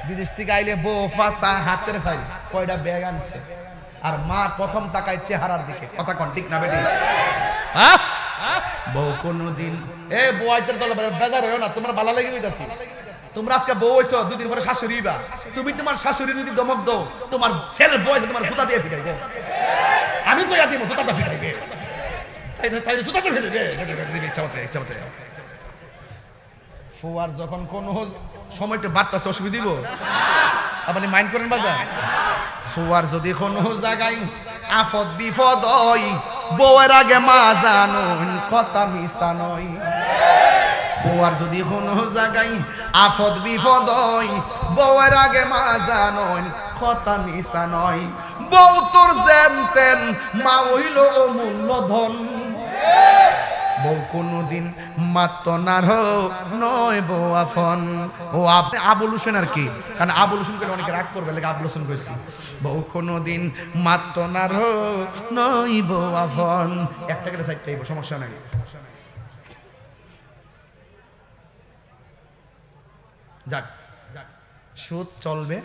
বিদেশ থেকে আইলে বউ ফাঁসা হাতের ফাইল কয়টা ব্যাগ আনছে, আর মা প্রথম তাকায় চেহারার দিকে। কথা কন ঠিক না বেটি? বউ কোনদিন বউ আইতের দলে বেজার হইও না, তোমার ভালো লেগে হইতাছি। তোমরা আজকে বউ হইছো, 2 দিন পরে শাশুড়ি বা, তুমি তোমার শাশুড়ি যদি দমক দাও, তোমার ছেলের বউ তোমার জুতা দিয়ে ফিটাইবে। আমি তো দিব জুতাটা ফিটাইবে, তাই জুতাটা ফিটাইবে ইচ্ছা হতে। ফুয়ার যখন কোন সময়টা বাড়তাছে অসুবিধা দিব, আপনি মাইন্ড করেন বাজার? ফুয়ার যদি কোনো জায়গায় আফদ বিপদ হয় বউয়ের আগে মা জানুন কথা মিশা নয় বউয়ার যদি কোনো জায়গায় আফদ বিপদ হয় বউয়ের আগে মা জানুন কথা মিশা নয় বউ তোর জানতেন মা হইল অমূল্য ধন বউ কোনদিন মাত্র না নয় বউ আফন ও আপনি আবুল হোসেন আর কি কারণ আবুল হোসেন করে অনেকে রাগ করবে লাগে আবুল হোসেন কইছি বউ কোনদিন মাত্র না নয় বউ আফন একটা করে সাইড টাইব সমস্যা নাই যাক সুদ চলবে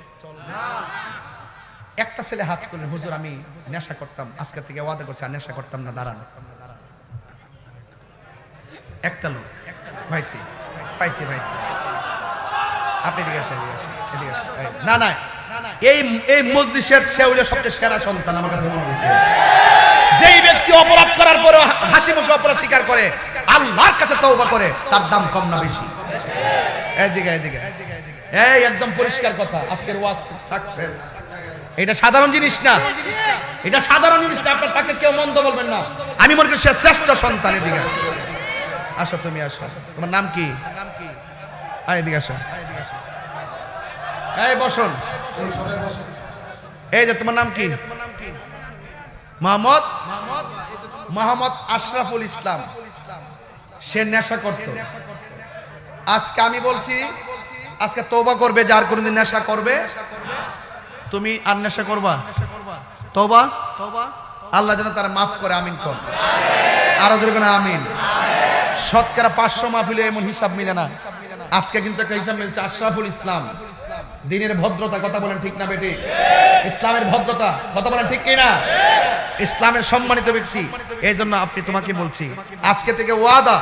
একটা ছেলে হাত তুলে হুজুর আমি নেশা করতাম আজকে থেকে ওয়াদা করছি আর নেশা করতাম না দাঁড়ান একটা লোক ভাইসি পাইছি আপনি এদিকে আসেন না না এই মজলিসের ছেলে সবচেয়ে সেরা সন্তান আমার কাছে মনে হয়েছে যেই ব্যক্তি অপরাধ করার পরে হাসি মুখে অপরাধ স্বীকার করে আল্লাহর কাছে তওবা করে তার দাম কম না বেশি এদিকে এই একদম পরিষ্কার কথা আজকের ওয়াজ সাকসেস এটা সাধারণ জিনিস না এটা সাধারণ জিনিস না আপনার তাকে কেউ মন্দ বলবেন না আমি মনে করি সে শ্রেষ্ঠ সন্তান এদিকে আসো তুমি আসো তোমার নাম কি এদিকে আসো এই বসুন এই যে তোমার নাম কি মোহাম্মদ আশরাফুল ইসলাম সে নেশা করত আজকে আমি বলছি আজকে তওবা করবে যার কোনদিন নেশা করবে তুমি আর নেশা করবা তওবা আল্লাহ যেন তারা মাফ করে আমিন কর আরো জোরে করে আমিন শতকরা 500 মাহফিলে এমন হিসাব মিলে না আজকে কিন্তু একটা হিসাব মিলছে আশরাফুল ইসলাম দিনের ভদ্রতা কথা বলেন ঠিক না বেটি ইসলামের ভদ্রতা কথা বলেন ঠিক কি না ইসলামের সম্মানিত ব্যক্তি এই জন্য আপনি তোমাকে বলছি আজকে থেকে ওয়াদা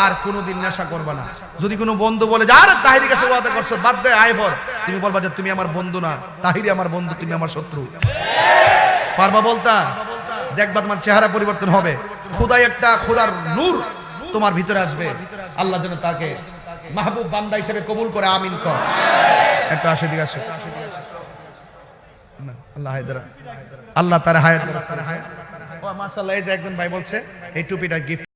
আর কোনোদিন নেশা করবে না যদি কোনো বন্ধু বলে যে আরে তাহিরের কাছে ওয়াদা করছো বাদ দে আয় পর তুমি বলবা যে তুমি আমার বন্ধু না তাহিরি আমার বন্ধু তুমি আমার শত্রু পারবা বলতা দেখবা তোমার চেহারা পরিবর্তন হবে খোদার নূর তোমার ভিতরে আসবে আল্লাহ যেন তাকে মাহবুব বান্দা হিসেবে কবুল করে আমিন কর একটা আসে দিকে আসে আল্লাহ তার হায়াত ও মাশাআল্লাহ এই যে একজন ভাই বলছে এই টুপিটা গিফট